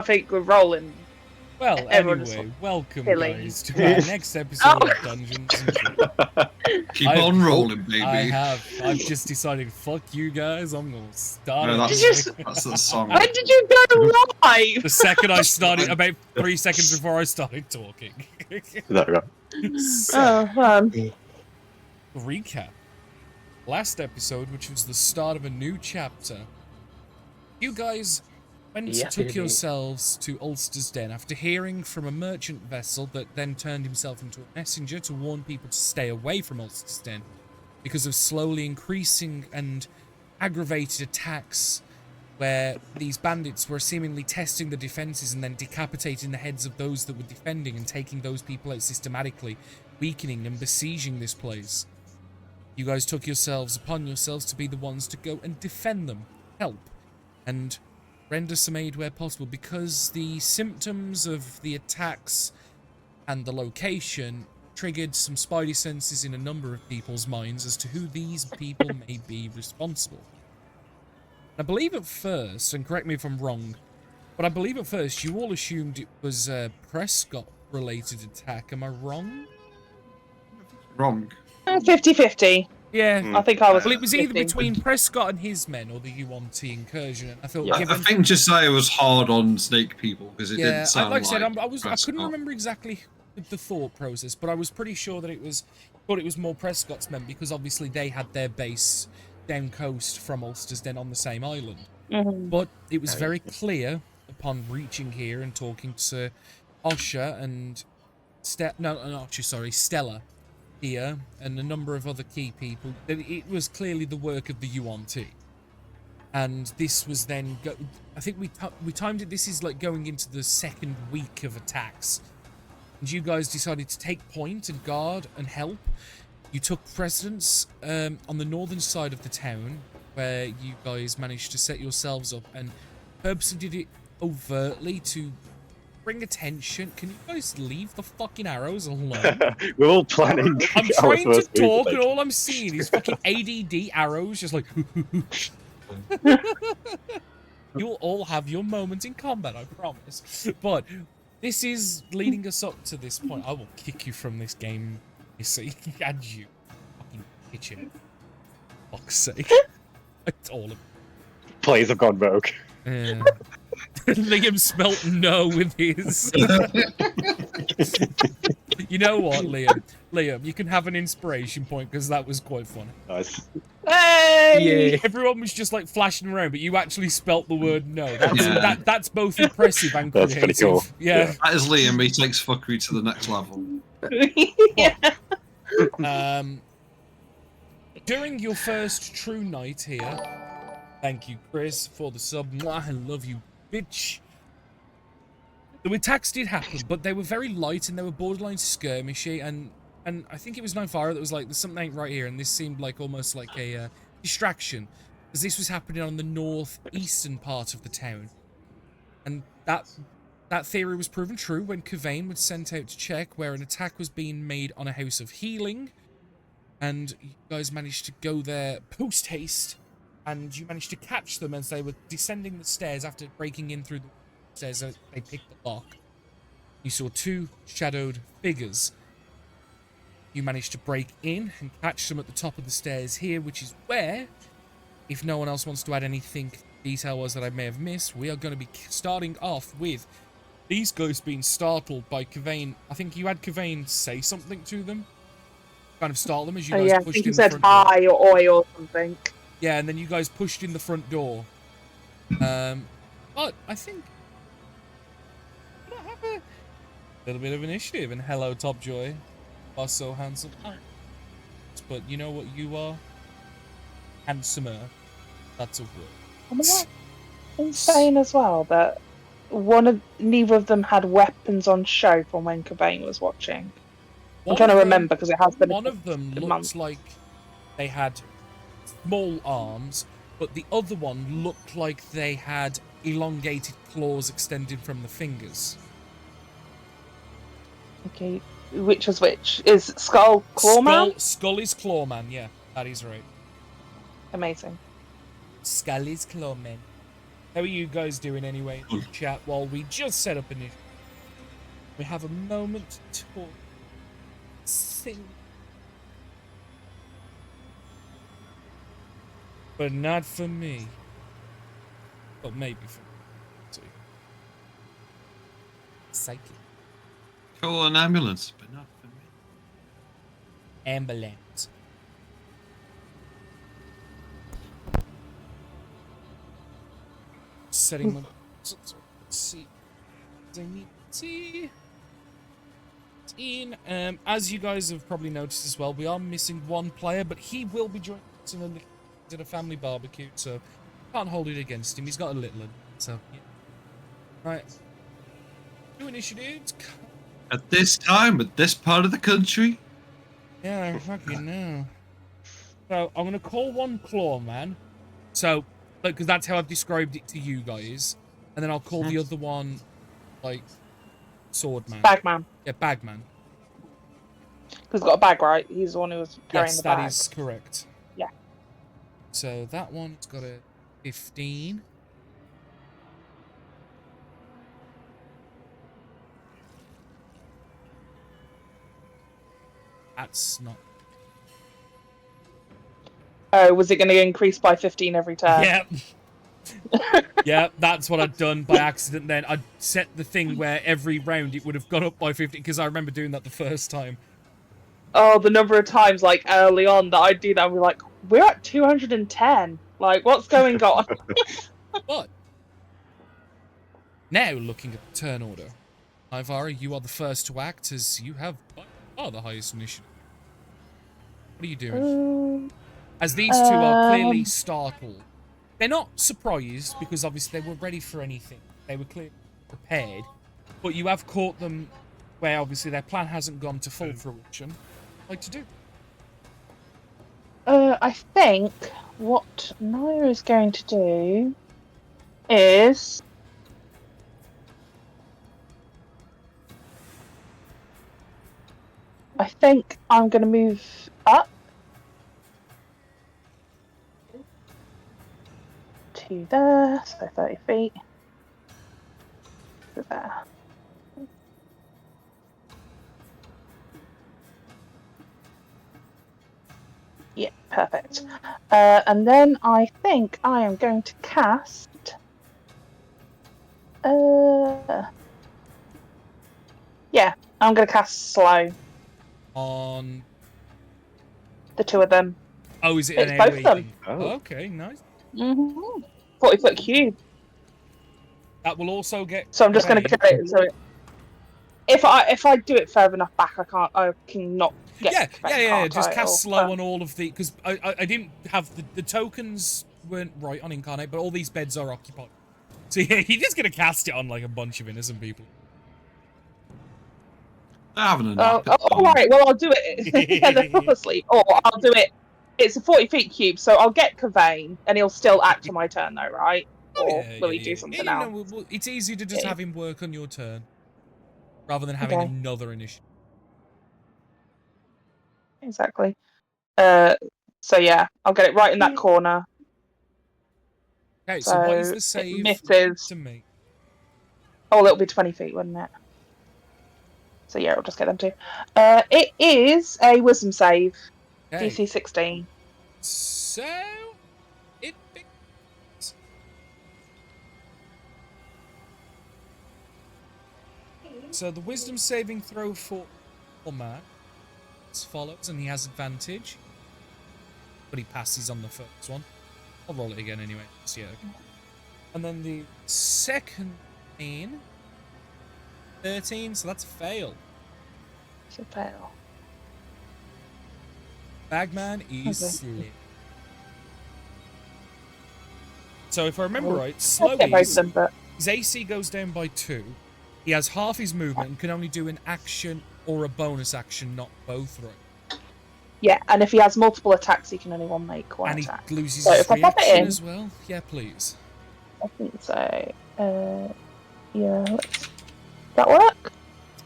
think we're rolling. Well, Everyone's anyway, welcome silly. guys to our next episode of Dungeons and Dragons. Keep on rolling, baby. I've just decided, fuck you guys, I'm gonna start No, it. that's the song. When did you go live? The second I started, about 3 seconds before I started talking. There Oh, Recap. Last episode, which was the start of a new chapter, you guys took yourselves to Ulster's Den after hearing from a merchant vessel that then turned himself into a messenger to warn people to stay away from Ulster's Den because of slowly increasing and aggravated attacks where these bandits were seemingly testing the defenses and then decapitating the heads of those that were defending and taking those people out systematically, weakening and besieging this place. You guys took upon yourselves to be the ones to go and defend them, help, and render some aid where possible, because the symptoms of the attacks and the location triggered some spidey senses in a number of people's minds as to who these people may be responsible. I believe at first, and correct me if I'm wrong, but I believe at first you all assumed it was a Prescott-related attack. Am I wrong? Wrong. 50-50. Yeah. I think I was. Well, it was either between Prescott and his men or the Yuan-Ti incursion. I thought. Yeah, I think Josiah was hard on snake people because it didn't sound like I said, I couldn't Prescott. remember exactly the thought process, but I was pretty sure that it was more Prescott's men because obviously they had their base down coast from Ulster's Den on the same island. But it was very clear upon reaching here and talking to Osha and Stella here and a number of other key people that it was clearly the work of the Yuan-Ti. And this was then I think we timed it. This is like going into the second week of attacks, and you guys decided to take point and guard and help. You took precedence on the northern side of the town, where you guys managed to set yourselves up and purposely did it overtly to bring attention. Can you guys leave the fucking arrows alone? We're all planning. I'm trying to talk and all I'm seeing is fucking ADD arrows just like... You'll all have your moment in combat, I promise. But this is leading us up to this point. I will kick you from this game, you see, and you fucking kitchen. Fuck's sake. It's all of it. Plays have gone rogue. Yeah. Liam spelt no with his. You know what, Liam? Liam, you can have an inspiration point because that was quite funny. Nice. Hey! Yeah. Everyone was just like flashing around, but you actually spelt the word no. That's both impressive and creative. That's pretty cool. Yeah. That is Liam. He takes fuckery to the next level. Yeah. During your first true night here, thank you, Chris, for the sub. Mwah, I love you, bitch. The attacks did happen, but they were very light and they were borderline skirmishy, and I think it was Nivara that was like, there's something ain't right here, and this seemed like almost like a distraction, because this was happening on the northeastern part of the town. And that theory was proven true when Kavain was sent out to check where an attack was being made on a house of healing, and you guys managed to go there post-haste, and you managed to catch them as they were descending the stairs after breaking in through the stairs. They picked the lock. You saw two shadowed figures. You managed to break in and catch them at the top of the stairs here, which is where, if no one else wants to add anything detail-wise that I may have missed, we are going to be starting off with these guys being startled by Kavain. I think you had Kavain say something to them, kind of startle them as you guys pushed in the front door. I think he said hi or oi or something. Yeah, and then you guys pushed in the front door. But I think I have a little bit of initiative. And hello, Topjoy. You are so handsome. But you know what you are? Handsomer. That's a word. Am I insane as well that neither of them had weapons on show from when Cobain was watching? I'm trying to remember because it has been. One of them looked like they had small arms, but the other one looked like they had elongated claws extending from the fingers. Okay, which was which? Is Skull Clawman? Skull is Clawman, yeah, that is right. Amazing. Skull is Clawman. How are you guys doing anyway in the chat while we just set up initiative? We have a moment to talk. Sing. But not for me. Well, maybe for me. Too. Psychic. Call an ambulance, but not for me. Ambulance. Setting my... Let's see. I need tea. As you guys have probably noticed as well, we are missing one player, but he will be joining us in a family barbecue, so can't hold it against him. He's got a little one, so yeah. Right. New initiatives. At this time, at this part of the country? Yeah, I fucking know. So I'm gonna call one Claw Man. So, because that's how I've described it to you guys, and then I'll call the other one, like, Swordman. Bagman. Yeah, Bagman. He's got a bag, right? He's the one who was carrying the bag. Yes, that is correct. Yeah. So that one's got a 15. That's not... Oh, was it going to increase by 15 every turn? Yep. Yeah, that's what I'd done by accident then. I'd set the thing where every round it would have gone up by 15, because I remember doing that the first time. Oh, the number of times, like, early on that I'd do that, and we're like, we're at 210. Like, what's going on? But, now looking at the turn order, Ivara, you are the first to act, as you have by far the highest initiative. What are you doing? As these two are clearly startled. They're not surprised, because obviously they were ready for anything. They were clearly prepared. But you have caught them where obviously their plan hasn't gone to full fruition. Like to do? I think what Naira is going to do is... I think I'm going to move up to there, so 30 feet. To there. Yeah, perfect. And then I think I am going to cast... yeah, I'm going to cast Slow. On... The two of them. Oh, is it It's an both AoE of them. thing? Oh. Okay, nice. 40-foot cube. That will also get... So I'm just going to Kavane. get it. So if I do it further enough back, I can not get. Yeah, Kavane, can't just I? cast Or- slow on all of the... Because I didn't have... The tokens weren't right on Incarnate, but all these beds are occupied. So yeah, you're just going to cast it on like a bunch of innocent people. They're having a nap. all right. Well, I'll do it. Yeah, they're proper asleep. Or I'll do it. It's a 40-foot cube, so I'll get Kavane, and he'll still act on my turn, though, right? Or will he do something Yeah, else? no, it's easier to just have him work on your turn, rather than having Okay. another initiative. Exactly. So yeah, I'll get it right in that corner. Okay, so what is So the it save misses. to make? Oh, it'll be 20 feet, wouldn't it? So yeah, I'll just get them to. It is a wisdom save. Okay. DC 16. So it begins. So the wisdom saving throw for Matt as follows, and he has advantage, but he passes on the first one. I'll roll it again anyway. So yeah. And then the second 13, so that's a fail. It's a fail. Bagman is Okay. slim. So if I remember Well, right, I'll get both of Slowies, them, but his AC goes down by 2. He has half his movement and can only do an action or a bonus action, not both, right? yeah, and if he has multiple attacks, he can only make one And attack. he loses So his if I pop it reaction in- as well. Yeah, please. I think so. Yeah, let's... that work?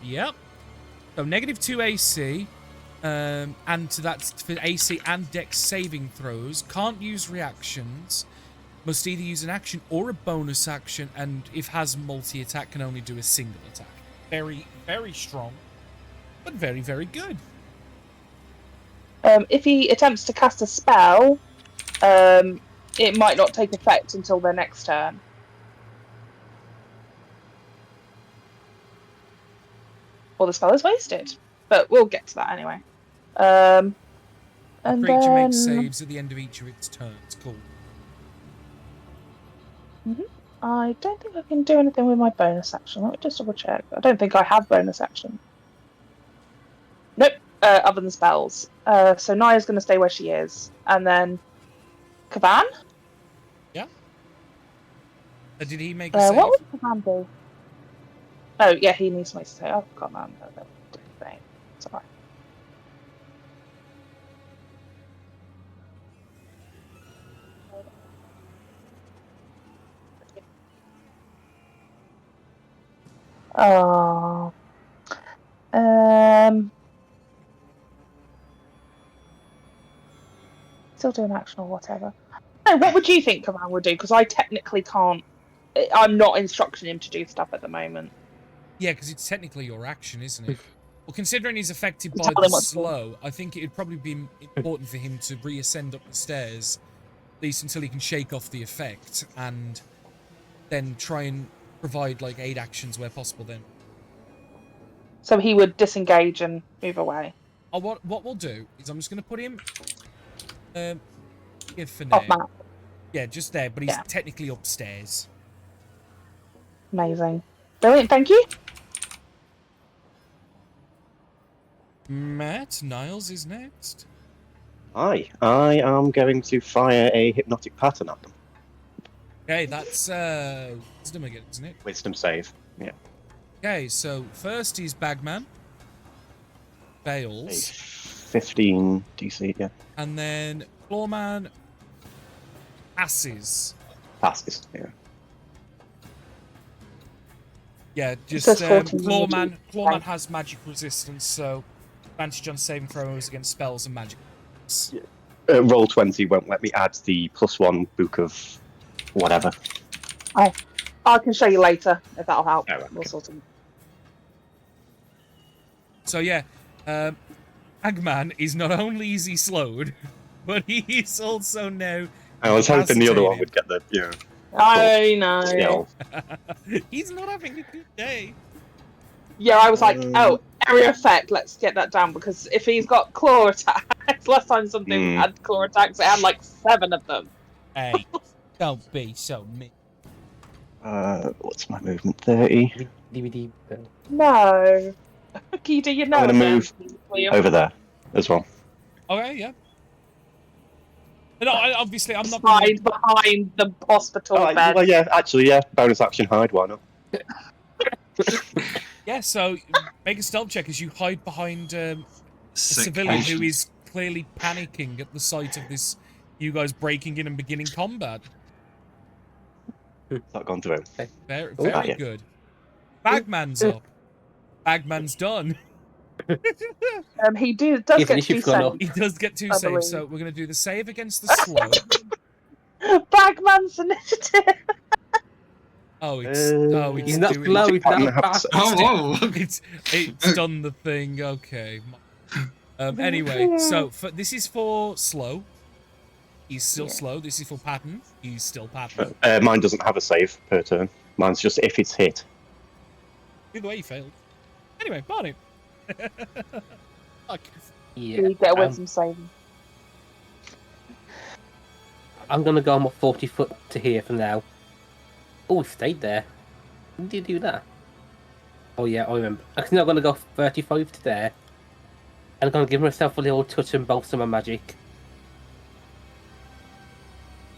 Yep. So -2 AC, and to that's for AC and Dex saving throws. Can't use reactions. must either use an action or a bonus action, and if has multi-attack, can only do a single attack. Very, very strong, but very, very good. If he attempts to cast a spell, it might not take effect until their next turn. Or the spell is wasted. But we'll get to that anyway. The And creature then... makes saves at the end of each of its turns. Cool. I don't think I can do anything with my bonus action. Let me just double check. I don't think I have bonus action. Nope, other than spells. So Naya's going to stay where she is. And then Kavan? Yeah. Did he make a save? What would Kavan do? Oh, yeah, he needs to make a save. I've got that. It's alright. Oh. Still do an action or whatever. No, what would you think Kavan would do? Because I technically can't. I'm not instructing him to do stuff at the moment. Yeah, because it's technically your action, isn't it? Well, considering he's affected by Tell the him what to do. slow, I think it'd probably be important for him to reascend up the stairs, at least until he can shake off the effect, and then try and provide like 8 actions where possible. Then. So he would disengage and move away. Oh, what we'll do is I'm just going to put him here for Off now. map. Yeah, just there, but he's technically upstairs. Amazing. Brilliant, thank you. Matt, Niles is next. Hi, I am going to fire a hypnotic pattern at them. Okay, that's wisdom again, isn't it? Wisdom save, yeah. Okay, so first is Bagman. A Fails. 15 DC, yeah. And then Clawman passes. Passes, yeah. Yeah, just says 14 Clawman has magic resistance, so advantage on saving throws against spells and magic. Roll 20 won't let me add the +1 book of whatever. I can show you later if that'll help. Oh, okay. We'll sort of... So yeah, Bagman is not only easy slowed, but he's also now. I was hoping the other one would get the, I know. skill. He's not having a good day. Yeah, I was like, oh, area effect, let's get that down, because if he's got claw attacks, last time something had claw attacks, it had like 7 of them. Hey, don't be so mean. What's my movement? 30. DVD. No. Can you do your I'm going to move over there as well. Okay, yeah. No, obviously I'm not. Hide behind the hospital bed. Well, yeah, actually, yeah. Bonus action hide, why not? Yeah, so make a stealth check as you hide behind a civilian who is clearly panicking at the sight of this. You guys breaking in and beginning combat. That gone through. Very yeah. good. Bagman's up. Bagman's done. He does get 2 saves. He does get 2 I saves, believe. so we're going to do the save against the slow. Bagman's initiative. It's He's not doing slow, he's not fast. Oh, whoa. It's done the thing. Okay. Anyway, so this is for slow. He's still slow. This is for pattern. He's still pattern. Mine doesn't have a save per turn. Mine's just if it's hit. Either way, he failed. Anyway, Barney. Fuck. Yeah. You get away from saving. I'm gonna go on 40 foot to here for now. Oh, he stayed there. When did you do that? Oh yeah, I remember. Actually, I'm gonna go 35 to there. And I'm gonna give myself a little touch and bolster my magic.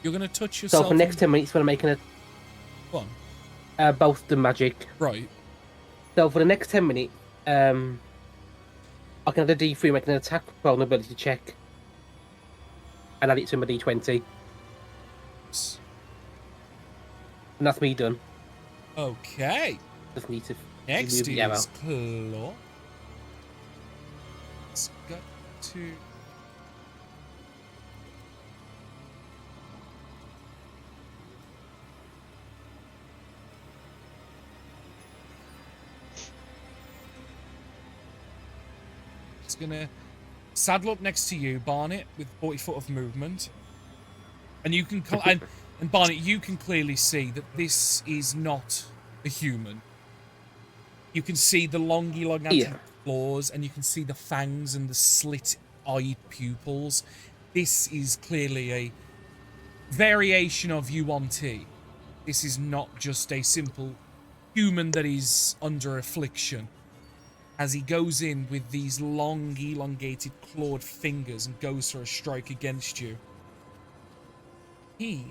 You're gonna touch yourself. So for next 10 minutes, when I'm making a Go on. bolster magic. Right. So for the next 10 minutes, I can add a D3, make an attack vulnerability check, and add it to my D20. And that's me done. Okay. Just need to Next remove the ammo. is Claw. Let's go to. It's going to saddle up next to you, Barnet, with 40 foot of movement. And you can... and Barnet, you can clearly see that this is not a human. You can see the long elongated claws, and you can see the fangs and the slit-eyed pupils. This is clearly a variation of Yuan-Ti. This is not just a simple human that is under affliction. As he goes in with these long, elongated, clawed fingers and goes for a strike against you. He's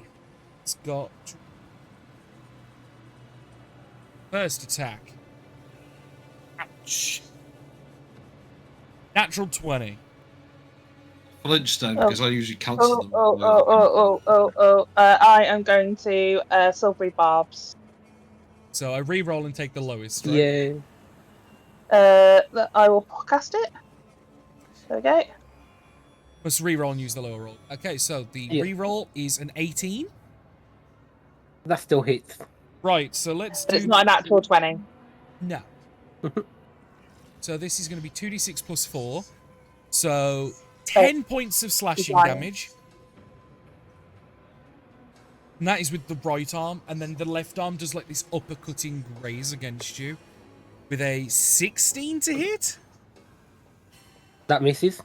got... first attack. Ouch. Natural 20. Flinch then, because I usually cancel them. I am going to Silvery Barbs. So I re-roll and take the lowest, right? Yeah. I will cast it. There we go. Must re-roll and use the lower roll. Okay, so the re-roll is an 18. That still hits. Right, so let's But it's not a natural 20. No. So this is going to be 2d6 plus 4. So 10 points of slashing damage. And that is with the right arm. And then the left arm does like this uppercutting graze against you. With a 16 to hit. That misses.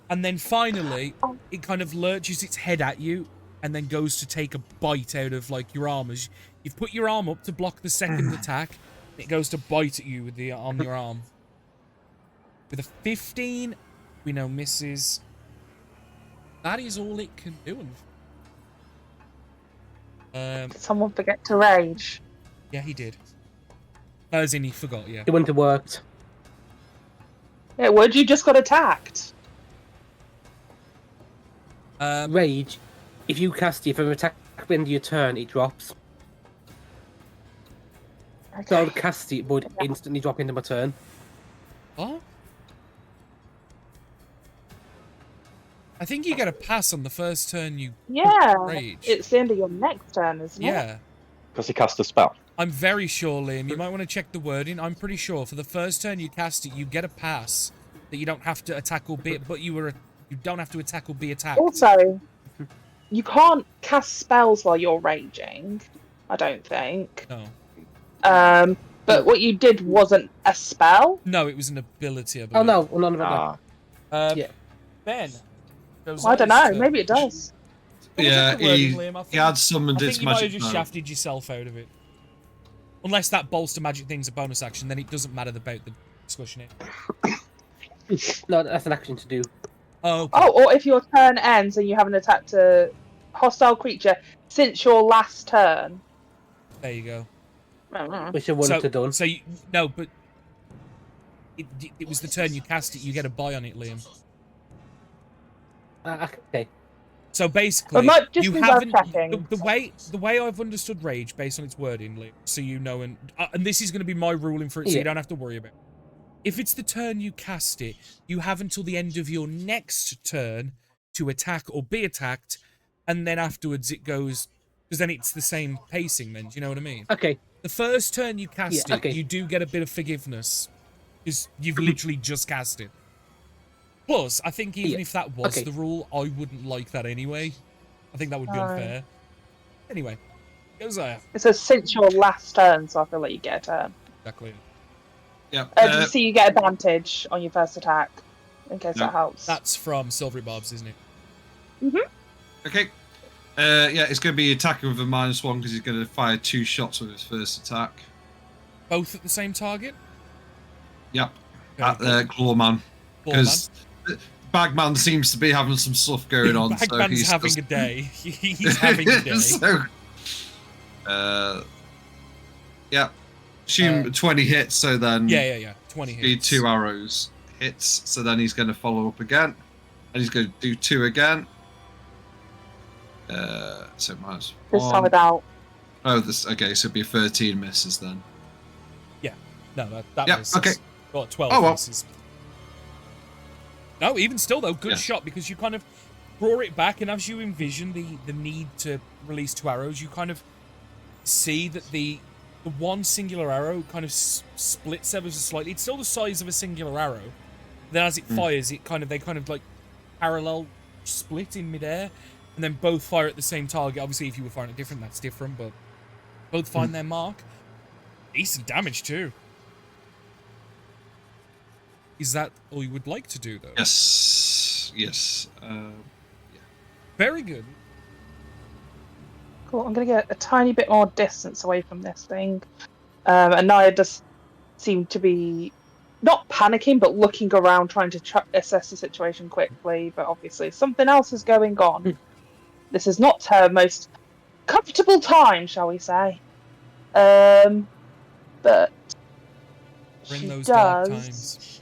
And then finally, it kind of lurches its head at you. And then goes to take a bite out of like your arm. As you've put your arm up to block the second attack. It goes to bite at you with the on your arm. With a 15, we know misses. That is all it can do. Did someone forget to rage? Yeah, he did. As in, he forgot, yeah. It wouldn't have worked. Yeah, would you just got attacked? Rage, if you cast it, if an attack at the end of your turn, it drops. Okay. So I would cast it, but instantly drop into my turn. What? I think you get a pass on the first turn you rage. It's the end of your next turn, isn't it? Yeah. Because he cast a spell. I'm very sure, Liam. You might want to check the wording. I'm pretty sure for the first turn you cast it, you get a pass that you don't have to attack or be, but you don't have to attack or be attacked. Also, you can't cast spells while you're raging. I don't think. No. But what you did wasn't a spell. No, it was an ability. I believe. Oh no, well, none about that. Yeah. Ben. I don't know. Maybe it does. Yeah, Check the wording, he Liam. I think- had summoned I its think you might have magic just mode. shafted yourself out of it. Unless that bolster magic thing's a bonus action, then it doesn't matter about the discussion here. No, that's an action to do. Oh, okay. Oh, or if your turn ends and you haven't attacked a hostile creature since your last turn. There you go. Which I wouldn't have done. So no, but it was the turn you cast it. You get a buy on it, Liam. Okay. So basically, you haven't. The way I've understood rage based on its wording, Liam, so you know, and this is going to be my ruling for it, so you don't have to worry about it. If it's the turn you cast it, you have until the end of your next turn to attack or be attacked, and then afterwards it goes, because then it's the same pacing. Then do you know what I mean? Okay. The first turn you cast it, you do get a bit of forgiveness, because you've literally just cast it. Plus, I think even if that was the rule, I wouldn't like that anyway. I think that would be unfair. Anyway, goes there. It says since your last turn, so I feel like you get a turn. Exactly. Yeah. Did you see you get advantage on your first attack? In case that helps. That's from Silvery Barbs, isn't it? Mm-hmm. Okay. Yeah, it's going to be attacking with a -1 because he's going to fire 2 shots with his first attack. Both at the same target? Yep. Okay, At Clawman. Because Bagman seems to be having some stuff going on. Bagman's so having a day. He's having a day. So, yeah. Assume 20 hits, so then... Yeah. 20 hits. Be 2 arrows hits, so then he's going to follow up again. And he's going to do 2 again. So minus this 1. time without. Oh, okay, so it'd be 13 misses then. Yeah. No, that misses. Okay. Well, 12 misses. No, even still, though, good shot, because you kind of draw it back, and as you envision the need to release 2 arrows, you kind of see that the one singular arrow kind of splits ever so slightly. It's still the size of a singular arrow, Then as it fires, they kind of like parallel split in midair, and then both fire at the same target. Obviously, if you were firing it different, that's different, but both find their mark. Decent damage too. Is that all you would like to do, though? Yes. Very good. Cool. I'm going to get a tiny bit more distance away from this thing. And Naya does seem to be not panicking, but looking around, trying to assess the situation quickly. But obviously, something else is going on. This is not her most comfortable time, shall we say? But We're in she those does. dark times.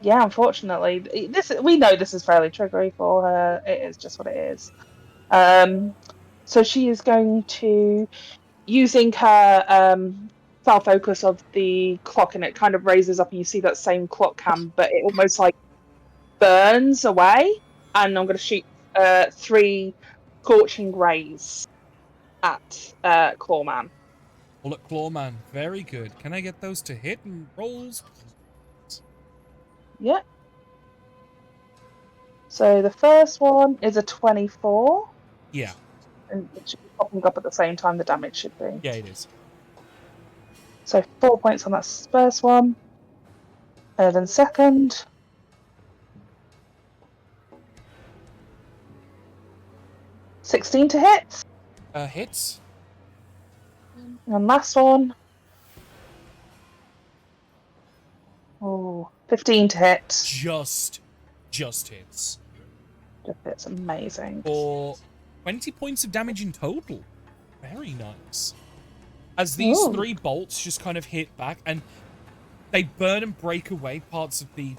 Yeah, unfortunately, we know this is fairly triggery for her. It is just what it is. So she is going to, using her style focus of the clock, and it kind of raises up, and you see that same clock hand, but it almost like burns away. And I'm going to shoot 3 scorching rays at Clawman. Well, at Clawman, very good. Can I get those to hit and rolls? Yeah. So the first one is a 24. Yeah. And it should be popping up at the same time the damage should be. Yeah, it is. So 4 points on that first one. Then second. $16 to hit. Hits. And last one. Oh, 15 to hit. Just hits. Just hits, amazing. For 20 points of damage in total. Very nice. As these 3 bolts just kind of hit back, and they burn and break away parts of the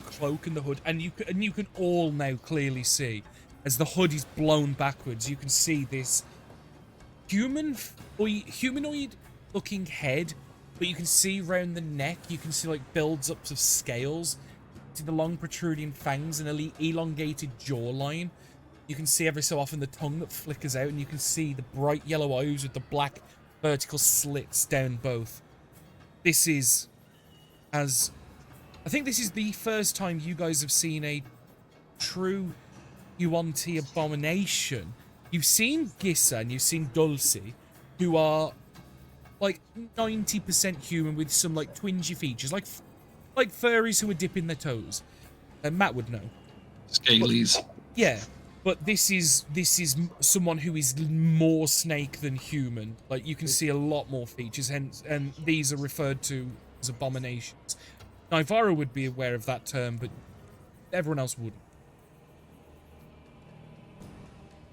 cloak and the hood, and you can all now clearly see, as the hood is blown backwards, you can see this humanoid looking head, but you can see around the neck, you can see like builds-ups of scales, see the long protruding fangs and elongated jawline. You can see every so often the tongue that flickers out, and you can see the bright yellow eyes with the black vertical slits down both. This is, I think this is the first time you guys have seen a true Yuan-Ti abomination. You've seen Gissa and you've seen Dulcie, who are like 90% human with some like twingy features, like furries who are dipping their toes. And Matt would know. Scalies. Yeah, but this is someone who is more snake than human. Like, you can see a lot more features, hence, and these are referred to as abominations. Nivara would be aware of that term, but everyone else wouldn't.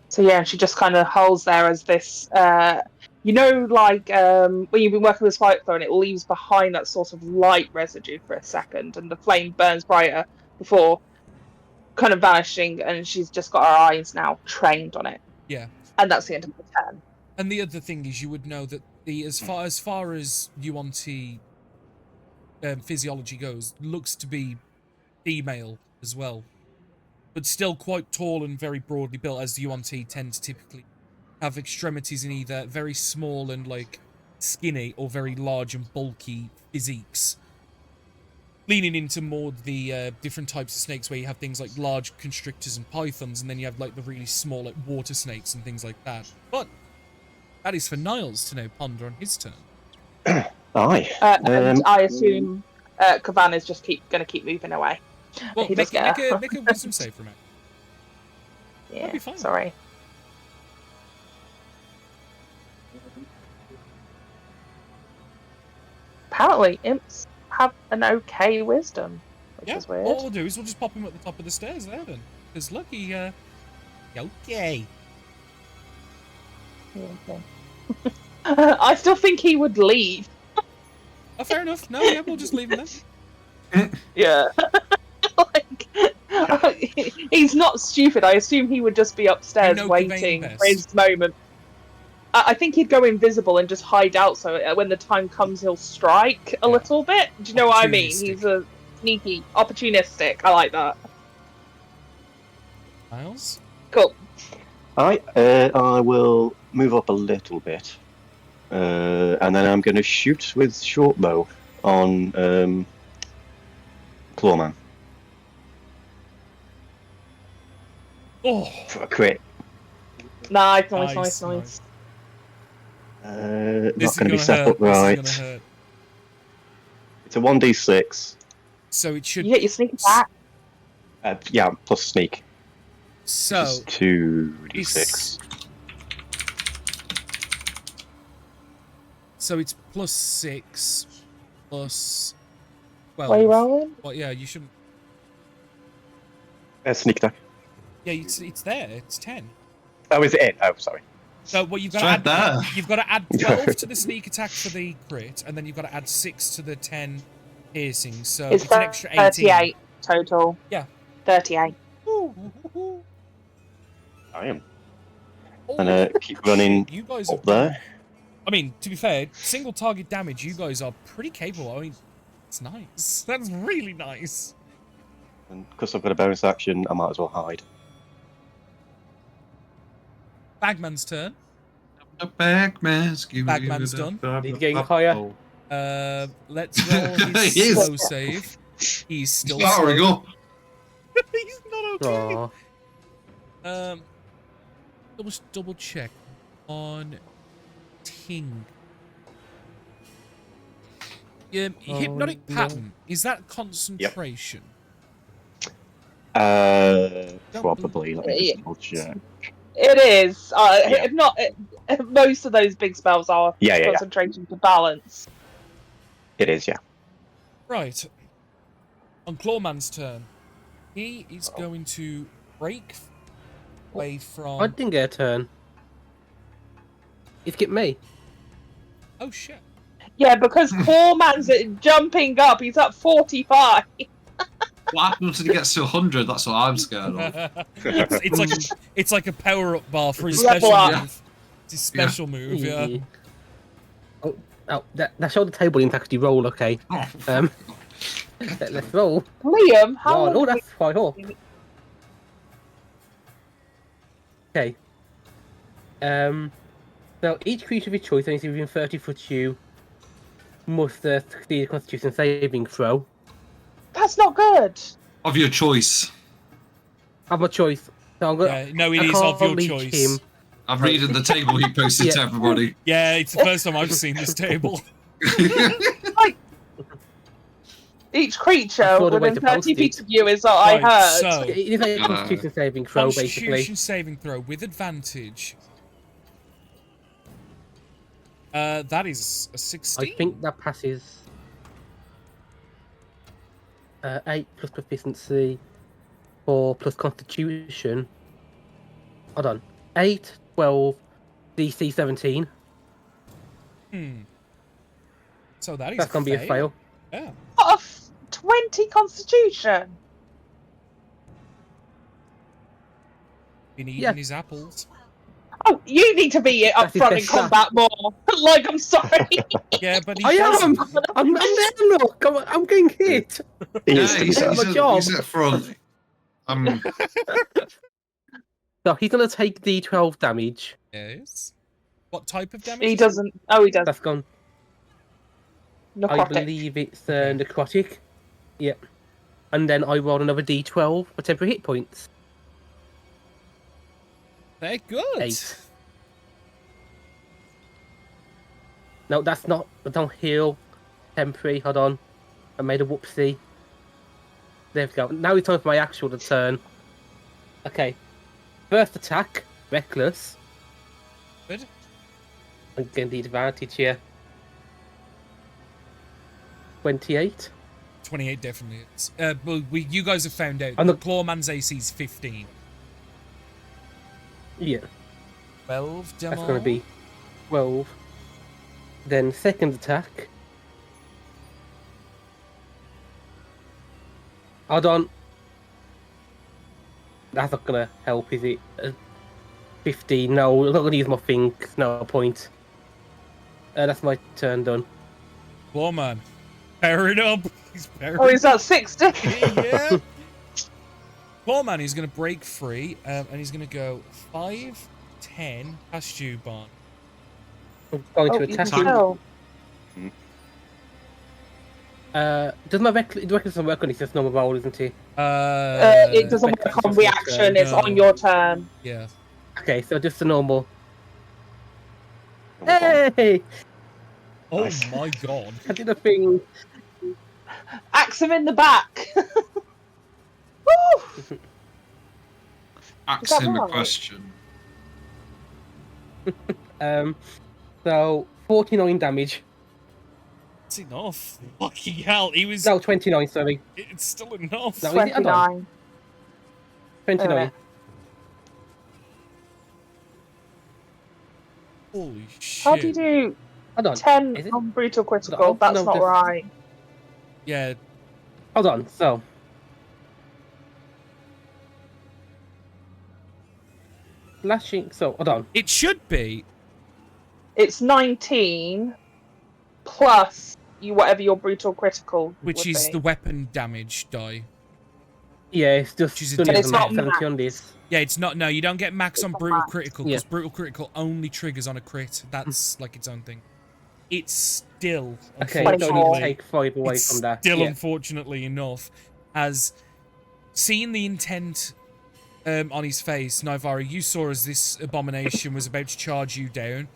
So yeah, she just kind of holds there as this, you know, like when you've been working with Spike Throw and it leaves behind that sort of light residue for a second, and the flame burns brighter before kind of vanishing, and she's just got her eyes now trained on it. Yeah. And that's the end of the turn. And the other thing is, you would know that as far as Yuan-Ti physiology goes, looks to be female as well, but still quite tall and very broadly built, as the Yuan-Ti tend to typically have extremities in either very small and like skinny, or very large and bulky physiques, leaning into more the different types of snakes, where you have things like large constrictors and pythons, and then you have like the really small like water snakes and things like that. But that is for Niles to now ponder on his turn. Aye. And I assume Kavan is just going to keep moving away. Well, make a wisdom save for me. Yeah, That'd be fine. Sorry. Apparently, imps have an okay wisdom, which is weird. What we'll do is we'll just pop him at the top of the stairs there then. Because look, okay. Okay. I still think he would leave. Oh, fair enough. No, yeah, we'll just leave him then. Yeah. He's not stupid. I assume he would just be upstairs waiting for his moment. I think he'd go invisible and just hide out, so when the time comes, he'll strike a little bit. Do you know what I mean? He's a sneaky, opportunistic. I like that. Miles? Cool. I will move up a little bit, and then I'm going to shoot with short bow on Clawman. Oh, For a crit. Nice. Nice. Not this is going to be gonna set hurt. up right. This is gonna hurt. It's a 1d6. So it should. You get your sneak attack. Yeah, plus sneak. So It's 2d6. So it's +6 plus 12. What are you rolling? Well, yeah, you shouldn't. Sneak attack. Yeah, it's there. It's 10. Oh, is it in? Oh, sorry. So what you've got It's to right add? there. You've got to add 12 to the sneak attack for the crit, and then you've got to add 6 to the 10 piercing. So it's an extra 18. 38 total. Yeah. 38. I am. Oh, And keep running you guys up have there. I mean, to be fair, single target damage, you guys are pretty capable. I mean, it's nice. That's really nice. And because I've got a bonus action, I might as well hide. Bagman's turn. The Bagman's done. He's getting higher. Let's roll his He is. slow save. He's still Powering slow. up. He's not okay. Aw. Double check on Ting. Hypnotic no. pattern, is that concentration? Probably. Let me just double check. It is. Yeah. If not, most of those big spells are Yeah. concentration to balance. It is, yeah. Right. On Clawman's turn, he is going to break away from. I didn't get a turn. He skipped me. Oh shit! Yeah, because Clawman's jumping up. He's at 45. What happens when he gets to 100? That's what I'm scared of. it's like a power up bar for his Level special up. move. It's his special move, yeah. Oh, that showed the table didn't actually roll. Okay. Let's roll. Liam, how One. long Oh, have that's quite all. Okay. So each creature of your choice, anything within 30 foot of you, must succeed a Constitution saving throw. That's not good. Of your choice. I have a choice. So I'm gonna, Yeah, no, it I is can't of your leech choice. him. I'm reading the table he posted to Yeah. everybody. Yeah, it's the first time I've seen this table. Each creature That's not the way within to post 30 feet it. of you is what I Right, heard. so It is a Constitution saving throw, Constitution basically. saving throw with advantage. That is a 16. I think that passes. 8 plus proficiency, 4 plus Constitution. Hold on. 8, 12, DC 17. So that is That's gonna be a fail. Yeah. What a 20 constitution. Been eating Yeah. his apples. Oh, you need to be up That's his front in best shot. combat more. Like, I'm sorry. Yeah, but he I am! doesn't. I'm there, look! I'm getting hit! He Yeah, is to be he's, fair. my job. he's at front. So he's gonna take D12 damage. Yes. What type of damage? He doesn't. Oh, he does. That's gone. I Necrotic. believe it's necrotic. Yep. And then I roll another D12 for temporary hit points. They're good. 8. No, that's not. I don't heal. Temporary. Hold on. I made a whoopsie. There we go. Now it's time for my actual turn. Okay. First attack. Reckless. Good. I'm getting the advantage here. 28. 28 definitely is. Well, you guys have found out. I'm The not- Clawman's AC is 15. Yeah. 12 demo. That's going to be 12. Then second attack. Hold on. That's not going to help, is it? 15. No, I'm not going to use my thing. No point. That's my turn done. Clawman. Power it up. He's powering Oh, he's at 60. yeah. Clawman is going to break free, and he's going to go 5, 10 past you, Barn. I'm going Oh, to you attack can him. tell. Does my reckless work on it? It's just normal roll, isn't it? It doesn't Reckless work on is just reaction. turn. It's on your turn. Yeah. Okay, so just a normal. Oh, Hey! Oh Nice. my god. I did a thing. Axe him in the back. Woo! Ask that him a right? question. So 49 damage. That's enough. Fucking hell, he was... No, 29. Sorry, It's still enough. No, is it? Hold on. 29. 29. Holy shit. How do you do Hold on. 10 Is it? on brutal critical? Oh, That's no, not just- right. Yeah, Hold on. So. Slashing. So hold on. it should be. It's 19 plus whatever your brutal critical Which would is be. the weapon damage die. Yeah, it's just. Which is a done different as But it's not 70 on max. this. Yeah, it's not. No, you don't get max on not brutal max. critical Yeah. because brutal critical only triggers on a crit. That's like its own thing. It's still, Okay, so Unfortunately, you Twenty-four. take 5 away it's from that. still Yeah. unfortunately enough, as seeing the intent on his face, Naivara, you saw as this abomination was about to charge you down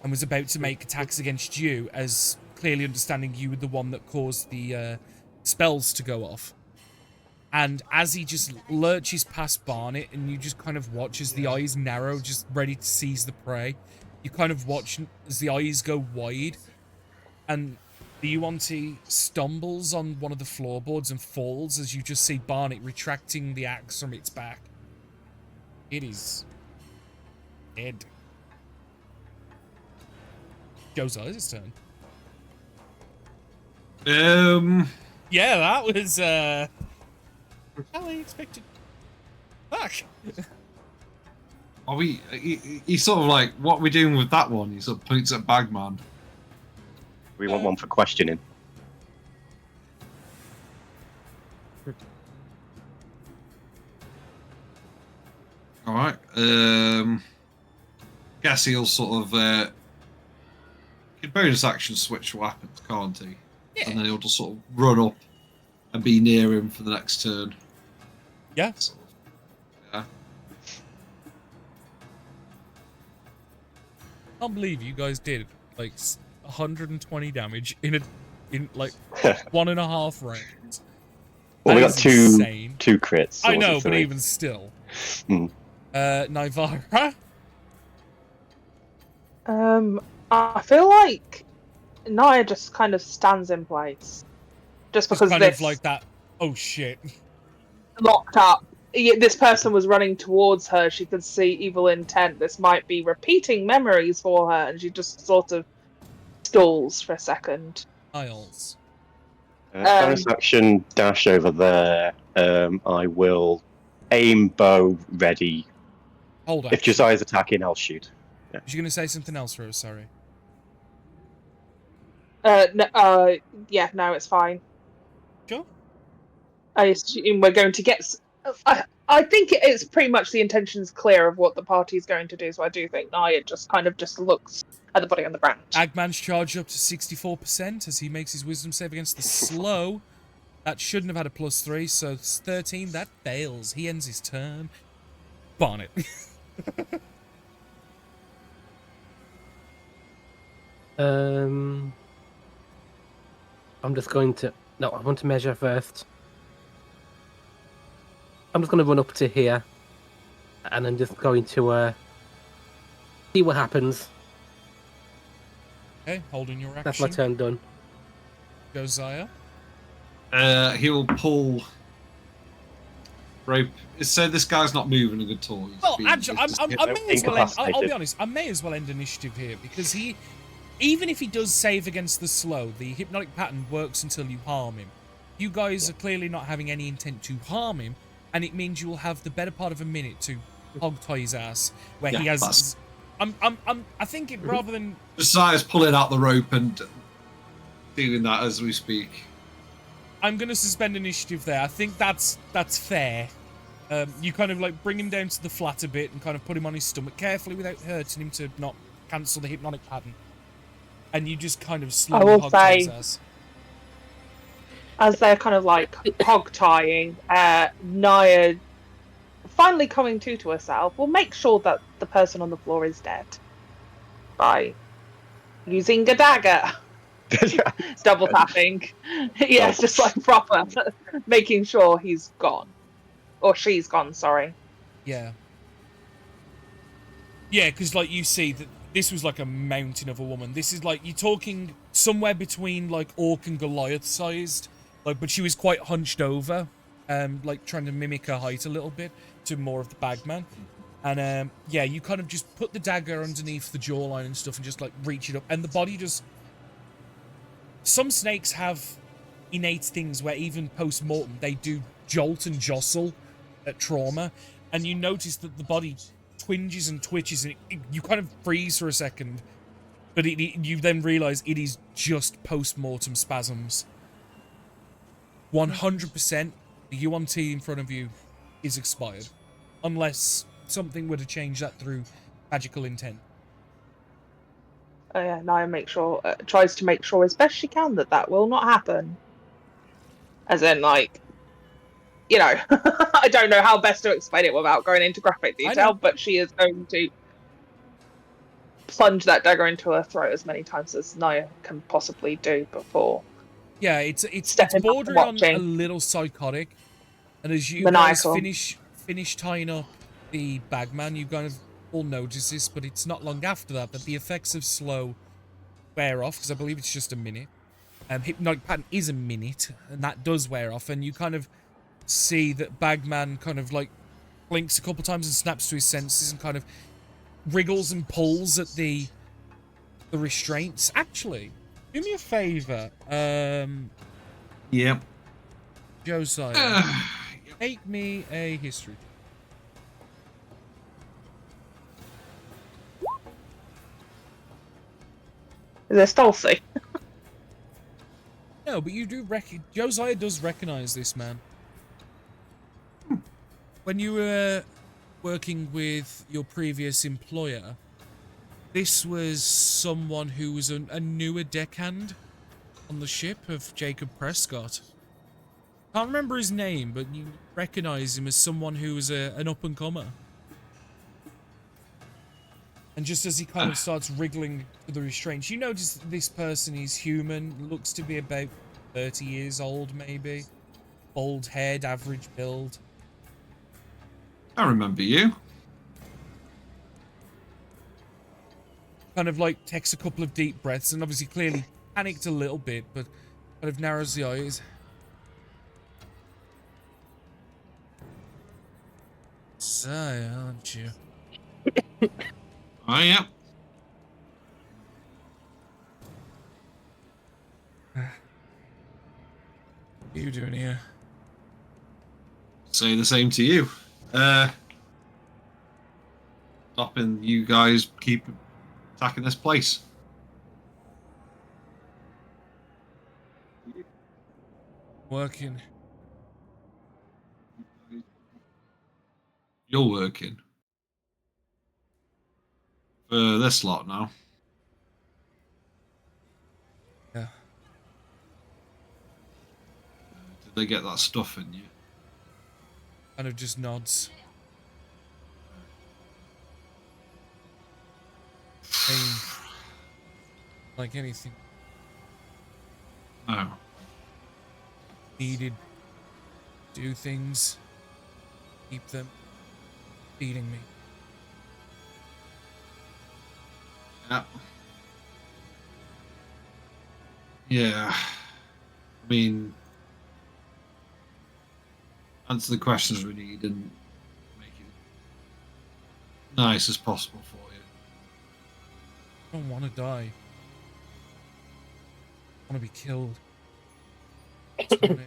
and was about to make attacks against you, as clearly understanding you were the one that caused the spells to go off. And as he just lurches past Barnet, and you just kind of watch as the eyes narrow, just ready to seize the prey, you kind of watch as the eyes go wide, and the Yuan-Ti stumbles on one of the floorboards and falls as you just see Barnet retracting the axe from its back. It is dead. Josiah's turn. Yeah, that was how I expected. Fuck. Are we? He's sort of like, what are we doing with that one? He sort of points at Bagman. We want one for questioning. All right. Guess he'll sort of can bonus action switch weapons, can't he? Yeah. And then he'll just sort of run up and be near him for the next turn. Yeah. Sort of. Yeah. I can't believe you guys did like 120 damage in like 1.5 rounds. Well, we That got is insane. two crits. so I was it know, but three? even still. Mm. Naivara? I feel like Naya just kind of stands in place. Just It's because kind this of like that. Oh shit. locked up. This person was running towards her. She could see evil intent. This might be repeating memories for her, and she just sort of stalls for a second. Isles. Bonus action dash over there. I will aim bow ready. Hold on. If Josiah's attacking, I'll shoot. Was you going to say something else, Rose? Sorry. Yeah, no, it's fine. Sure. I assume we're going to get. I think it's pretty much the intention's clear of what the party is going to do. So I do think Naya just kind of just looks at the body on the ground. Agman's charged up to 64% as he makes his wisdom save against the slow. That shouldn't have had a +3, so it's 13. That fails. He ends his turn. Barnet. I'm just going to. No, I want to measure first. I'm just going to run up to here, and I'm just going to see what happens. Okay, holding your action. That's my turn done. Josiah. He'll pull rope. So this guy's not moving a good tour. He's Well, being- actually, he's just I getting- may as well end, I'll be incapacitated. honest, I may as well end initiative here, because he, even if he does save against the slow, the hypnotic pattern works until you harm him. You guys are clearly not having any intent to harm him, and it means you will have the better part of a minute to hog tie his ass, where he Yeah, has... that's- I think it, rather than... Josiah's pulling out the rope and doing that as we speak. I'm going to suspend initiative there. I think that's fair. You kind of like bring him down to the flat a bit and kind of put him on his stomach carefully without hurting him to not cancel the hypnotic pattern. And you just kind of slowly will hog tie say- his ass. as they're kind of like hog tying, Naya finally coming to herself will make sure that the person on the floor is dead by using a dagger. Double tapping. Yeah, it's just like proper making sure he's gone. Or she's gone, sorry. Yeah. Yeah, because like you see that this was like a mountain of a woman. This is like, you're talking somewhere between like Orc and Goliath sized. Like, but she was quite hunched over, like trying to mimic her height a little bit to more of the Bagman. And yeah, you kind of just put the dagger underneath the jawline and stuff and just like reach it up. And the body just... Some snakes have innate things where even post-mortem they do jolt and jostle at trauma. And you notice that the body twinges and twitches and you kind of freeze for a second. But you then realise it is just post-mortem spasms. 100% the UNT in front of you is expired. Unless something were to change that through magical intent. Oh yeah, Naya tries to make sure as best she can that will not happen. As in, like, you know, I don't know how best to explain it without going into graphic detail, but she is going to plunge that dagger into her throat as many times as Naya can possibly do before. Yeah, it's bordering on a little psychotic, and as you maniacal. guys finish tying up the Bagman, you kind of all notice this, but it's not long after that the effects of slow wear off, because I believe it's just a minute. Hypnotic pattern is a minute, and that does wear off, and you kind of see that Bagman kind of like blinks a couple times and snaps to his senses and kind of wriggles and pulls at the restraints. Actually, do me a favor. Yep. Josiah, make me a history. Is it stealthy? No, but you do Josiah does recognize this man. When you were working with your previous employer, this was someone who was a newer deckhand on the ship of Jacob Prescott. Can't remember his name, but you recognize him as someone who was an up-and-comer. And just as he kind of starts wriggling to the restraints, you notice that this person is human, looks to be about 30 years old, maybe. Bald head, average build. I remember you. Kind of like takes a couple of deep breaths and obviously clearly panicked a little bit, but kind of narrows the eyes. So, aren't you? Oh, yeah. What are you doing here? Say the same to you. Stopping you guys keep attacking this place. Working. You're working. For this lot now. Yeah. Did they get that stuff in you? Kind of just nods. Saying, like anything No. needed, do things, keep them feeding me. Yeah. Yeah. I mean, answer the questions we need and make it nice as possible for you. I don't want to die. I want to be killed. I just want to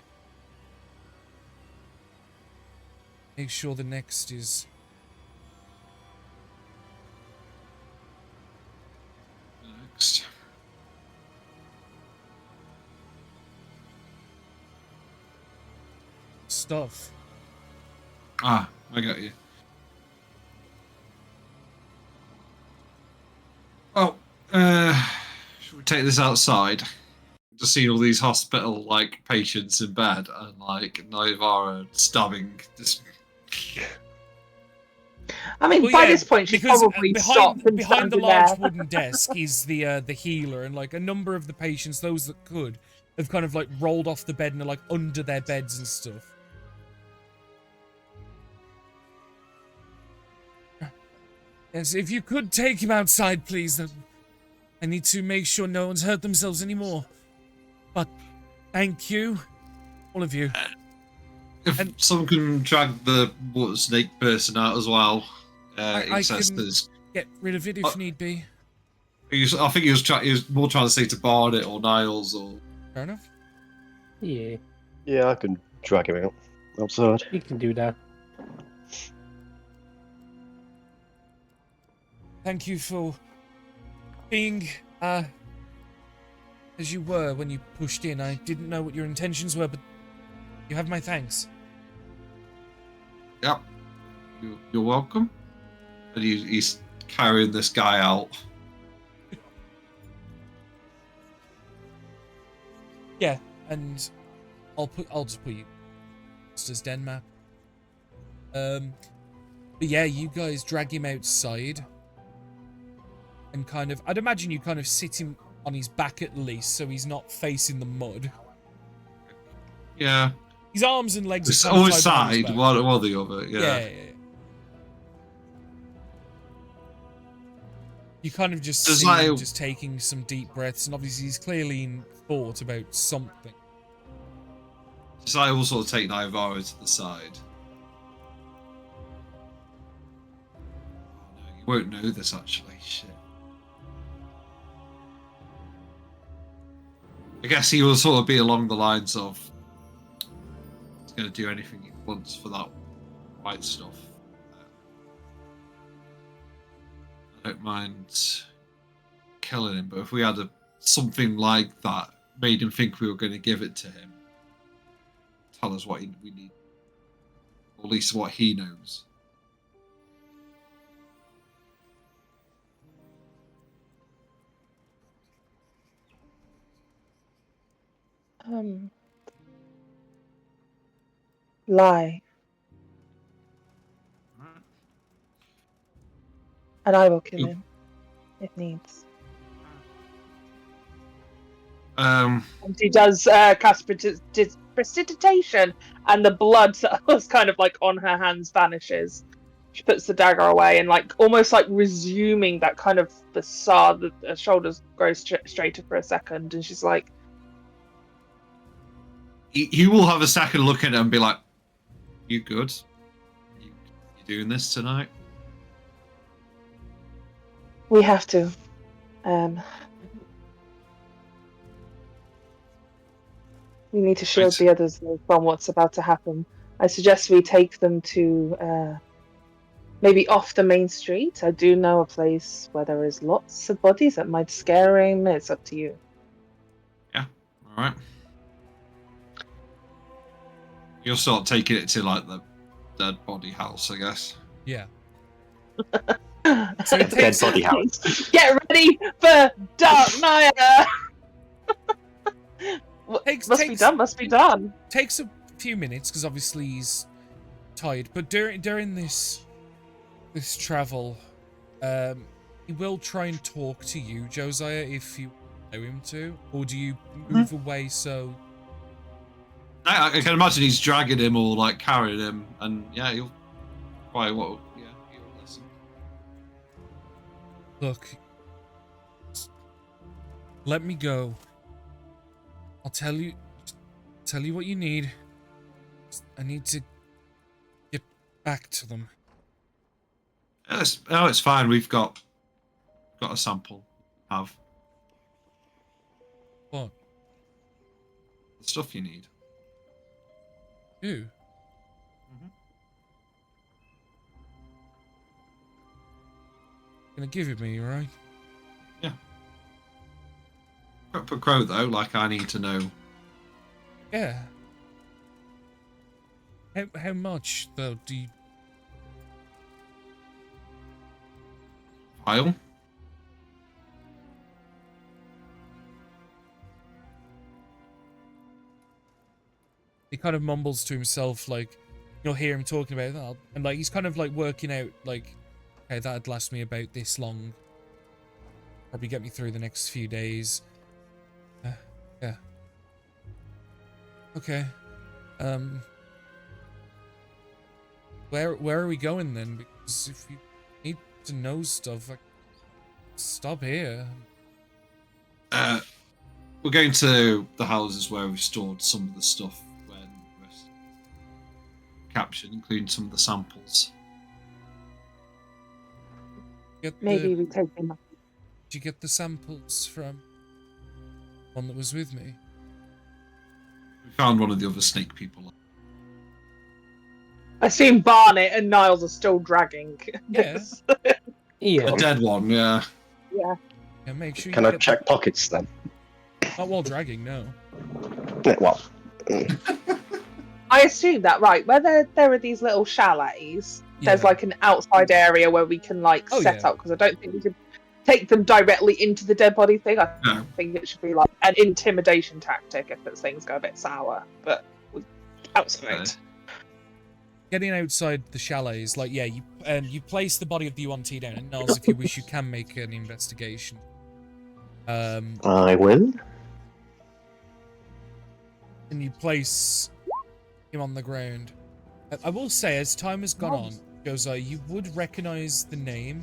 make sure the next is Next. stuff. Ah, I got you. Well, should we take this outside? just seeing all these hospital patients in bed and Naivara stabbing. Just I mean, Well, by yeah, this point, she's because probably stopped and behind the standing large there. wooden desk is the healer, and a number of the patients, those that could, have kind of rolled off the bed and are under their beds and stuff. Yes, if you could take him outside, please. I need to make sure no one's hurt themselves anymore. But thank you, all of you. if someone can drag the water snake person out as well, I he says can there's. get rid of it if need be. I think he was more trying to say to Barnett or Niles or. Fair enough. Yeah, Yeah, I can drag him out outside. you can do that. Thank you for being as you were when you pushed in. I didn't know what your intentions were, but you have my thanks. Yep. You're welcome. And he's carrying this guy out. Yeah, and I'll just put you as Den map. But yeah, you guys drag him outside. And I'd imagine you sit him on his back at least, so he's not facing the mud. Yeah. His arms and legs It's are always tied behind his side, back. one or the other, yeah. Yeah. You just Does see him I- just taking some deep breaths, and obviously he's clearly in thought about something. So I will sort of take Naivara to the side. Oh, no, you won't know this actually. Shit. I guess he will sort of be along the lines of he's going to do anything he wants for that white stuff. I don't mind killing him, but if we had something like that, made him think we were going to give it to him, tell us what we need, or at least what he knows. Lie. And I will kill him if needs. And she does cast prestidigitation, and the blood that was on her hands vanishes. She puts the dagger away and almost resuming that kind of facade. That her shoulders grow straighter for a second, and she's like, he will have a second look at it and be like, "You good? You doing this tonight?" "We have to. We need to shield the others from what's about to happen. I suggest we take them to maybe off the main street. I do know a place where there is lots of bodies that might scare him. It's up to you." Yeah, all right. You'll start taking it to the dead body house, I guess. Yeah. So it Dead takes body house. Get ready for Dark Naya! Must be done. Takes a few minutes because obviously he's tired. But during this travel, he will try and talk to you, Josiah, if you know him to, or do you move away? So I can imagine he's dragging him or carrying him, and yeah, he'll probably he'll listen. look, let me go. I'll tell you what you need. I need to get back to them. It's fine. We've got a sample. Have What? the stuff you need. You? Gonna give it me, right? Yeah. Per quote though, I need to know. Yeah. How much though do you? File. he kind of mumbles to himself, like, you'll hear him talking about that, and like he's kind of like working out, like, okay, that'd last me about this long. Probably get me through the next few days. Yeah. Okay. Where are we going then? Because if you need to know stuff, I stop here. We're going to the houses where we've stored some of the stuff when we're captured, including some of the samples. Maybe we take them. Did you get the samples from one that was with me? We found one of the other snake people. I assume Barnet and Niles are still dragging this. Yeah. A dead one, yeah. Yeah. Yeah, make sure Can you I get check pockets then? Not while dragging, no. Yeah, well, I assume that, right, where there are these little chalets, there's Yeah. like an outside area where we can like Oh, set yeah. up, because I don't think we can take them directly into the dead body thing. I No. think it should be like an intimidation tactic if things go a bit sour, but outside. Okay. Getting outside the chalets, like, yeah, you place the body of the UNT down, and Niles, if you wish, you can make an investigation. I will. And you place him on the ground. I will say, as time has gone on, Josiah, you would recognize the name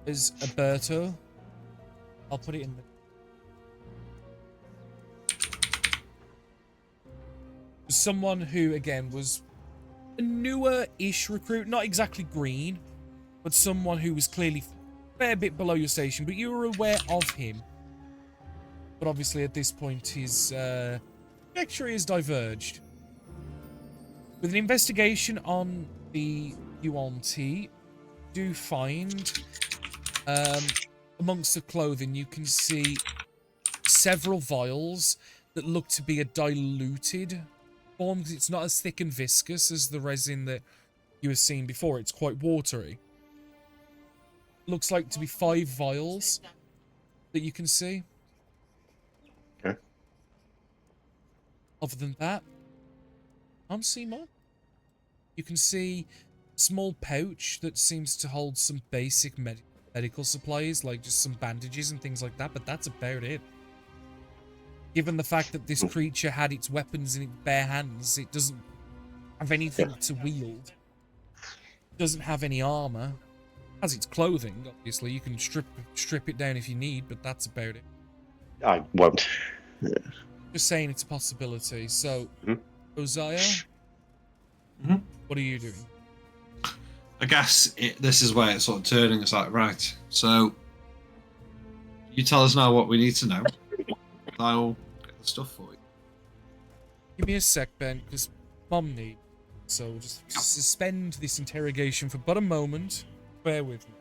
as Alberto. I'll put it in the... Someone who, again, was a newer-ish recruit, not exactly green, but someone who was clearly a fair bit below your station, but you were aware of him. But obviously, at this point, his trajectory has diverged. With an investigation on the UNT, do find amongst the clothing, you can see several vials that look to be a diluted form. It's not as thick and viscous as the resin that you have seen before. It's quite watery. Looks like to be 5 vials that you can see. Okay. Other than that, can't see much. You can see a small pouch that seems to hold some basic medical supplies, like just some bandages and things like that, but that's about it. Given the fact that this creature had its weapons in its bare hands, it doesn't have anything to wield. It doesn't have any armor. It has its clothing, obviously. You can strip it down if you need, but that's about it. I won't. Just saying it's a possibility. So, Josiah, Mhm. what are you doing? I guess this is where it's sort of turning. It's like, right, so you tell us now what we need to know. I'll get the stuff for you. Give me a sec, Ben, because Mom needs. So just suspend this interrogation for but a moment. Bear with me.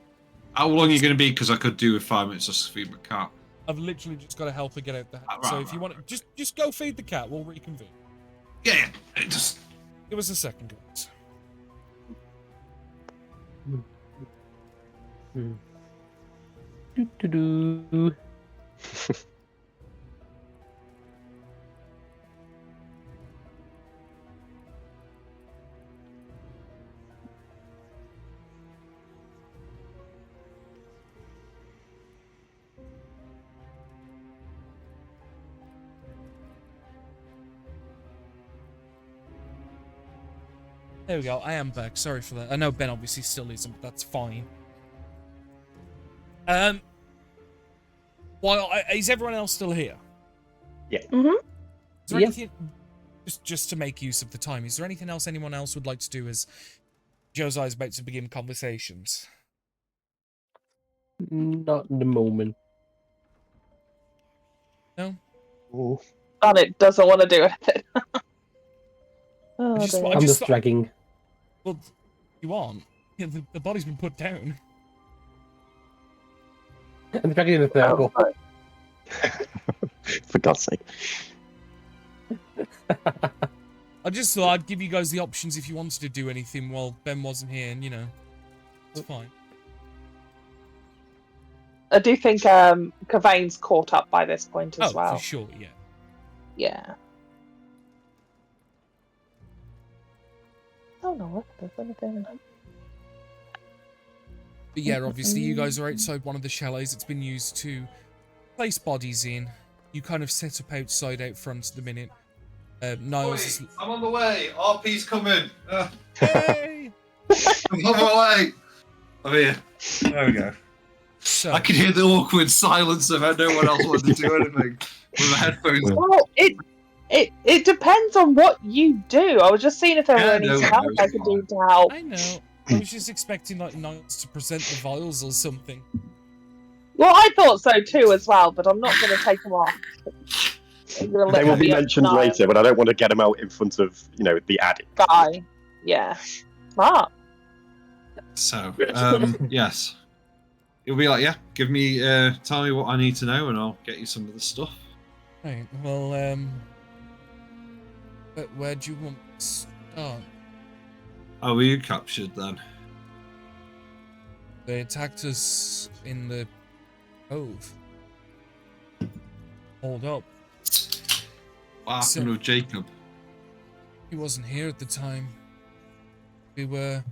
How long are you going to be? Because I could do with 5 minutes just to feed my cat. I've literally just got to help her get out the house. Right, So if you want to, just go feed the cat. We'll reconvene. Yeah, just... Give us a second, guys. Do. There we go. I am back. Sorry for that. I know Ben obviously still isn't, but that's fine. Is everyone else still here? Yeah. Mm-hmm. Is there Yeah. anything, just to make use of the time, is there anything else anyone else would like to do as Josiah's about to begin conversations? Not in the moment. No? Ooh. And it doesn't want to do anything. Oh, I just- dear. I I'm just just thought- dragging. Well, you aren't. Yeah, the body's been put down. I'm dragging in a circle. Oh, For God's sake. I just thought I'd give you guys the options if you wanted to do anything while Ben wasn't here, and, you know, it's fine. I do think Cavane's caught up by this point as Oh, well. for sure, yeah. Yeah. don't know if there's anything. But yeah, obviously you guys are outside one of the chalets. It's been used to place bodies in. You kind of set up outside out front at the minute. Niles is... I'm on the way. RP's coming. Hey! I'm on my way. I'm here. There we go. So, I could hear the awkward silence of how no one else wanted to do anything with the headphones. Well, it depends on what you do. I was just seeing if there were anything else I could do to help. I know. I was just expecting like Niles to present the vials or something. Well, I thought so too as well, but I'm not going to take them off. They will be mentioned later, but I don't want to get them out in front of, the addict. Guy. Yeah. Smart. So, yes. You'll be like, yeah, tell me what I need to know and I'll get you some of the stuff. Right, well, where do you want to start? Oh, were you captured then? They attacked us in the cove. Hold up. What happened with Jacob? He wasn't here at the time. We were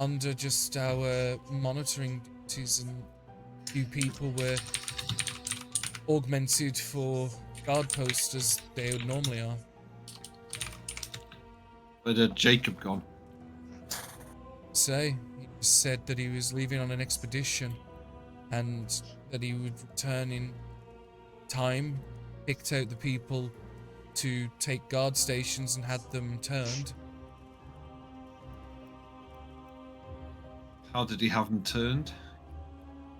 under just our monitoring duties, and a few people were augmented for guard posts as they normally are. Where did Jacob gone? He just said that he was leaving on an expedition and that he would return in time, picked out the people to take guard stations and had them turned. How did he have them turned?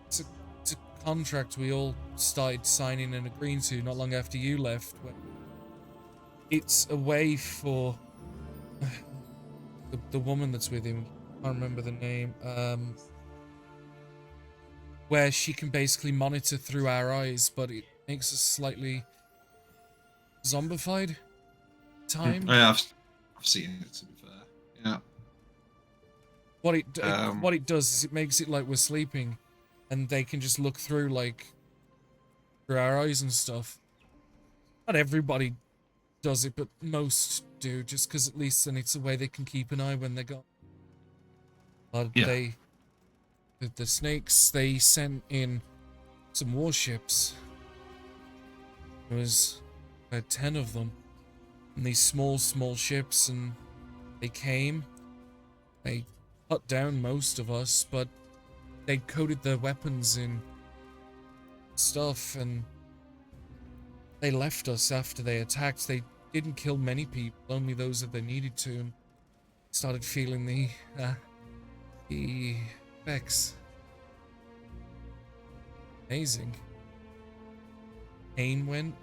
It's a contract we all started signing and agreeing to not long after you left. It's a way for the woman that's with him, I can't remember the name, where she can basically monitor through our eyes, but it makes us slightly zombified. Time. Oh, yeah, I've seen it, to be fair. Yeah. What it does is it makes it like we're sleeping, and they can just look through through our eyes and stuff. Not everybody does it, but most do, just because at least then it's a way they can keep an eye when they're gone. But the snakes, they sent in some warships. There was about 10 of them, and these small ships, and they came. They cut down most of us, but they coated their weapons in stuff, and they left us after they attacked. They didn't kill many people, only those that they needed to, and started feeling the effects. Amazing. Pain went.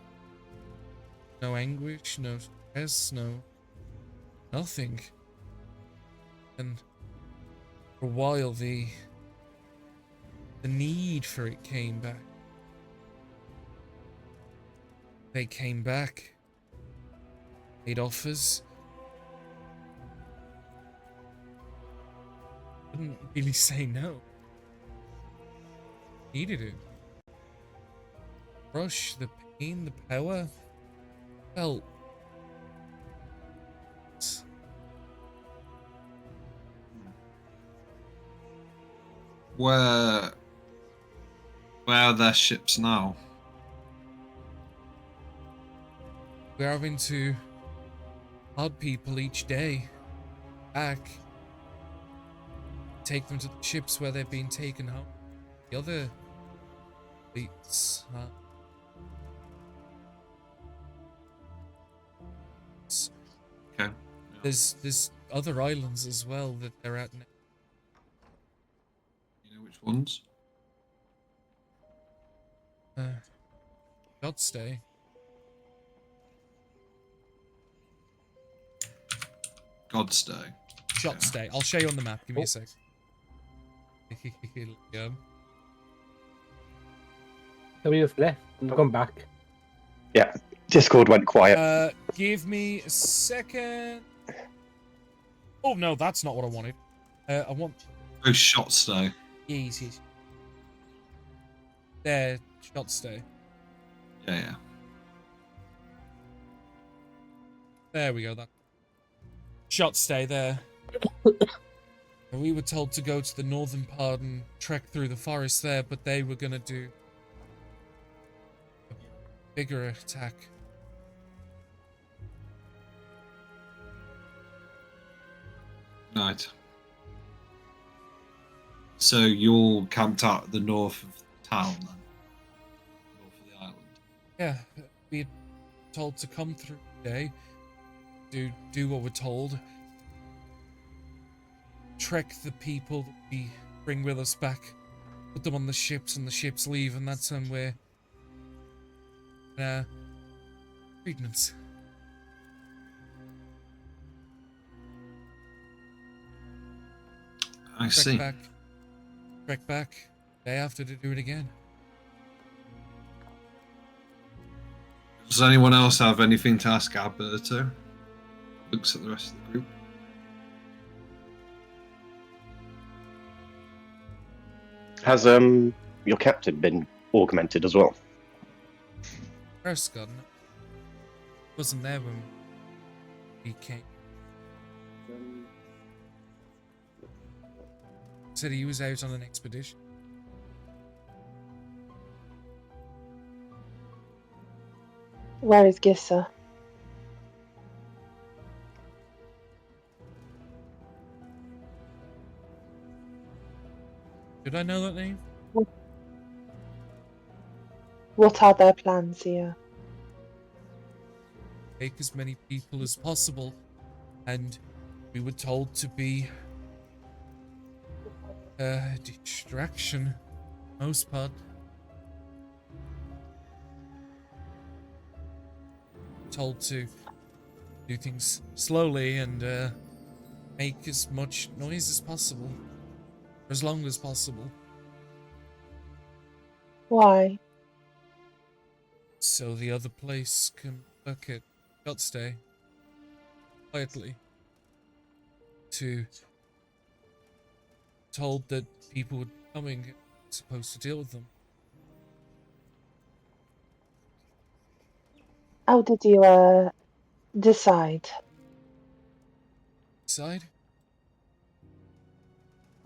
No anguish, no stress, nothing. And for a while, the need for it came back. They came back. Made offers. Couldn't really say no. Needed it. Rush, the pain, the power. Felt. Where are their ships now? We're having to hard people each day back, take them to the ships where they're being taken home. The other fleets. Okay. There's other islands as well that they're at now. You know which ones? Godstay. Godstay. Shotstay. I'll show you on the map. Give me a sec. We have left. I've gone back. Yeah, Discord went quiet. Give me a second. Oh no, that's not what I wanted. I want. Oh, Shotstay. Yes. There, Shotstay. Yeah. There we go. That. Shotstay there. We were told to go to the northern part and trek through the forest there, but they were gonna do a bigger attack. Right. So you're camped out at the north of town then? North of the island. Yeah, we were told to come through today, do what we're told, trek the people that we bring with us back, put them on the ships, and the ships leave, and that's when we're treatments. I see. Trek back, day after to do it again. Does anyone else have anything to ask Alberto? Looks at the rest of the group. Has your captain been augmented as well? Prescott wasn't there when we came. Said he was out on an expedition. Where is Gissa? Did I know that name? What are their plans here? Take as many people as possible, and we were told to be a distraction, most part. Told to do things slowly and make as much noise as possible, for as long as possible, Why? so the other place can look at Stay quietly. Told that people were coming, supposed to deal with them. How did you decide? Decide?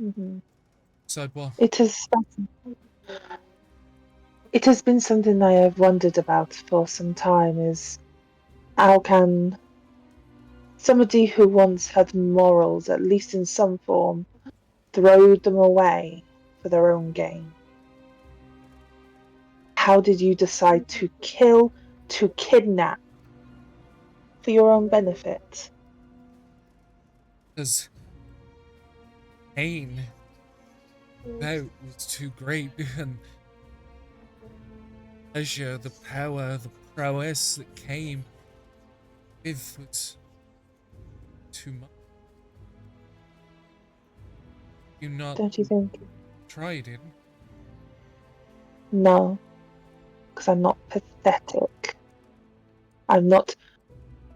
Mm-hmm. Decide what? It has been something I have wondered about for some time, is how can somebody who once had morals, at least in some form, throw them away for their own gain? How did you decide to kill, to kidnap, for your own benefit? Because pain that was too great, and pleasure, the power, the prowess that came with was too much. You not Don't you think? tried it? No, because I'm not pathetic. I'm not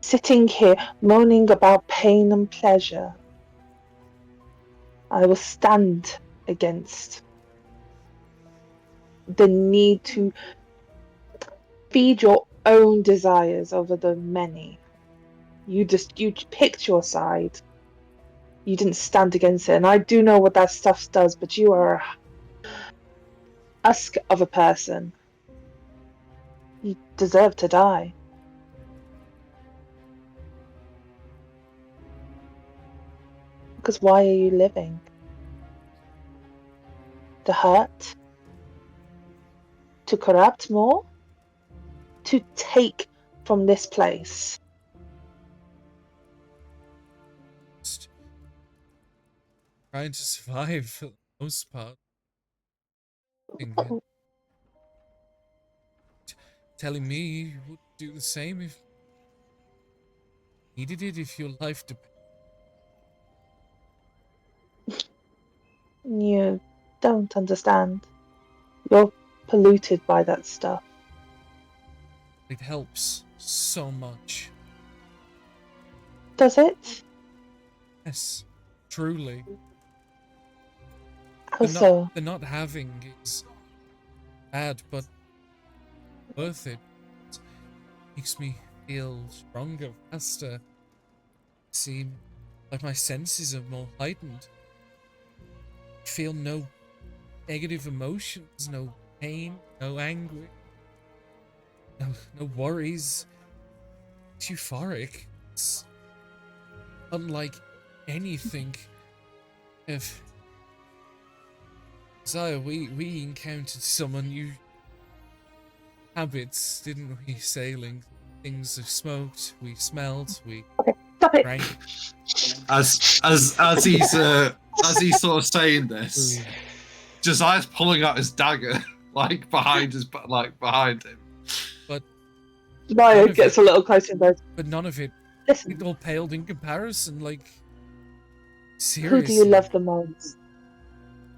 sitting here moaning about pain and pleasure. I will stand against the need to feed your own desires over the many. You picked your side. You didn't stand against it, and I do know what that stuff does, but you are a husk of a person. You deserve to die. Because why are you living? To hurt? To corrupt more? To take from this place? Just trying to survive for the most part. Telling me you would do the same if you needed it, if your life depended. You don't understand. You're polluted by that stuff. It helps so much. Does it? Yes, truly. How so? The not having is bad, but worth it. It makes me feel stronger, faster. See Like my senses are more heightened. I feel no negative emotions, no pain, no anguish, no worries. It's euphoric. It's unlike anything if Zaya, we encountered some unusual habits, didn't we? Sailing. Things have smoked, we smelled, we Stop it. drank. As he's sort of saying this, Josiah's pulling out his dagger behind him. But Maya gets a little closer and goes, but none of it listen, it all paled in comparison, like who seriously. do you love the most?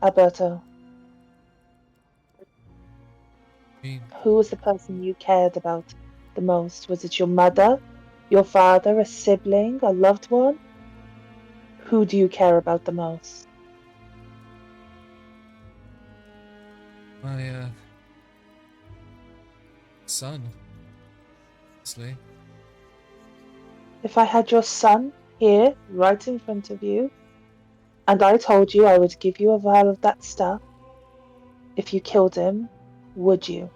Alberto. I mean, Who was the person you cared about the most? Was it your mother, your father, a sibling, a loved one? Who do you care about the most? my son. Honestly. If I had your son here, right in front of you, and I told you I would give you a vial of that stuff, if you killed him, would you?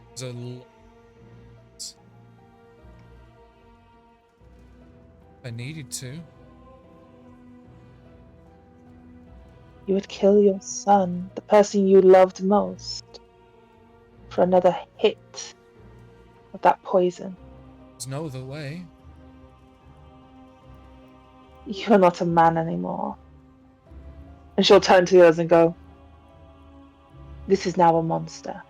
It was a lot. I needed to. You would kill your son, the person you loved most, for another hit of that poison. There's no other way. You're not a man anymore. And she'll turn to the others and go, this is now a monster.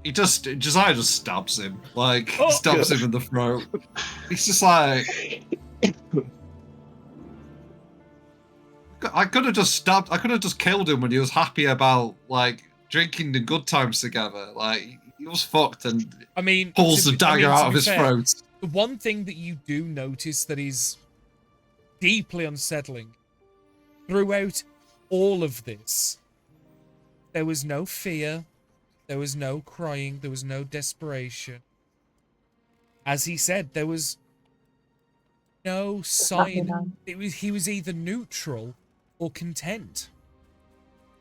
Josiah just stabs him. Oh! Stabs him in the throat. He's just like, I could have just killed him when he was happy about drinking the good times together. He was fucked and I mean, pulls the dagger out of his throat. The one thing that you do notice that is deeply unsettling throughout all of this, there was no fear, there was no crying, there was no desperation. As he said, there was no sign. He was either neutral or content.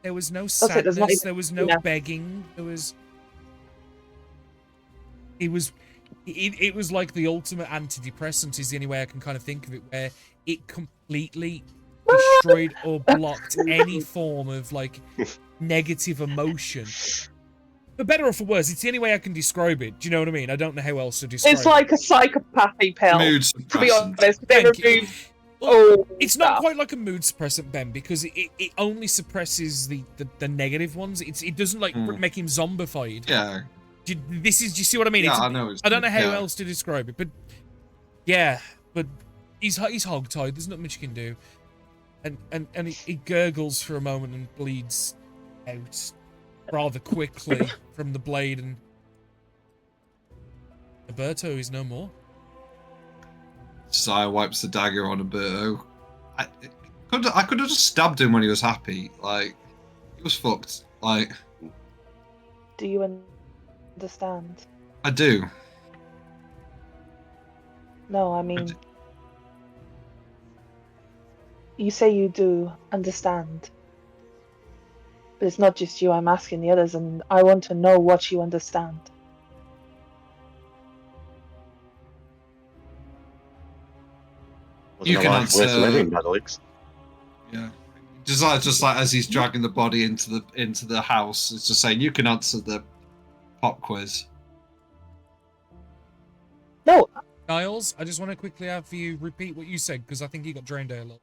There was no sadness, there was no begging, there was... It was like the ultimate antidepressant is the only way I can kind of think of it, where it completely destroyed or blocked any form of negative emotion. For better or for worse, it's the only way I can describe it. Do you know what I mean? I don't know how else to describe it. It's like a psychopathy pill. Mood To be suppressant. honest, they remove it's not quite like a mood suppressant, Ben, because it only suppresses the negative ones. It doesn't make him zombified. Yeah. Do you see what I mean? Yeah, I know. I don't know how else to describe it, but yeah, but he's hogtied. There's not much you can do, and he gurgles for a moment and bleeds out rather quickly from the blade, and Alberto is no more. Josiah wipes the dagger on Alberto. I could have just stabbed him when he was happy. He was fucked. Do you understand? I do. No, I mean, you say you do understand. But it's not just you, I'm asking the others, and I want to know what you understand. You can answer. Living, Alex. Yeah. Just as he's dragging the body into the house, it's just saying you can answer the pop quiz. No. Niles, I just want to quickly have you repeat what you said, because I think you got drained out a lot.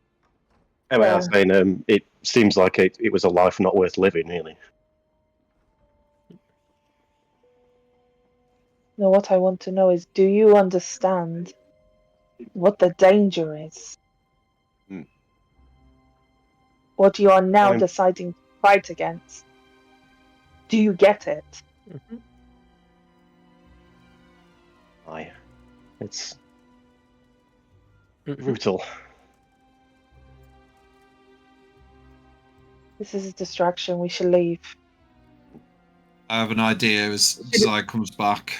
Anyway, I was saying, it seems like it was a life not worth living, really. No, what I want to know is, do you understand what the danger is? What you are now deciding to fight against? Do you get it? Mm-hmm. Aye. It's brutal. This is a distraction. We should leave. I have an idea as Zai comes back.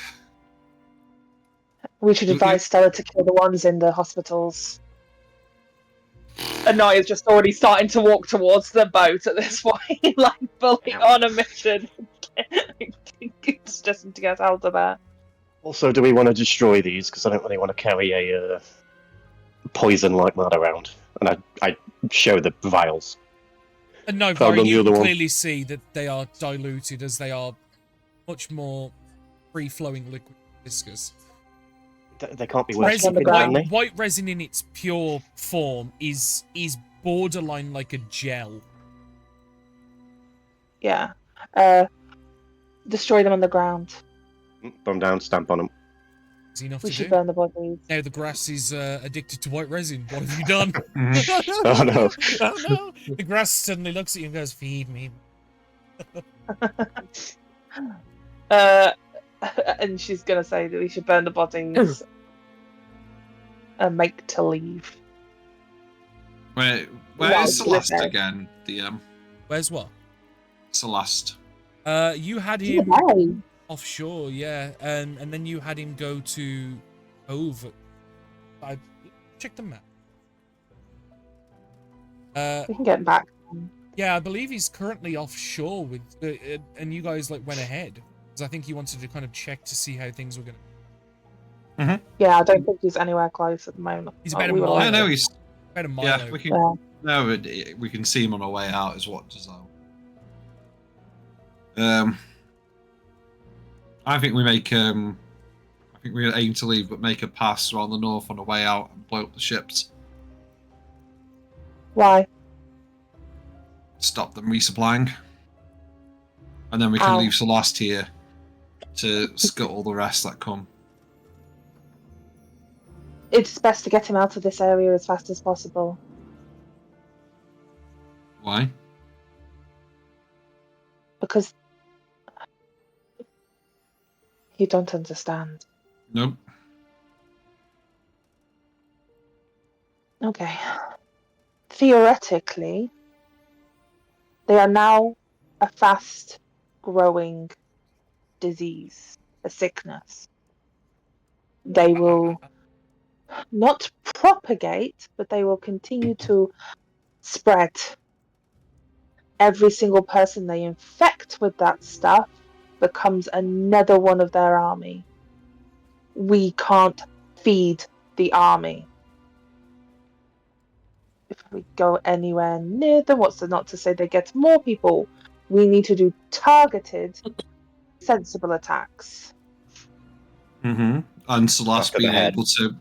We should advise Stella to kill the ones in the hospitals. And Naya's just already starting to walk towards the boat at this point, like fully on a mission. It's just to get out of there. Also, do we want to destroy these? Because I don't really want to carry a poison like that around. And I show the vials. And no, Found Barry, on the you other can one. clearly see that they are diluted as they are much more free-flowing liquid viscous. They can't be worth Resin, keeping, can they? white resin in its pure form is borderline like a gel. Yeah. Destroy them on the ground. Bum down, stamp on them. Is enough We to should do? burn the bodies. Now the grass is addicted to white resin. What have you done? Oh no. Oh no! The grass suddenly looks at you and goes, "Feed me." And she's gonna say that we should burn the bodies and make to leave. Where Well, is Celeste okay. again? DM. Where's what? Celeste. You had him Hey, offshore, yeah, and then you had him go to Hove. I checked the map. we can get back. Yeah, I believe he's currently offshore with, and you guys like went ahead because I think he wanted to kind of check to see how things were gonna. Yeah, I don't think he's anywhere close at the moment. He's about a we were mile. like- Yeah, no, he's About a mile. yeah. out. We can Yeah. no, we can see him on our way out. Is what Giselle. I think we make I think we aim to leave, but make a pass around the north on the way out and blow up the ships. Why? Stop them resupplying, and then we can Ow. leave Celeste here to scuttle the rest that come. It's best to get him out of this area as fast as possible. Why? Because you don't understand. Nope. Okay. Theoretically, they are now a fast-growing disease, a sickness. They will not propagate, but they will continue to spread. Every single person they infect with that stuff becomes another one of their army. We can't feed the army. If we go anywhere near them, what's not to say they get more people? We need to do targeted, sensible attacks. Mm-hmm. And Celeste Back of the being head. able to.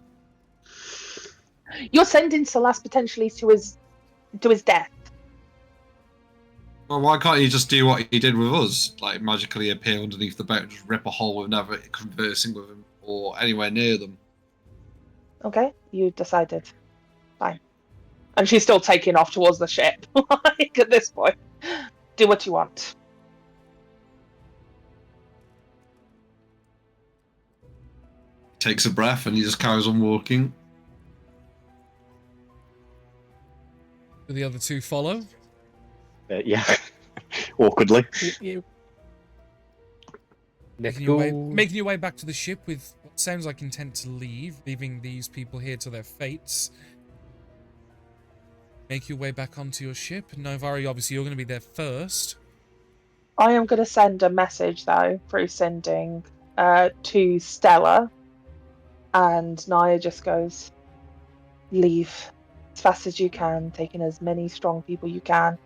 You're sending Celeste potentially to his death. Well, why can't he just do what he did with us? Like magically appear underneath the boat and just rip a hole with never conversing with him or anywhere near them. Okay, you decided. Fine. And she's still taking off towards the ship. Like at this point, do what you want. Takes a breath and he just carries on walking. Do the other two follow? Yeah. Awkwardly. Let's Making your way back to the ship with what sounds like intent to leave, leaving these people here to their fates. Make your way back onto your ship. Novari, obviously, you're going to be there first. I am going to send a message though through sending to Stella, and Naya just goes, "Leave as fast as you can, taking as many strong people you can.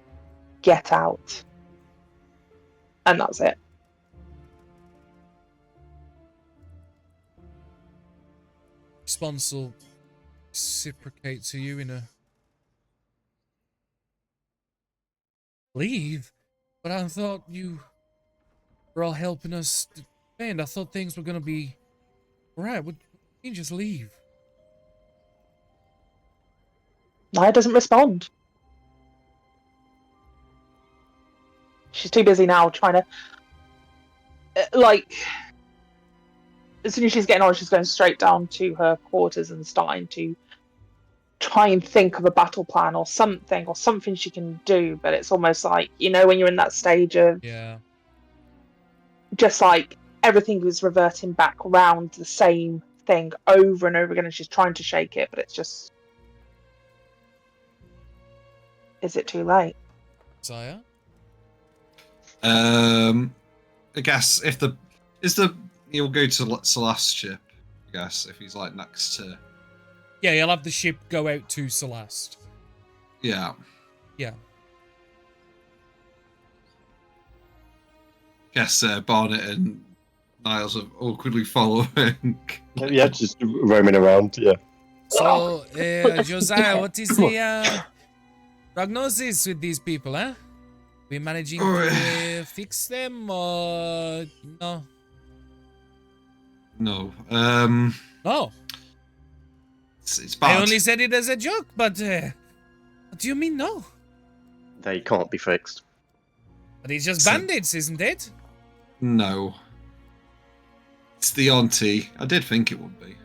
Get out." And that's it. Response will reciprocate to you in a leave, but I thought you were all helping us defend. I thought things were going to be alright. Would you just leave? Naya doesn't respond. She's too busy now trying to, like, as soon as she's getting on, she's going straight down to her quarters and starting to try and think of a battle plan or something she can do. But it's almost like, you know, when you're in that stage of Yeah. just like everything was reverting back around the same thing over and over again, and she's trying to shake it, but it's just. Is it too late? Sire? I guess if he'll go to Celeste's ship. I guess if he's like next to. Yeah, you'll have the ship go out to Celeste. Yeah. Yeah. Guess Barnet and Niles are awkwardly following. Yeah, just roaming around. Yeah. So, Josiah, what is the prognosis with these people, huh? We managing to fix them or no? No. No. It's bad. I only said it as a joke, but what do you mean no? They can't be fixed. But it's just bandits, isn't it? No. It's the auntie. I did think it would be.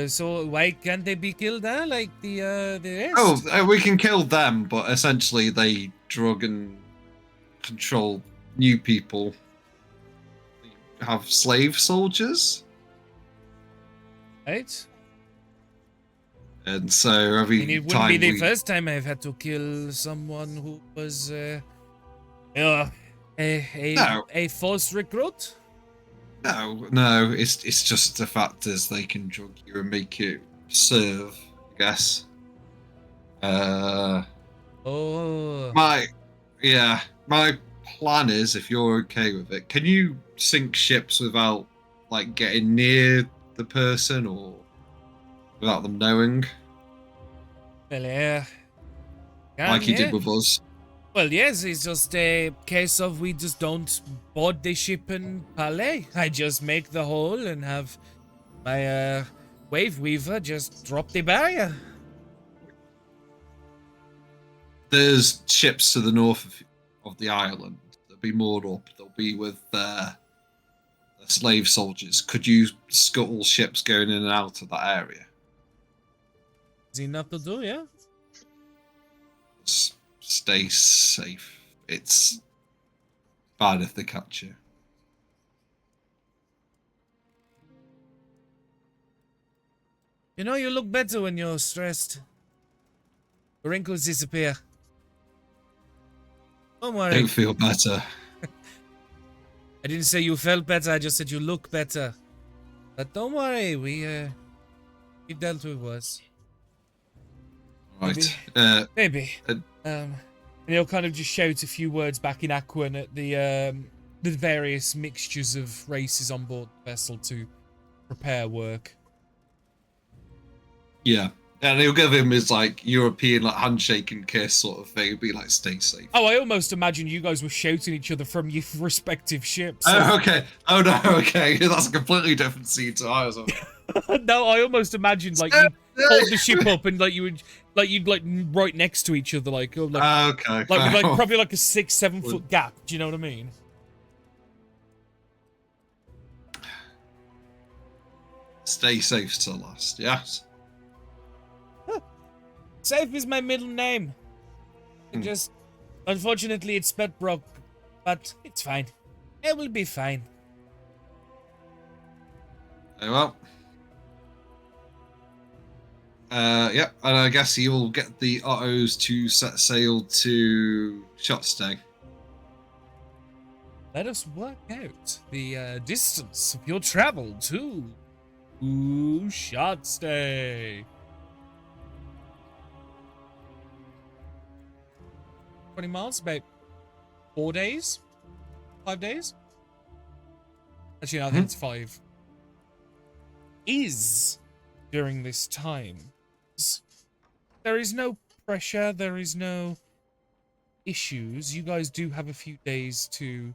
So why can't they be killed, huh? Like the rest? Oh, we can kill them, but essentially they drug and control new people. Have slave soldiers. Right? And so every And it wouldn't time be the first time I've had to kill someone who was a false recruit. No, it's just the fact is they can drug you and make you serve, I guess. Oh. My plan is, if you're okay with it, can you sink ships without like getting near the person or without them knowing? Well, yeah. Like you did with us. Well, yes, it's just a case of we just don't board the ship and parley. I just make the hole and have my wave weaver just drop the barrier. There's ships to the north of the island. They'll be moored up. They'll be with slave soldiers. Could you scuttle ships going in and out of that area? Is enough to do, yeah? Stay safe. It's bad if they catch you. You know, you look better when you're stressed. The wrinkles disappear. Don't worry. Don't feel better. I didn't say you felt better, I just said you look better. But don't worry, we've dealt with worse. Right. Maybe. And he'll kind of just shout a few words back in Aquan at the various mixtures of races on board the vessel to prepare work. Yeah. And he'll give him his like European like handshake and kiss sort of thing. It'd be like stay safe. Oh, I almost imagine you guys were shouting each other from your respective ships. Oh, okay. Oh no, okay. That's a completely different scene to ours. No, I almost imagined like you hold the ship up and like you'd right next to each other, like okay, like probably like a 6-7 foot gap. Do you know what I mean? Stay safe to last. Yes. Safe is my middle name. Just unfortunately it's spelled broke, but it's fine. It will be fine. Very well. Yep, and I guess you'll get the Ottos to set sail to Shotstay. Let us work out the distance of your travel to Shotstay. 20 miles, about 4 days? 5 days? Actually, no, I think it's 5. During this time, there is no pressure, there is no issues. You guys do have a few days to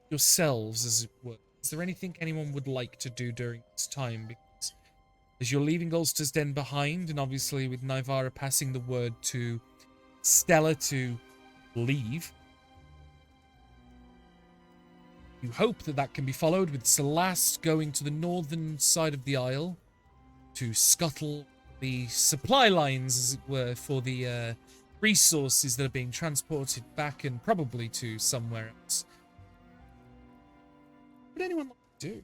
yourselves, as it were. Is there anything anyone would like to do during this time? Because as you're leaving Ulster's Den behind, and obviously with Nivara passing the word to Stella to leave, you hope that that can be followed with Celeste going to the northern side of the isle to scuttle the supply lines, as it were, for the resources that are being transported back and probably to somewhere else. But anyone like to do?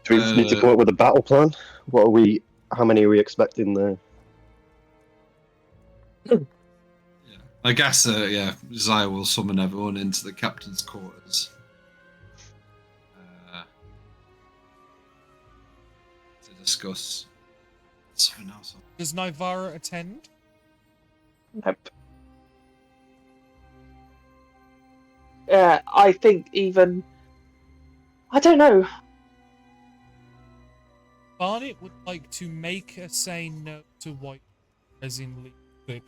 Do we need to come up with a battle plan? What are we? How many are we expecting there? Yeah. I guess, Zaya will summon everyone into the captain's quarters. To discuss something else. Does Nivara attend? Nope. I think even... I don't know. Barnet would like to make her say no to white resin liquid.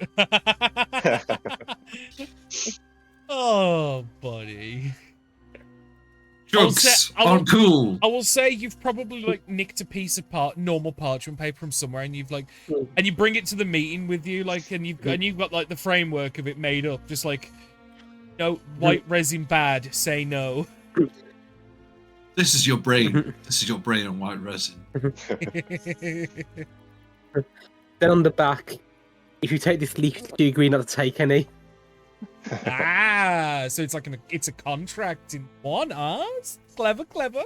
Oh, buddy. Drugs aren't cool. I will say you've probably like nicked a piece of normal parchment paper from somewhere, and you've like, and you bring it to the meeting with you, like, and you've got like the framework of it made up, just like, no, white resin bad, say no. This is your brain. This is your brain on white resin. Then on the back, if you take this leaf, do you agree not to take any? So it's like it's a contract in one, huh? Clever.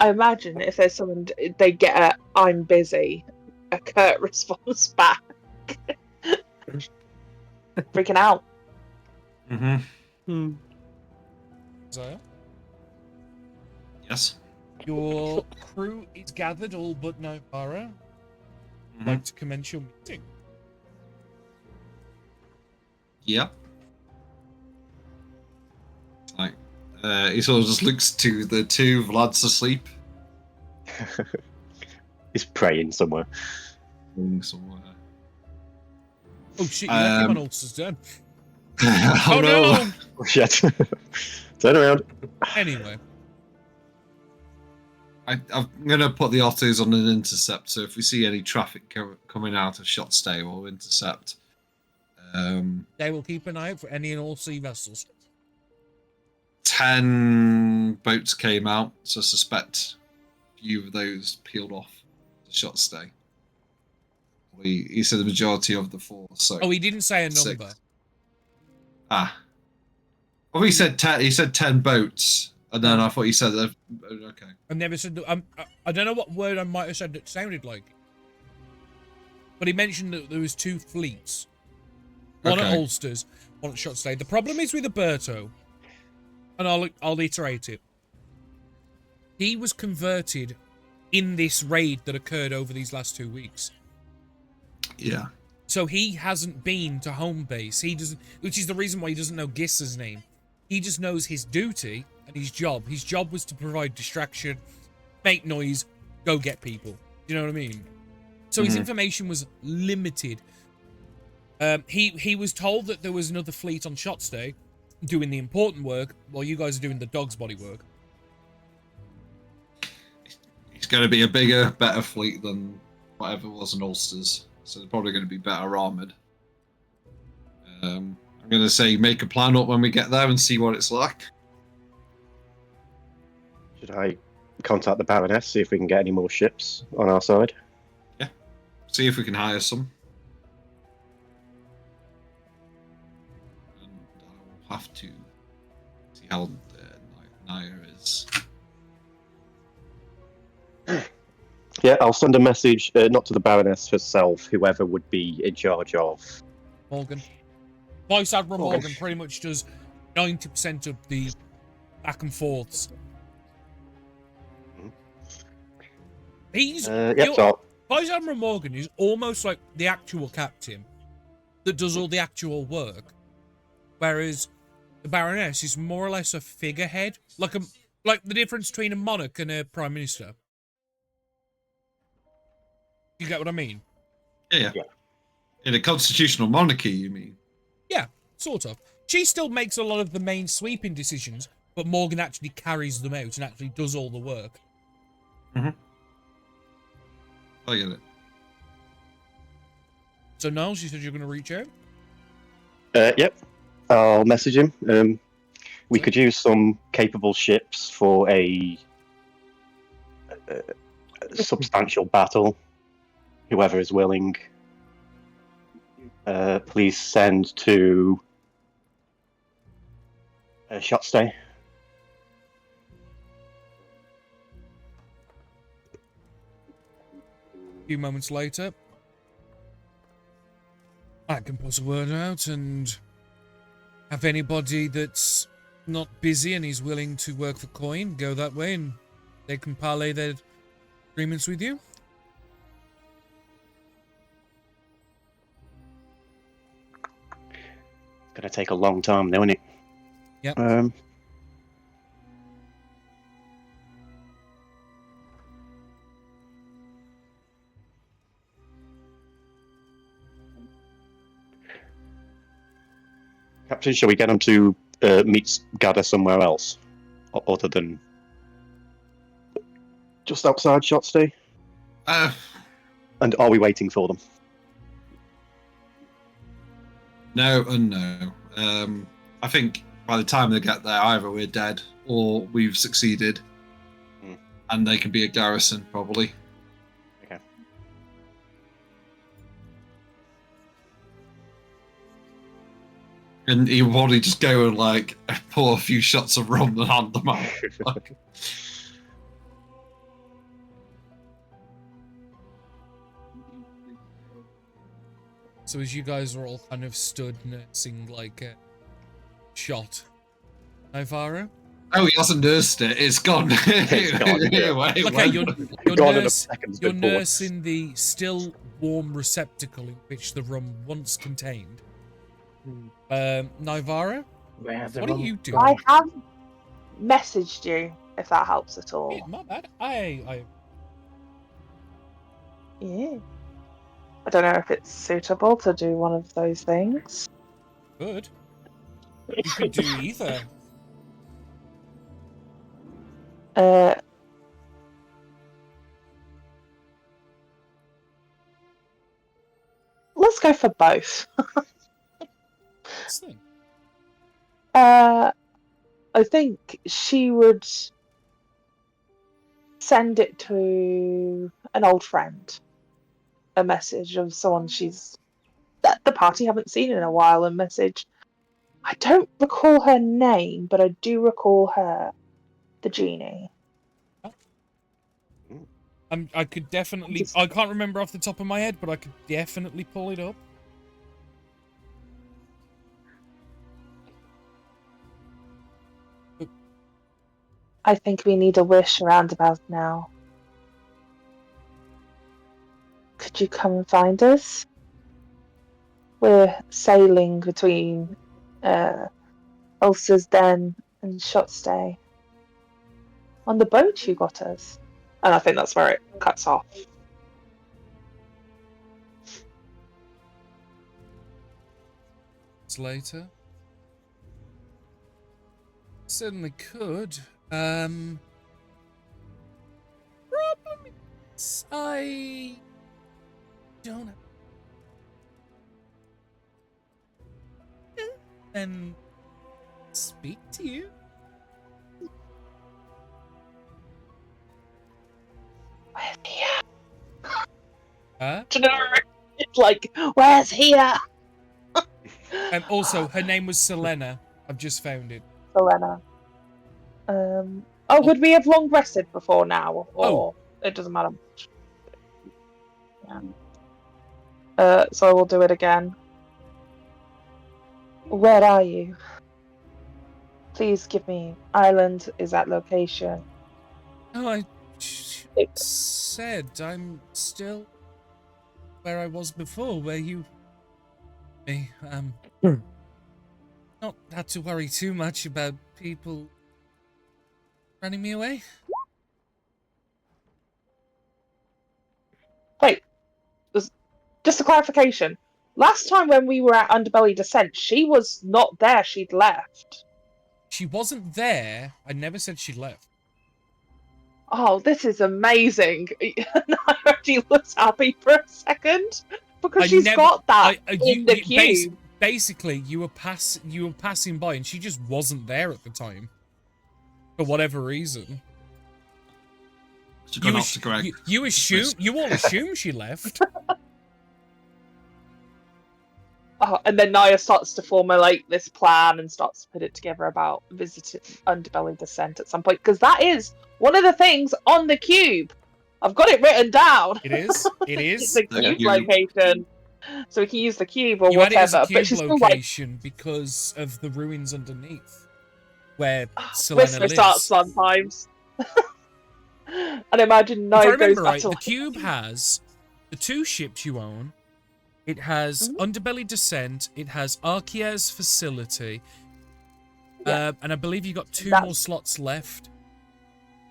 I imagine if there's someone, they get a "I'm busy," a curt response back. Freaking out. Zaya? Yes. Your crew is gathered, all but Nivara. I'd like to commence your meeting. Yep. Like, he sort of just looks to the two lads asleep. He's praying somewhere. Somewhere. Oh shit, you left him on Ulster's den. Oh no! Oh shit. Turn around. Anyway. I'm going to put the otters on an intercept, so if we see any traffic coming out of Shotstay, we'll intercept. They will keep an eye out for any and all sea vessels. 10 boats came out, so I suspect a few of those peeled off the Shotstay. He said the majority of the force. So he didn't say a number. 6. Well, he said 10. He said 10 boats, and then I thought he said that. Okay. I never said. I don't know what word I might have said that sounded like. But he mentioned that there was 2 fleets. One at Ulster's, one at Shotstay. The problem is with Alberto, and I'll iterate it. He was converted in this raid that occurred over these last 2 weeks. Yeah. So he hasn't been to home base. He doesn't, which is the reason why he doesn't know Gissa's name. He just knows his duty and his job. His job was to provide distraction, make noise, go get people. You know what I mean? So his information was limited. He was told that there was another fleet on Shotstay doing the important work while you guys are doing the dog's body work. It's going to be a bigger, better fleet than whatever was in Ulster's. So they're probably going to be better armoured. I'm going to say make a plan up when we get there and see what it's like. Should I contact the Baroness, see if we can get any more ships on our side? Yeah. See if we can hire some. And I will have to see how Naya is. Yeah, I'll send a message, not to the Baroness herself, whoever would be in charge of... Morgan. Vice Admiral Morgan pretty much does 90% of the back and forths. He's... Vice Admiral Morgan is almost like the actual captain that does all the actual work. Whereas the Baroness is more or less a figurehead. Like the difference between a monarch and a prime minister. You get what I mean? Yeah. In a constitutional monarchy, you mean? Yeah, sort of. She still makes a lot of the main sweeping decisions, but Morgan actually carries them out and actually does all the work. I get it. So, Niles, you said you're going to reach out? Yep. I'll message him. We could use some capable ships for a substantial battle. Whoever is willing. please send to shot stay. A few moments later, I can put a word out and have anybody that's not busy and is willing to work for coin go that way, and they can parlay their agreements with you. It's gonna take a long time, though, isn't it? Yep. Captain, shall we get them to gather somewhere else, other than just outside shot stay? And are we waiting for them? No and no. I think by the time they get there, either we're dead or we've succeeded, and they can be a garrison probably. Okay. And you probably just go and like pour a few shots of rum and hand them out. Like, So as you guys are all kind of stood nursing like a shot, Ivara? oh, he hasn't nursed it. It's gone. It's gone, yeah. Okay, you're You're nursing the still warm receptacle in which the rum once contained. Nivara, Where's the what are rum? you doing? I have messaged you, if that helps at all. Yeah, my bad. Yeah. I don't know if it's suitable to do one of those things. Good. You could do either. Let's go for both. Excellent. I think she would send it to an old friend. A message of someone she's at the party haven't seen in a while. A message. I don't recall her name, but I do recall her, the genie. I could definitely. I can't remember off the top of my head, but I could definitely pull it up. I think we need a wish roundabout now. Could you come and find us? We're sailing between Ulcer's Den and Shotstay. On the boat you got us. And I think that's where it cuts off. Later. Certainly could. Problem is, I don't know. And speak to you. Where's here? Huh? It's like, where's here? And also, her name was Selena. I've just found it. Selena. Would we have long rested before now? Or it doesn't matter much. Yeah. So I will do it again. Where are you? Please give me. Island is that location. Oh, I said I'm still where I was before, where you not had to worry too much about people running me away. Wait, just a clarification. Last time when we were at Underbelly Descent, she was not there. She'd left. She wasn't there. I never said she left. Oh, this is amazing. I already looked happy for a second because she's got that in the cube. Basically, you were passing by, and she just wasn't there at the time for whatever reason. You all assume she left. and then Naya starts to formulate this plan and starts to put it together about visiting Underbelly Descent at some point, because that is one of the things on the cube. I've got it written down. It is. It It's is. the The cube cube. location, so we can use the cube or You had it as whatever. a cube But she's still like, location because of the ruins underneath, where Selena Whistler starts lives. sometimes. And imagine If I Naya goes remember back right, to the cube has the 2 ships you own. It has Underbelly Descent. It has Arkia's facility. Yeah. And I believe you got 2 That's- more slots left.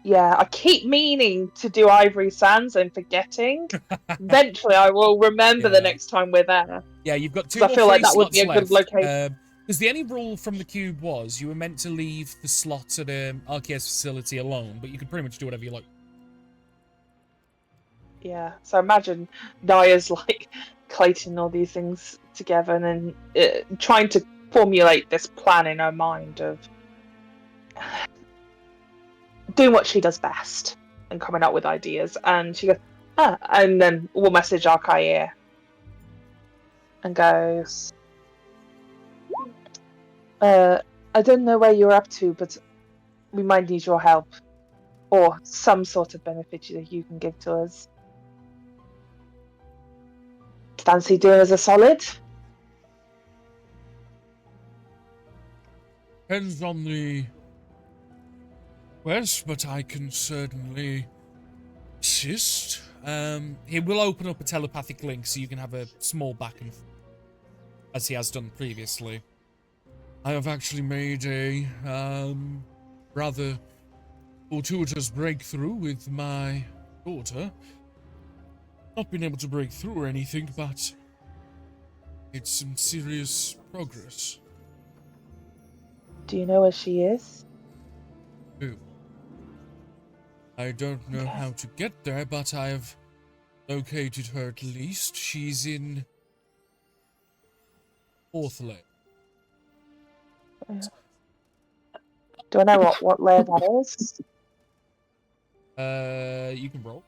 Yeah, I keep meaning to do Ivory Sands and forgetting. Eventually, I will remember the Yeah. next time we're there. Yeah, you've got 2 'Cause I more feel free like that would slots be a good left. location. Because the only rule from the cube was you were meant to leave the slots at Arkia's facility alone, but you could pretty much do whatever you like. Yeah, so imagine Naya's like collating all these things together and then trying to formulate this plan in her mind of doing what she does best and coming up with ideas. And she goes, and then we'll message Arkair and goes, I don't know where you're up to, but we might need your help or some sort of benefit that you can give to us. Fancy doing us a solid? Depends on the quest, but I can certainly assist. He will open up a telepathic link so you can have a small back and forth, as he has done previously. I have actually made a rather fortuitous breakthrough with my daughter. Not been able to break through or anything, but it's some serious progress. Do you know where she is? Who? I don't know how to get there, but I have located her at least. She's in 4th lane. Do I know what layer that is? You can roll.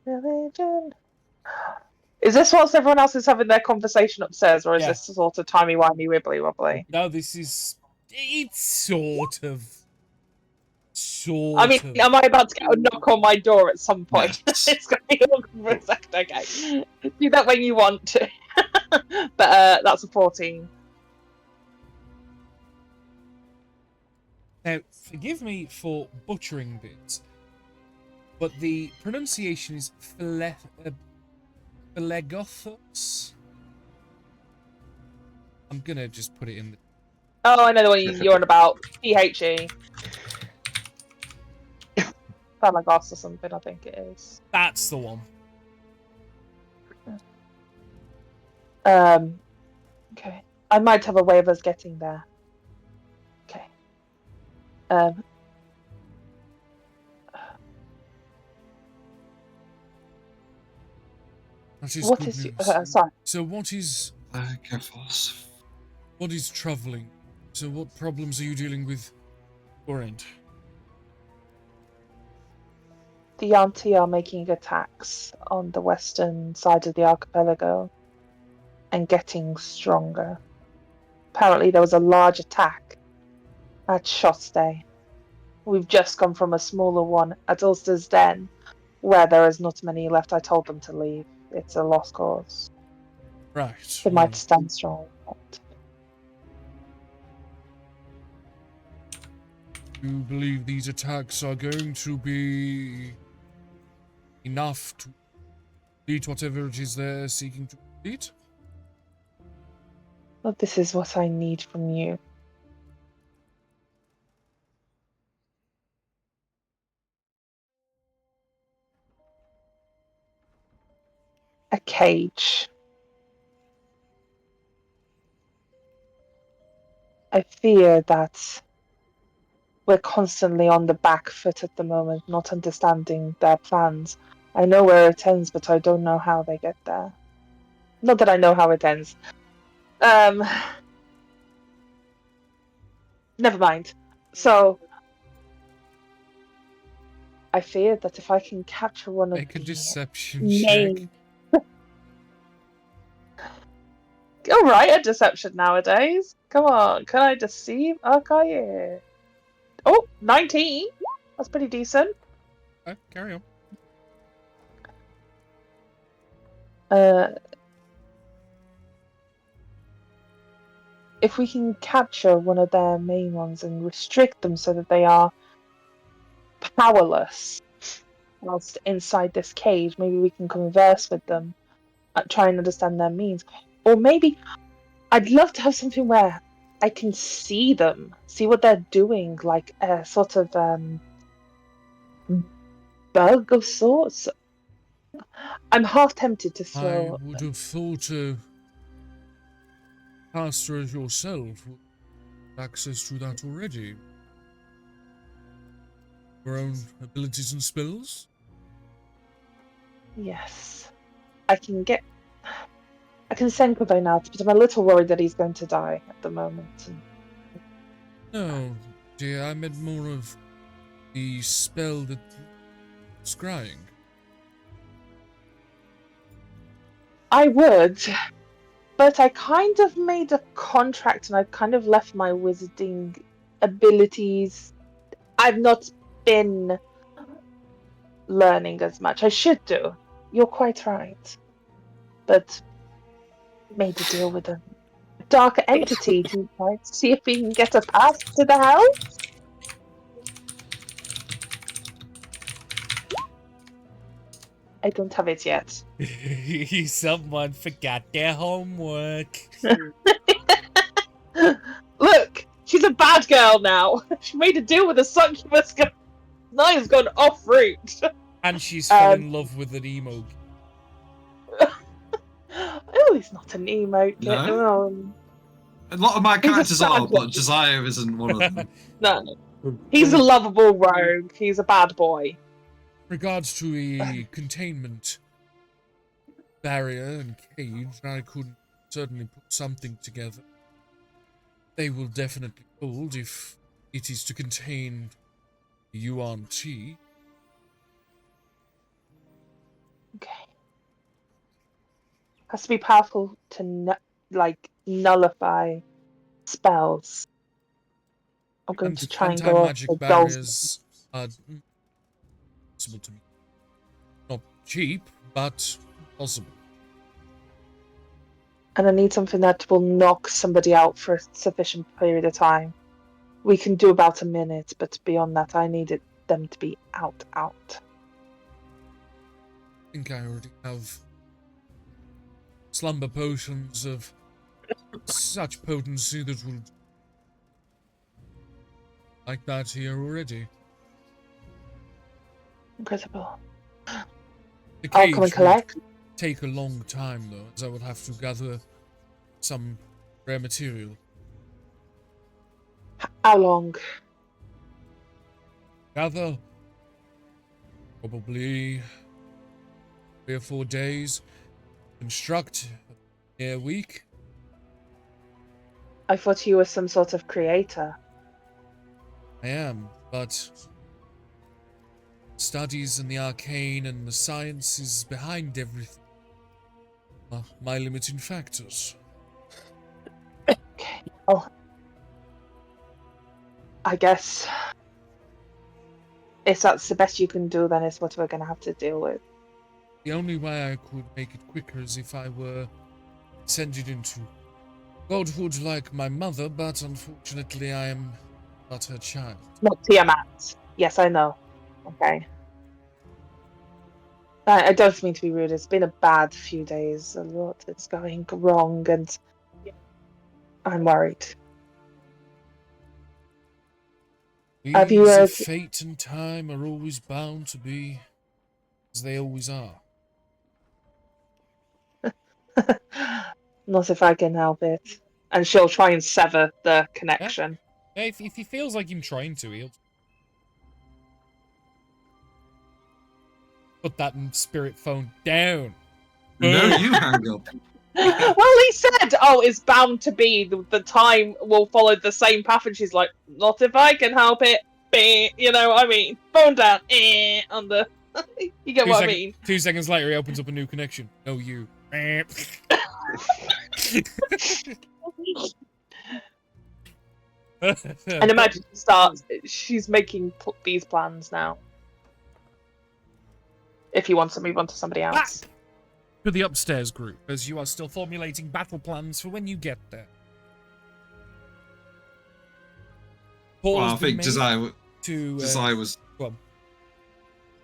Religion. Is this whilst everyone else is having their conversation upstairs, or is Yeah. this sort of timey-wimey, wibbly-wobbly? No, it's sort of. I mean, am I about to get a knock on my door at some point? Yes. It's going to be awkward for a second, okay. Do that when you want to. But that's a 14. Now, forgive me for butchering this, but the pronunciation is Phlegothos. I'm gonna just put it in the... Oh, I know the one you're on about. PHE. Phalagos or something, I think it is. That's the one. Okay. I might have a way of us getting there. Okay. That is What good is news. sorry. So what is troubling? So what problems are you dealing with your end? The Yanti are making attacks on the western side of the archipelago and getting stronger. Apparently there was a large attack at Shotstay. We've just come from a smaller one at Ulster's Den, where there is not many left. I told them to leave. It's a lost cause. Right. They might stand strong. Do you believe these attacks are going to be enough to complete whatever it is they're seeking to complete? Well, this is what I need from you. A cage. I fear that we're constantly on the back foot at the moment, not understanding their plans. I know where it ends, but I don't know how they get there. Not that I know how it ends. Never mind. So, I fear that if I can capture one of Make a the deception check. main... All right, a deception nowadays. Come on, can I deceive? Okay, yeah. Oh, 19. That's pretty decent. Okay, carry on. If we can capture one of their main ones and restrict them so that they are powerless whilst inside this cage, maybe we can converse with them, try and understand their means. Or maybe I'd love to have something where I can see them, see what they're doing, like a sort of bug of sorts. I'm half tempted to I throw. would have thought a caster as yourself would have access to that already. Your own abilities and spells? Yes, I can send Quavo out, but I'm a little worried that he's going to die at the moment. No, dear, I meant more of the spell that scrying. I would, but I kind of made a contract and I've kind of left my wizarding abilities. I've not been learning as much. I should do. You're quite right. But made a deal with a dark entity to try to see if we can get a pass to the hell. I don't have it yet. Someone forgot their homework. Look, she's a bad girl now. She made a deal with a succubus. Now he's gone off route. And she's fell in love with an emo. Oh, he's not an emo kid. No? A lot of my characters sad are, boy. but Josiah isn't one of them. No, he's a lovable rogue. He's a bad boy. Regards to a containment barrier and cage, I could certainly put something together. They will definitely hold if it is to contain UNT. Okay. Has to be powerful to nullify spells. I'm going And to try and go off anti-magic the barriers are possible to me. Not cheap, but possible. And I need something that will knock somebody out for a sufficient period of time. We can do about a minute, but beyond that, I needed them to be out. I think I already have slumber potions of such potency that will like that here already. Incredible. The I'll cage come and would collect. take a long time though, as I would have to gather some rare material. How long? Gather probably 3 or 4 days. Construct a week. I thought you were some sort of creator. I am, but studies in the arcane and the sciences behind everything are my limiting factors. Okay. Oh. I guess if that's the best you can do, then it's what we're going to have to deal with. The only way I could make it quicker is if I were ascended into godhood like my mother, but unfortunately I am but her child. Not Tiamat. Yes, I know. Okay. I don't mean to be rude. It's been a bad few days. A lot is going wrong, and I'm worried. Have you These of fate and time are always bound to be as they always are. Not if I can help it. And she'll try and sever the connection. Yeah, if he feels like him trying to, he'll put that spirit phone down. No, you hang up. Well, he said, "Oh, it's bound to be the time will follow the same path," and she's like, "Not if I can help it." You know what I mean? Phone down. On the. You get what I mean? 2 seconds later, he opens up a new connection. No, you. And imagine she's making these plans now. If you want to move on to somebody else. Back to the upstairs group, as you are still formulating battle plans for when you get there. Well, Paul's I think been Desire made to was. go on.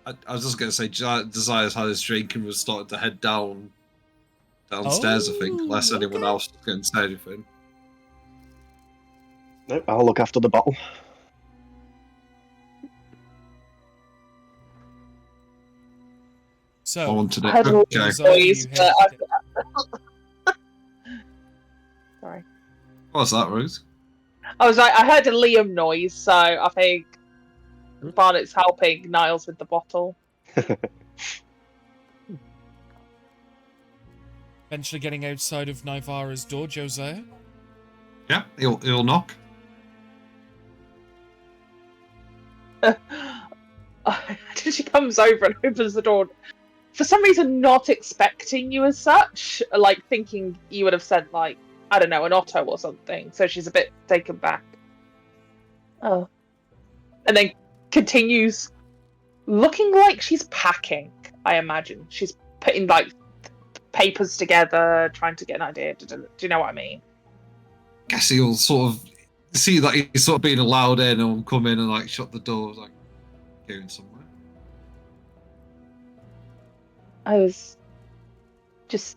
I was just going to say Desire's had his drink and was starting to head downstairs. I think, unless anyone else was going to say anything. Nope, I'll look after the bottle. So, I wanted I had it. a Okay. noise, but sorry. What's that, Rose? I was like, I heard a Liam noise, so I think Barnett's helping Niles with the bottle. eventually getting outside of Nivara's door, Josiah. Yeah, he'll knock. She comes over and opens the door. For some reason, not expecting you as such, like thinking you would have sent, like, I don't know, an Otto or something. So she's a bit taken back. Oh. And then continues looking like she's packing, I imagine. She's putting, like, papers together, trying to get an idea. Do you know what I mean? Guess he'll sort of see that he's sort of being allowed in and come in and, like, shut the door, like, going somewhere. I was just...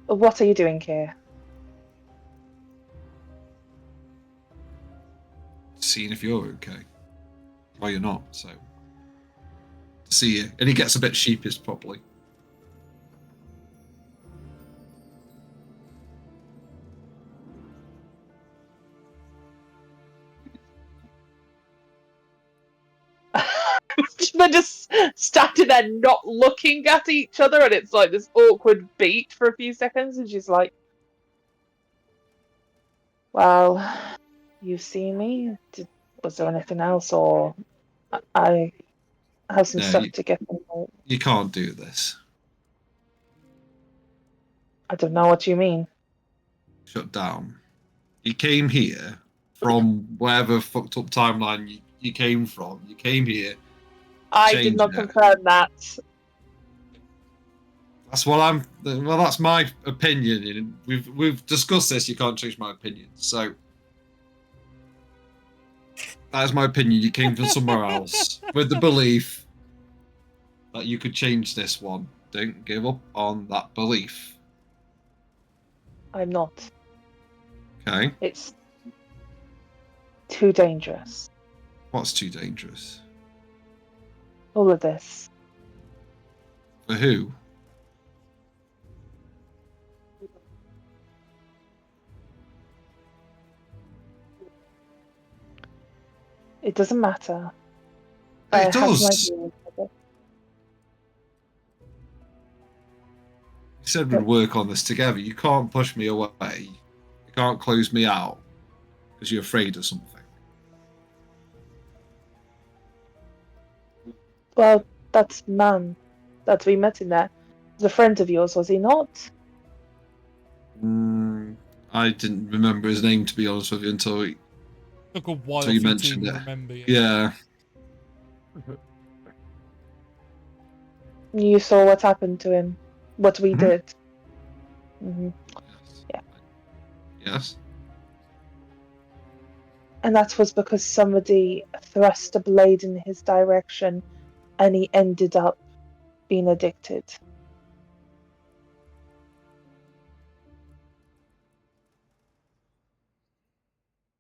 What are you doing here? Seeing if you're okay. Well, you're not, so... To see you. And he gets a bit sheepish, probably. They're just standing there not looking at each other, and it's like this awkward beat for a few seconds, and she's like, well, you've seen me? Was there anything else, or I have some stuff to get them? You can't do this. I don't know what you mean. Shut down. You came here from wherever fucked up timeline you came from. You came here. I did not confirm that. That's what I'm. Well, that's my opinion. And we've discussed this. You can't change my opinion. So that is my opinion. You came from somewhere else with the belief that you could change this one. Don't give up on that belief. I'm not. Okay. It's too dangerous. What's too dangerous? All of this. For who? It doesn't matter. It does. You said we'd work on this together. You can't push me away. You can't close me out because you're afraid of something. Well, that's man that we met in there. Was a friend of yours, was he not? I didn't remember his name, to be honest with you, until Took a while you for you mentioned to it. remember. Yeah. You saw what happened to him. What we did. Yes. Yeah. Yes. And that was because somebody thrust a blade in his direction and he ended up being addicted.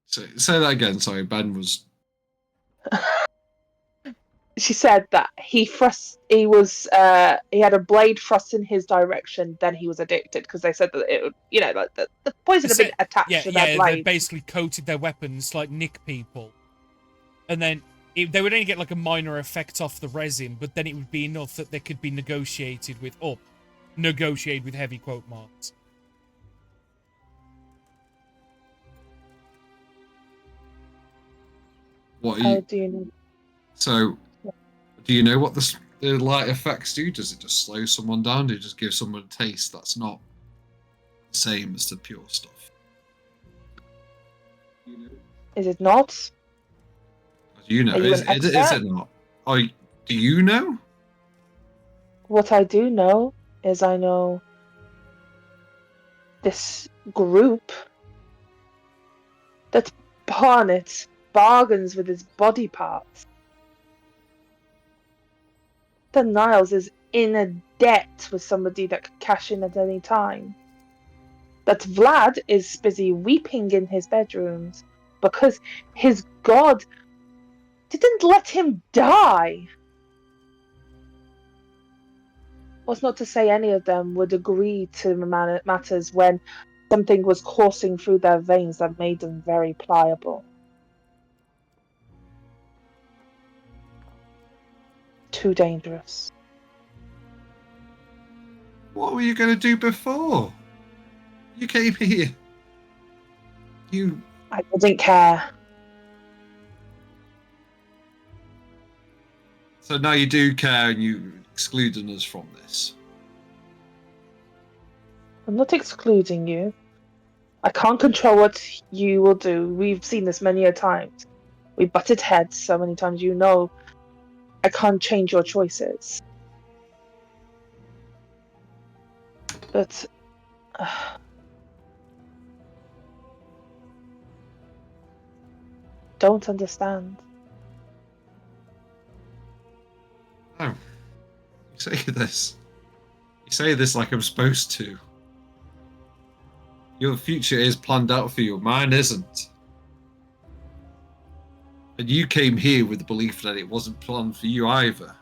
Say that again. Sorry, Ben was. She said that he had a blade thrust in his direction, then he was addicted because they said that it would, like the poison had been attached to their blade. They basically coated their weapons to, like, nick people, and then they would only get like a minor effect off the resin, but then it would be enough that they could be negotiated with heavy quote marks. What? How do you know? So, do you know what this the light effects do? Does it just slow someone down? Does it just give someone a taste that's not the same as the pure stuff? Is it not? Do you know? Are you Is an it expert? not? Oh, do you know? What I do know is I know this group that Barnet bargains with his body parts. That Niles is in a debt with somebody that could cash in at any time. That Vlad is busy weeping in his bedrooms because his god didn't let him die. Was not to say any of them would agree to matters when something was coursing through their veins that made them very pliable. Too dangerous. What were you going to do before? You came here. I didn't care. So now you do care and you're excluding us from this. I'm not excluding you. I can't control what you will do. We've seen this many a times. We butted heads so many times, you know. I can't change your choices. But don't understand. No. You say this. You say this like I'm supposed to. Your future is planned out for you. Mine isn't. And you came here with the belief that it wasn't planned for you either.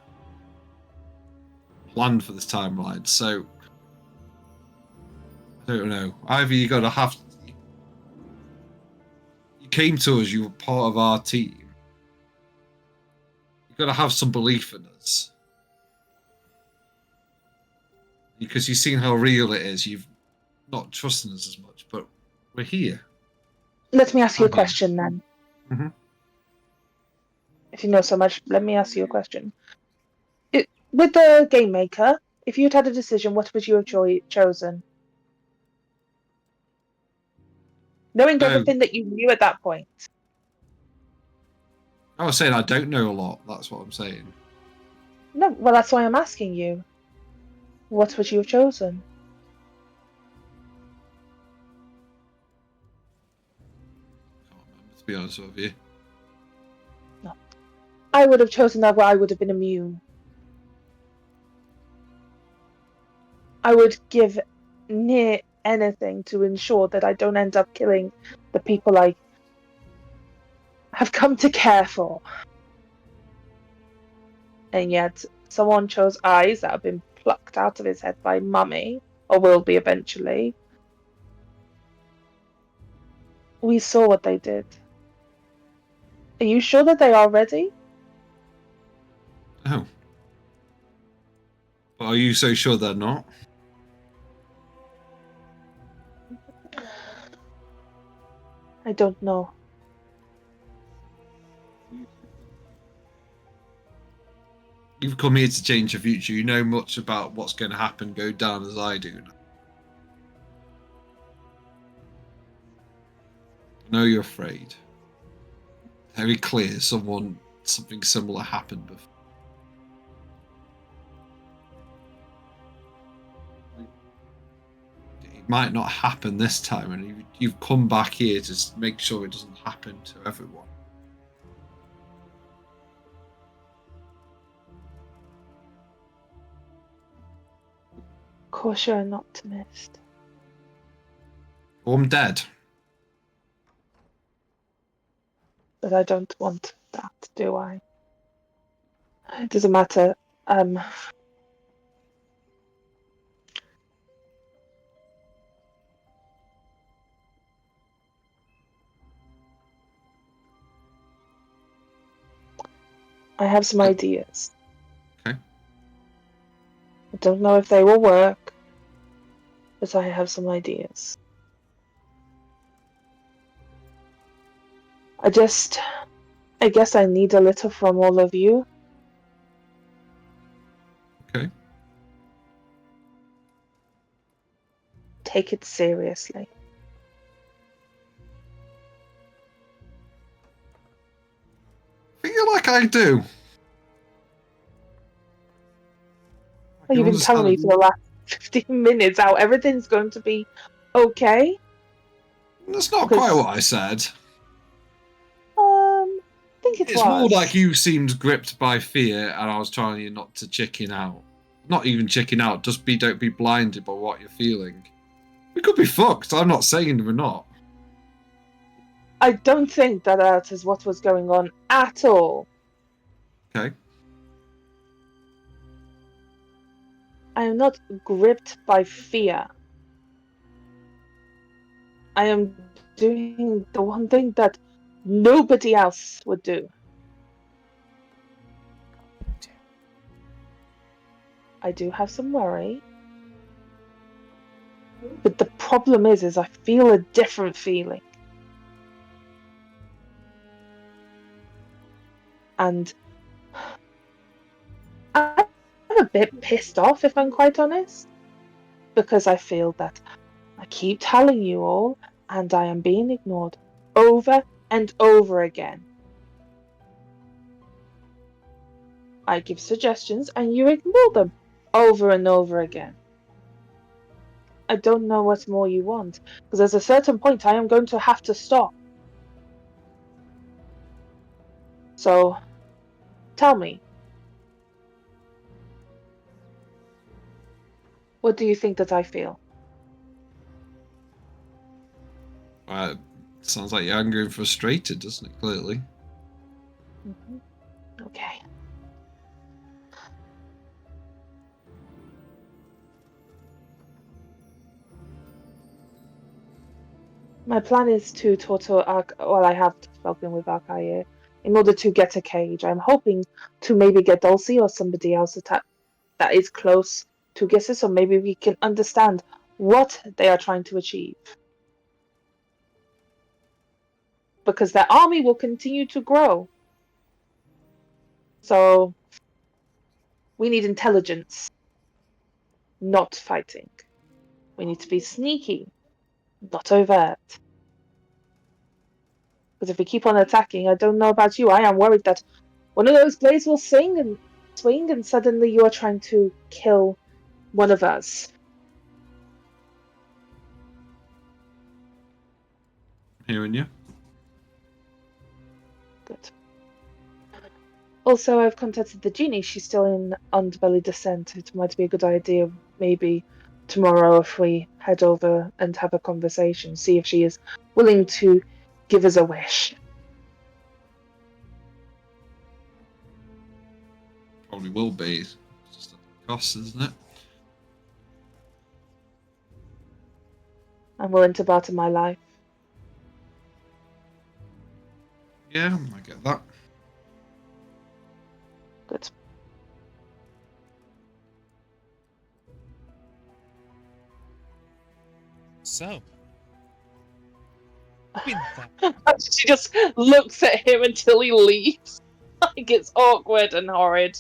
Planned for this timeline. So, I don't know. Either you got to have. You came to us. You were part of our team. You got to have some belief in us. Because you've seen how real it is. You've not trusted us as much, but we're here. Let me ask you a question then. Mm-hmm. If you know so much, let me ask you a question. With the game maker, if you'd had a decision, what would you have chosen? Knowing everything that you knew at that point. I was saying I don't know a lot. That's what I'm saying. No, well, that's why I'm asking you. What would you have chosen? Can't remember, to be honest with you. No. I would have chosen that where I would have been immune. I would give near anything to ensure that I don't end up killing the people I have come to care for. And yet, someone chose eyes that have been plucked out of his head by Mummy, or will be eventually. We saw what they did. Are you sure that they are ready? Oh. But are you so sure they're not? I don't know. You've come here to change the future. You know much about what's going to happen, go down as I do. I know you're afraid. Very clear something similar happened before. It might not happen this time, and you've come back here to make sure it doesn't happen to everyone. Of course you're an optimist. I'm dead. But I don't want that, do I? It doesn't matter. I have some ideas. Okay. I don't know if they will work, but I have some ideas. I guess I need a little from all of you. take it seriously. I feel like I do. Well, you've been telling me for the last 15 minutes how everything's going to be okay. That's not Because- quite what I said. I think it It's was. more like you seemed gripped by fear, and I was telling you not to chicken out. Not even chicken out. Just don't be blinded by what you're feeling. We could be fucked. I'm not saying we're not. I don't think that is what was going on at all. Okay. I am not gripped by fear. I am doing the one thing that nobody else would do. I do have some worry. But the problem is I feel a different feeling. And I'm a bit pissed off, if I'm quite honest. Because I feel that I keep telling you all, and I am being ignored over and over again. I give suggestions, and you ignore them over and over again. I don't know what more you want, because there's a certain point I am going to have to stop. So, tell me. What do you think that I feel? Sounds like you're angry and frustrated, doesn't it? Clearly. Okay. My plan is to talk to I have spoken with Arkaye in order to get a cage. I'm hoping to maybe get Dulcie or somebody else that is close to Gissus, so maybe we can understand what they are trying to achieve. Because their army will continue to grow. So we need intelligence, not fighting. We need to be sneaky, not overt. Because if we keep on attacking, I don't know about you, I am worried that one of those blades will swing and suddenly you are trying to kill one of us. Hearing you. Good. Also, I've contacted the genie. She's still in Underbelly Descent. It might be a good idea, maybe tomorrow, if we head over and have a conversation, see if she is willing to give us a wish. Probably will be. It's just a cost, isn't it? I'm willing to barter my life. Yeah, I get that. Good. So, with that, She just looks at him until he leaves. Like it's awkward and horrid.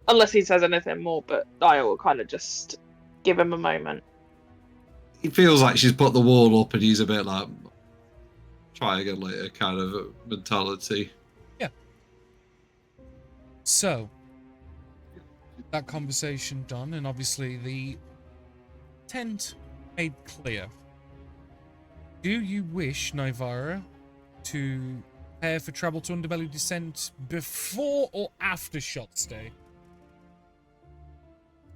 Unless he says anything more, but I will kind of just give him a moment. He feels like she's put the wall up and he's a bit like, try again later kind of mentality. so that conversation done, and obviously the tent made clear. Do you wish Naivara to prepare for travel to Underbelly Descent before or after Shot's Day?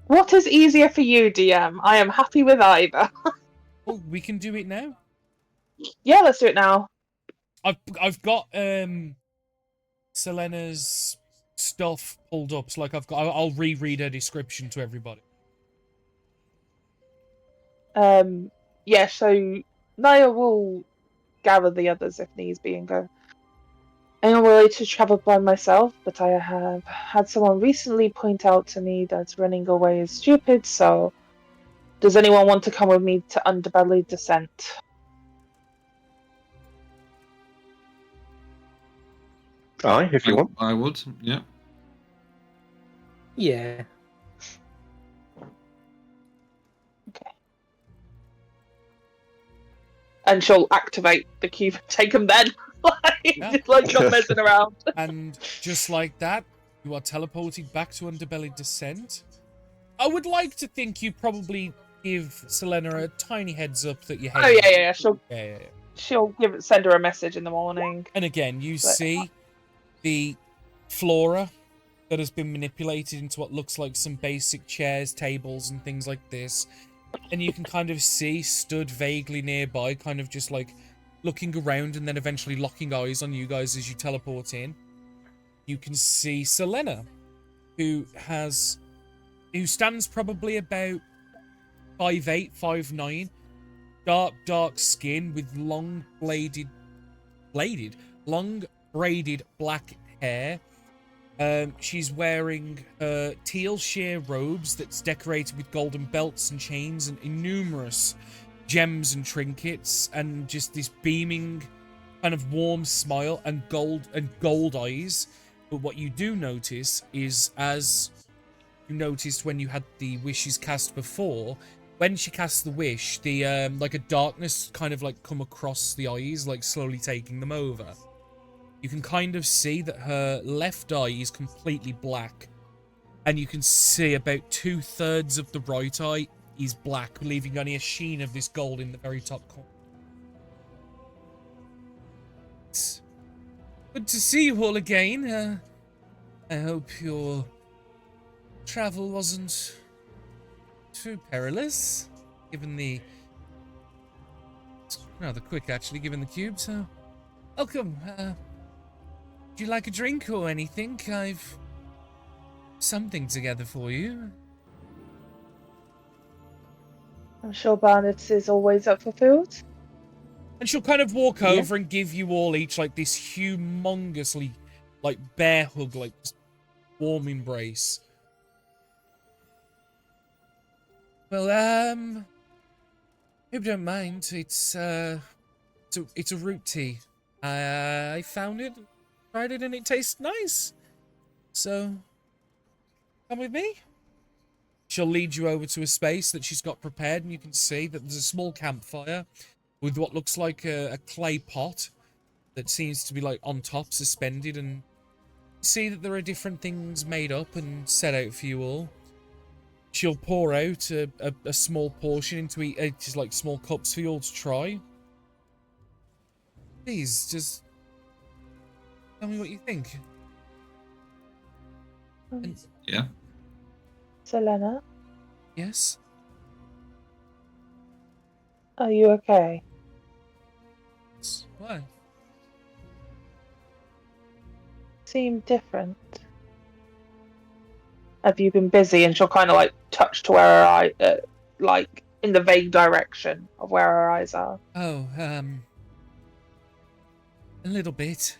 What is easier for you, DM? I am happy with either. Well, we can do it now. Yeah, let's do it now. I've got Selena's stuff pulled up, so like I'll reread her description to everybody. Yeah, so Naya will gather the others if needs be and go. I am willing to travel by myself, but I have had someone recently point out to me that running away is stupid, so does anyone want to come with me to Underbelly Descent? Aye, if you want. I would, yeah. Yeah. Okay. And she'll activate the cube and take them then. Like not messing around. And just like that, you are teleported back to Underbelly Descent. I would like to think you probably give Selena a tiny heads up that you're heading. Oh yeah. Yeah. She'll send her a message in the morning. And again, you see the flora that has been manipulated into what looks like some basic chairs, tables, and things like this. And you can kind of see, stood vaguely nearby, kind of just like looking around and then eventually locking eyes on you guys as you teleport in. You can see Selena, who stands probably about 5'8", 5'9", dark skin with long braided black hair. She's wearing teal sheer robes that's decorated with golden belts and chains and numerous gems and trinkets, and just this beaming kind of warm smile and gold eyes. But what you do notice is, as you noticed when you had the wishes cast before, when she casts the wish, the like a darkness kind of like come across the eyes, like slowly taking them over. You can kind of see that her left eye is completely black, and you can see about 2/3 of the right eye is black, leaving only a sheen of this gold in the very top corner. It's good to see you all again. I hope your travel wasn't too perilous, given the... It's rather quick, actually, given the cube, so... Welcome. Would you like a drink or anything? I've something together for you. I'm sure Barnett is always up for food. And she'll kind of walk over and give you all each like this humongously, like bear hug, like warm embrace. Well, hope you don't mind. It's a root tea. I found it, tried it, and it tastes nice. So, come with me. She'll lead you over to a space that she's got prepared, and you can see that there's a small campfire with what looks like a clay pot that seems to be like on top, suspended, and see that there are different things made up and set out for you all. She'll pour out a small portion into just like small cups for you all to try. Please, just tell me what you think. Yeah. Selena, Yes? are you okay? Why? Seem different. Have you been busy? And she'll kind of like touch to where her eye, like in the vague direction of where her eyes are. Oh, a little bit.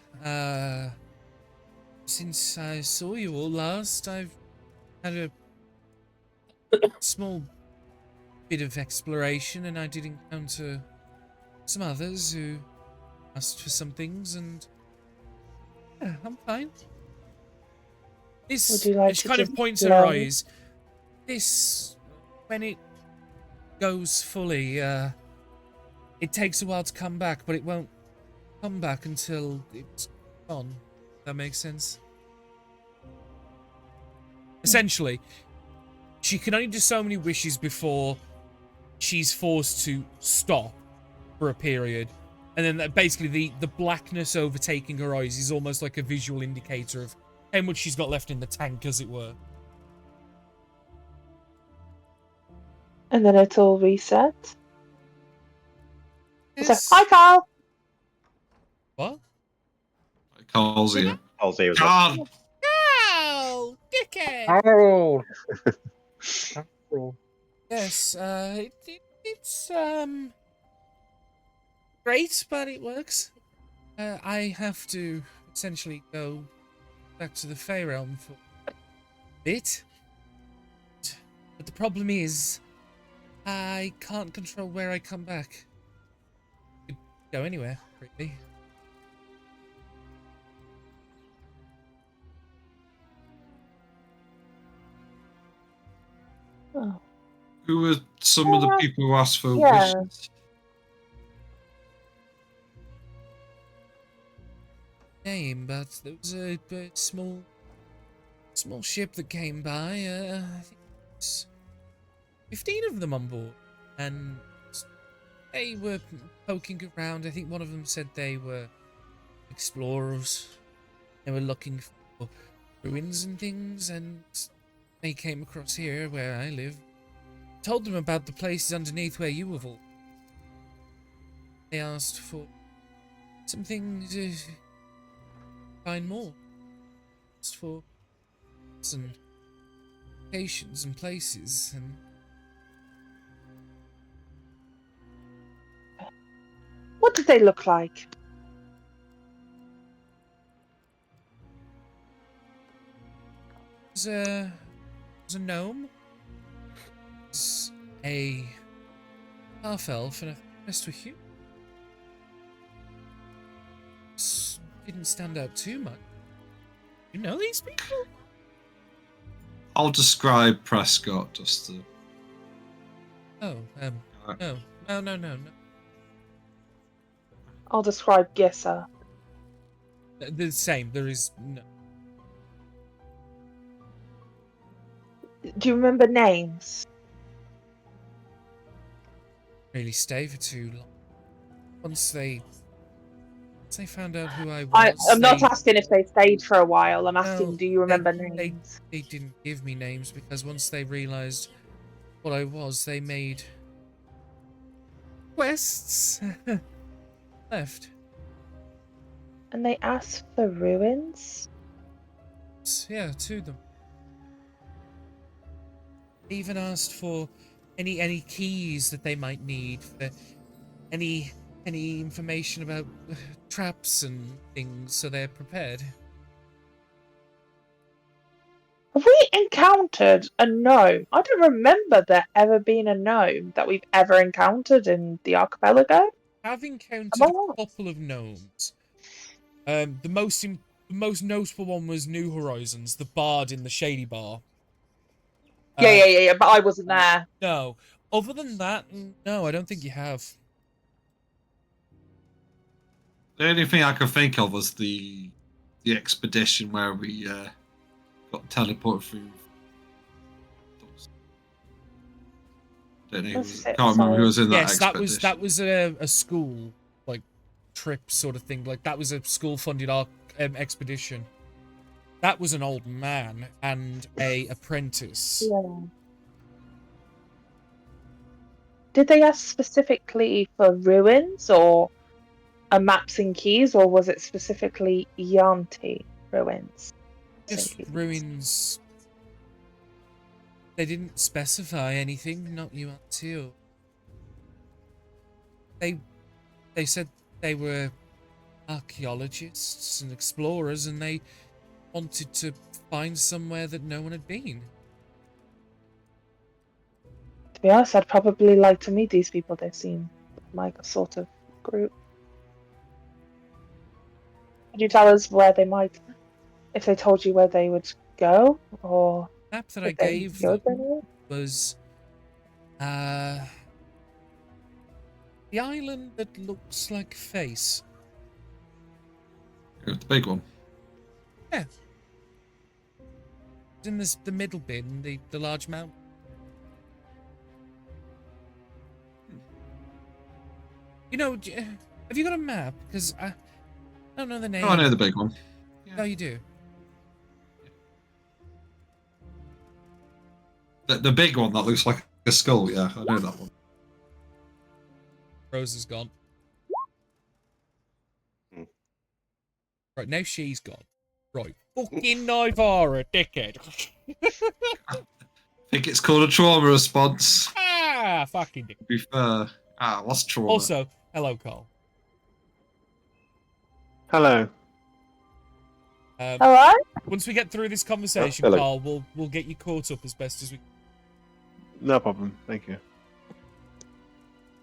Since I saw you all last, I've had a small bit of exploration, and I did encounter some others who asked for some things, and yeah, I'm fine. This, Would you like she to kind of just points her blow? eyes. This, when it goes fully, it takes a while to come back, but it won't come back until it's gone. That makes sense. Essentially, she can only do so many wishes before she's forced to stop for a period. And then basically the blackness overtaking her eyes is almost like a visual indicator of how much she's got left in the tank, as it were. And then it'll reset. Yes. So, hi, Carl. What? Carl's here. I'll see you. Carl! Ow! Dickhead! Harold! Yes, it's great, but it works. I have to essentially go back to the Fey Realm for a bit. But the problem is, I can't control where I come back. Could go anywhere, really. Oh. Who were some of the people who asked for Yeah. wishes? name, but there was a small ship that came by. I think it was 15 of them on board, and they were poking around. I think one of them said they were explorers. They were looking for ruins and things, and they came across here where I live. Told them about the places underneath where you were all. They asked for something to find more. Asked for some locations and places, and What did they look like? it was a gnome. It was a half elf and a rest were human. Didn't stand out too much. You know these people? I'll describe Prescott just to. Oh, no. I'll describe Gissa. The same. There is no. Do you remember names? Really stay for too long. Once they found out who I was, I'm not asking if they stayed for a while. I'm asking, No, do you remember they names? didn't give me names because once they realized what I was, they made quests. Left. And they asked for ruins? Yeah, to them. They even asked for any keys that they might need, for any information about traps and things, so they're prepared. Have we encountered a gnome? I don't remember there ever being a gnome that we've ever encountered in the archipelago. Have encountered Am I a right? couple of gnomes. The most notable one was New Horizons, the bard in the Shady Bar. Yeah, but I wasn't there. No. Other than that, no, I don't think you have. The only thing I could think of was the expedition where we got teleported through. Don't know who was, can't remember who was in that Yes, expedition. that was a school like trip sort of thing. Like that was a school funded expedition. That was an old man and a apprentice. Yeah. Did they ask specifically for ruins or maps and keys, or was it specifically Yanti ruins? Just ruins. They didn't specify anything, not you until. They said they were archaeologists and explorers, and they wanted to find somewhere that no one had been. To be honest, I'd probably like to meet these people. They seem like a sort of group. Could you tell us where they might, if they told you where they would go, or The map that I gave them was the island that looks like a face. The big one. Yeah. It's in the middle bit, in the large mountain. You know, have you got a map? Because I don't know the name. Oh, I know the big one. No, you do. The big one that looks like a skull, yeah, I know that one. Rose is gone. Right, now she's gone. Right. Fucking Nivara, dickhead. I think it's called a trauma response. Ah, fucking dick. To be fair. What's trauma? Also, hello, Carl. Hello. Hello? Once we get through this conversation, hello. Carl, we'll get you caught up as best as we can. No problem. Thank you.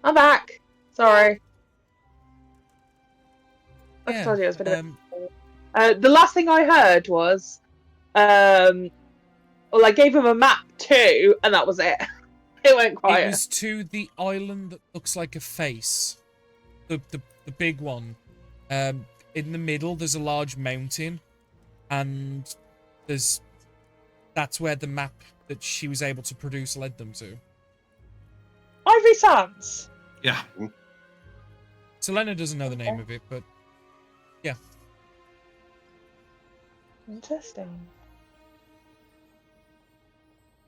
I'm back. Sorry. I Yeah, told you it was been the last thing I heard was, well, I gave him a map too, and that was it. It went quiet. It was to the island that looks like a face. The big one. in the middle, there's a large mountain, and that's where the map that she was able to produce led them to. Ivory Sands. Yeah. Selena doesn't know the name of it, but yeah. Interesting.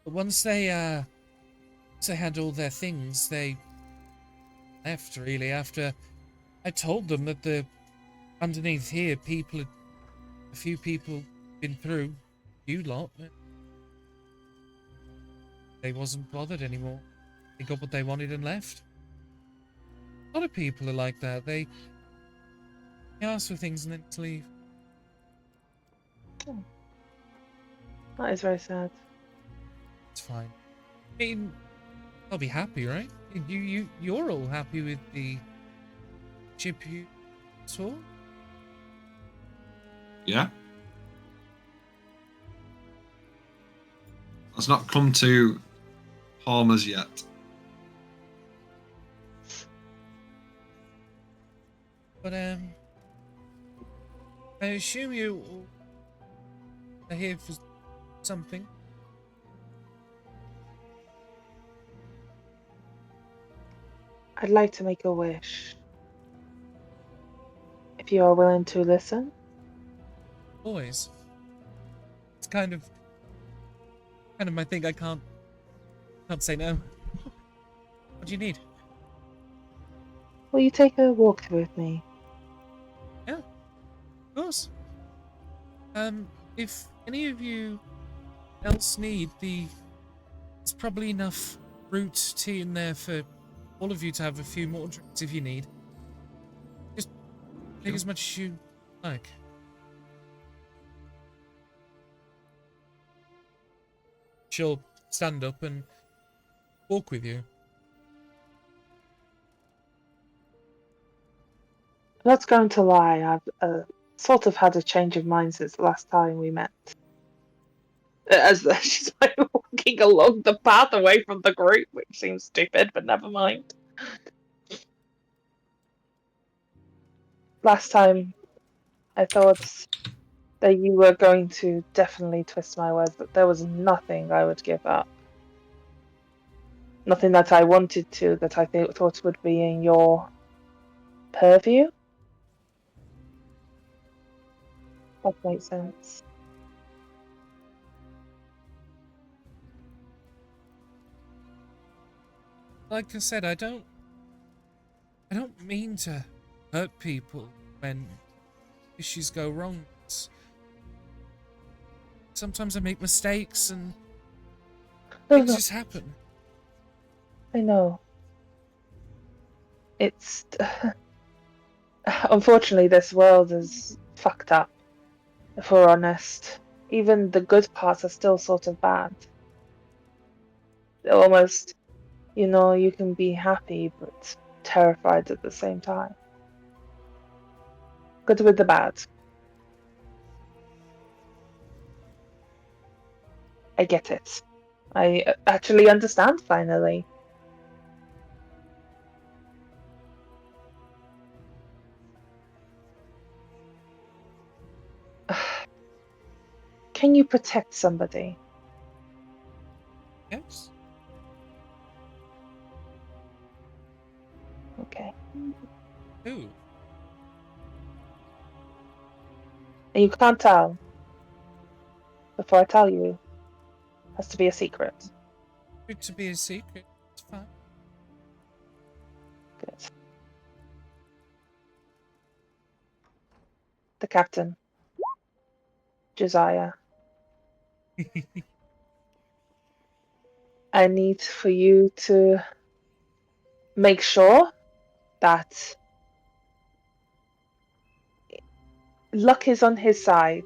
But once they had all their things, they left, really, after I told them that underneath here, a few people been through, you lot. They wasn't bothered anymore. They got what they wanted and left. A lot of people are like that. They ask for things and then just leave. That is very sad. It's fine. I mean, I'll be happy, right? You're all happy with the ship you saw? Yeah. Has not come to harm us yet. But I assume you are here for something. I'd like to make a wish. If you are willing to listen. Always. It's kind of my thing. I can't say no. What do you need? Will you take a walk with me? Yeah, of course. If any of you else need there's probably enough fruit tea in there for all of you to have a few more drinks if you need. Just take as much as you like. She'll stand up and walk with you. I'm not going to lie, I've sort of had a change of mind since the last time we met. As she's like walking along the path away from the group, which seems stupid, but never mind. Last time, I thought that you were going to definitely twist my words, but there was nothing I would give up. Nothing that I wanted to, that I thought would be in your purview. That makes sense. Like I said, I don't mean to hurt people when issues go wrong. Sometimes I make mistakes and things just happen. I know. It's unfortunately this world is fucked up, if we're honest. Even the good parts are still sort of bad. They're almost, you can be happy but terrified at the same time. Good with the bad. I get it. I actually understand finally. Can you protect somebody? Yes. Okay. Who? And you can't tell. Before I tell you, it has to be a secret. Good to be a secret. It's fine. Good. The captain. Josiah. I need for you to make sure that luck is on his side.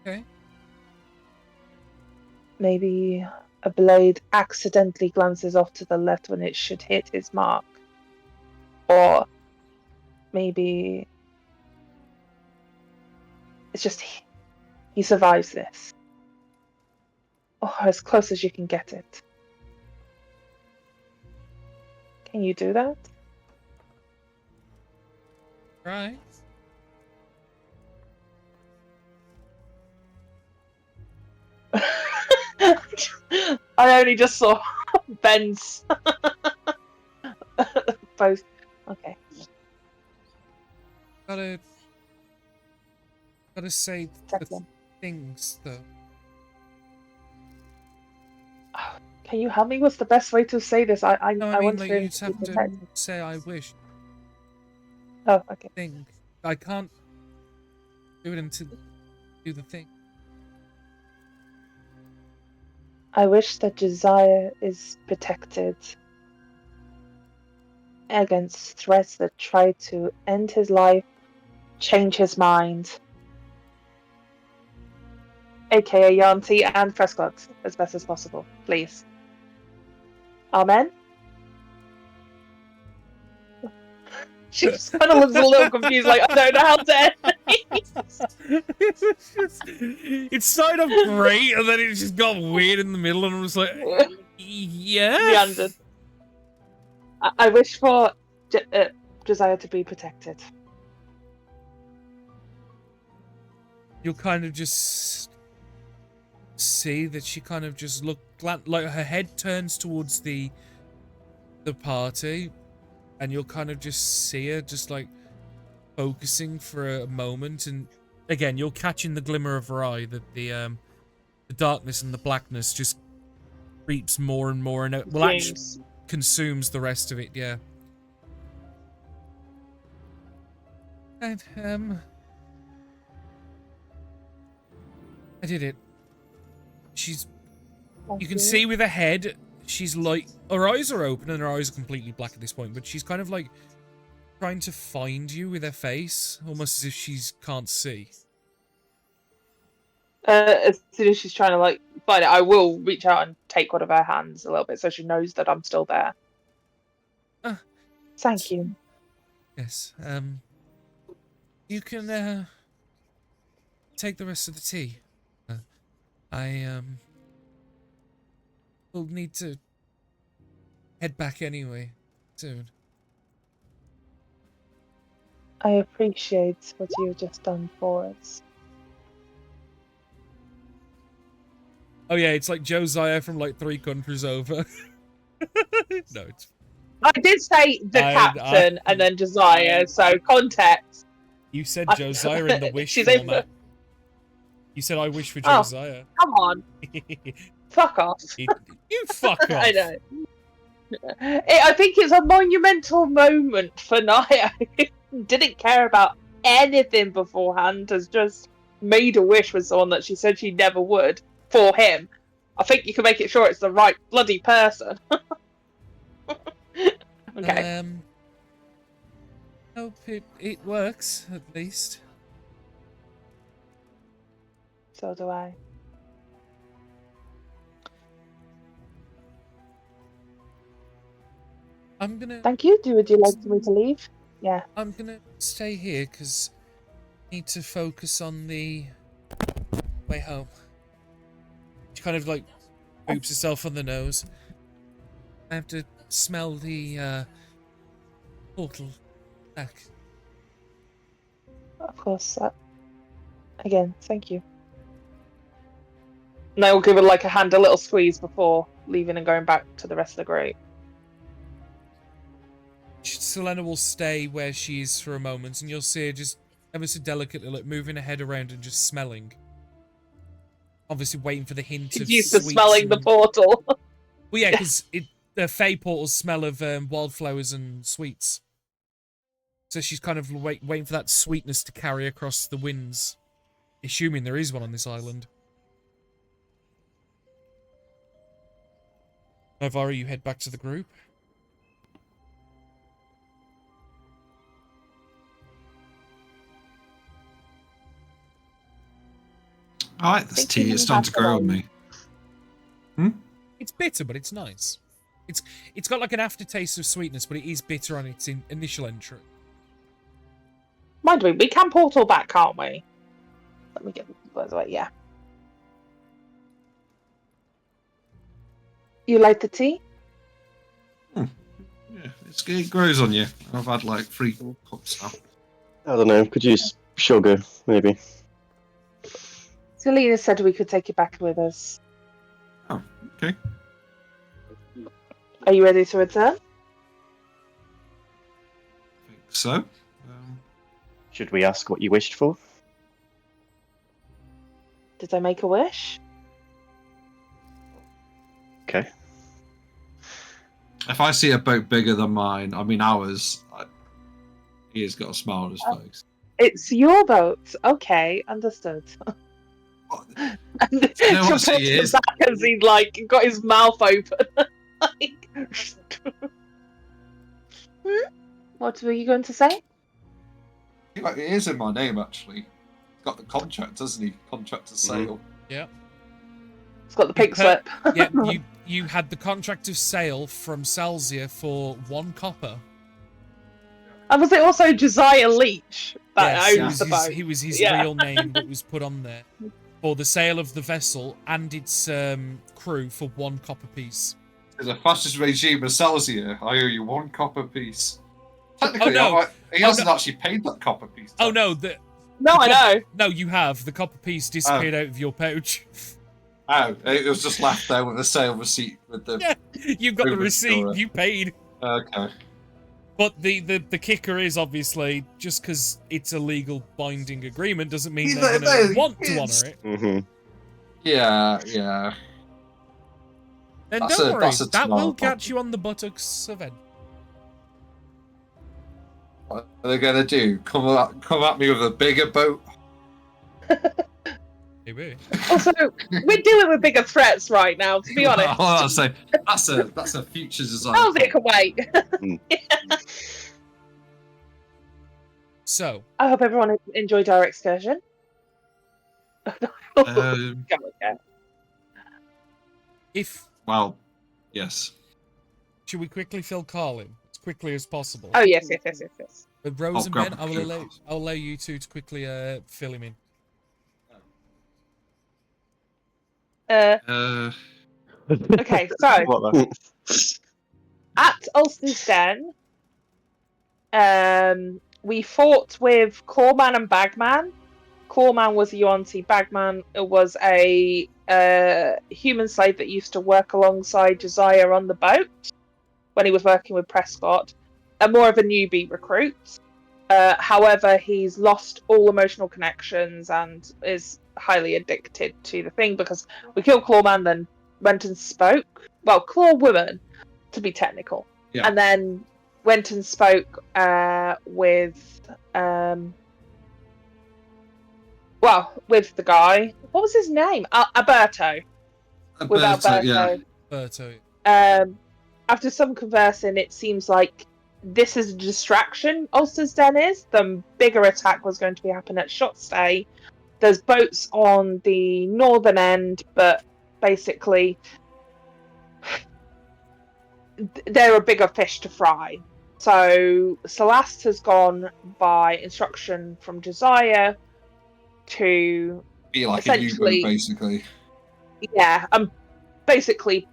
Okay. Maybe a blade accidentally glances off to the left when it should hit his mark. Or maybe it's just he survives this. Or as close as you can get it. Can you do that? Right. I only just saw Ben's post. Okay. Gotta say Check the in. things though. Can you help me? What's the best way to say this? No, I I mean want like him you to be have to protected. say I wish. Oh, okay. Thing. I can't do it until do the thing. I wish that Josiah is protected against threats that try to end his life, change his mind, aka Yanti and Prescott, as best as possible, please. Amen? She just kind of looks a little confused, like, I don't know how to end. It started off great and then it just got weird in the middle and I was like, yeah. Meandered. I wish for Josiah to be protected. You'll kind of just see that she kind of just like her head turns towards the party, and you'll kind of just see her just like focusing for a moment, and again you're catching the glimmer of her eye that the darkness and the blackness just creeps more and more, and it will actually consumes the rest of it. Yeah. And I did it. You can see with her head, she's like, her eyes are open and her eyes are completely black at this point, but she's kind of like trying to find you with her face, almost as if she can't see. As soon as she's trying to like find it, I will reach out and take one of her hands a little bit so she knows that I'm still there. Thank you. Yes. You can take the rest of the tea. I will need to head back anyway soon. I appreciate what you've just done for us. Oh yeah, it's like Josiah from like 3 countries over. No, it's... I did say the captain and then Josiah, so context. You said Josiah in the wish format. You said I wish for Josiah. Oh, come on. Fuck off. You fuck off. I know. I think it's a monumental moment for Naya. Didn't care about anything beforehand, has just made a wish with someone that she said she never would for him. I think you can make it sure it's the right bloody person. Okay. Hope it works, at least. So do I. I'm gonna... Thank you. Would you like me to leave? Yeah. I'm gonna stay here, because I need to focus on the way home. She kind of, like, boops herself on the nose. I have to smell the, portal back. Of course. Again, thank you. And I will give her, like, a little squeeze before leaving and going back to the rest of the group. Selena will stay where she is for a moment, and you'll see her just ever so delicately, like, moving her head around and just smelling. Obviously waiting for the hint of used to sweets smelling the portal. Well, yeah, because the Fey portals smell of wildflowers and sweets. So she's kind of waiting for that sweetness to carry across the winds, assuming there is one on this island. Navara, you head back to the group. I like this tea. It's starting to grow on me. It's bitter, but it's nice. It's got like an aftertaste of sweetness, but it is bitter on its initial entry. Mind you, we can portal back, can't we? Let me get the words away. Yeah. You like the tea? Yeah. Yeah, it grows on you. I've had like 3 cups now. I don't know. Could use sugar, maybe. Selena said we could take it back with us. Oh, okay. Are you ready to return? I think so. Should we ask what you wished for? Did I make a wish? Okay. If I see a boat bigger than mine, I mean ours, he has got a smile on his face. It's your boat. Okay, understood. And know what John she is? back as he like got his mouth open. Like, what were you going to say? It is in my name, actually. He's got the contract, doesn't he? Contract to sale. Yeah. It's got the pink slip. Yeah, you had the contract of sale from Salzia for 1 copper. And was it also Josiah Leach that Yes, owns the boat? he was his Yeah. real name that was put on there for the sale of the vessel and its crew for 1 copper piece. There's a fascist regime of Salzia. I owe you 1 copper piece. Technically, no. he hasn't actually paid that copper piece. Oh no, No, I know. no, you have. The copper piece disappeared out of your pouch. Oh, it was just left there with the sale receipt with the. Yeah, you've got the Ruben receipt. Stewart. You paid. Okay. But the kicker is obviously just because it's a legal binding agreement doesn't mean they're going to want to honour it. Mm-hmm. Yeah. Then That's don't a- worry, that's a that will tomorrow catch you on the buttocks event. What are they gonna do? Come at me with a bigger boat? Maybe. Also, we're dealing with bigger threats right now, to be honest. I'll say that's a future design. How's it can wait? So, I hope everyone enjoyed our excursion. Go again. Well, yes. should we quickly fill Carl in as quickly as possible? Oh yes. With Rose and grab Ben, a few. I'll allow you two to quickly fill him in. Okay, so What the? at Ulster's Den, we fought with Clawman and Bagman. Clawman was a Yuan-Ti, Bagman was a human slave that used to work alongside Josiah on the boat when he was working with Prescott, and more of a newbie recruit. However, he's lost all emotional connections and is highly addicted to the thing because we killed Clawman, then went and spoke. Well, Clawwoman, to be technical. Yeah. And then went and spoke with the guy. What was his name? Alberto. With Alberto. Yeah. Berto. After some conversing, it seems like this is a distraction. Ulster's Den is. The bigger attack was going to be happening at Shotstay. There's boats on the northern end, but basically they're a bigger fish to fry. So Celeste has gone by instruction from Josiah to Be like a U-boat, essentially, basically. yeah, basically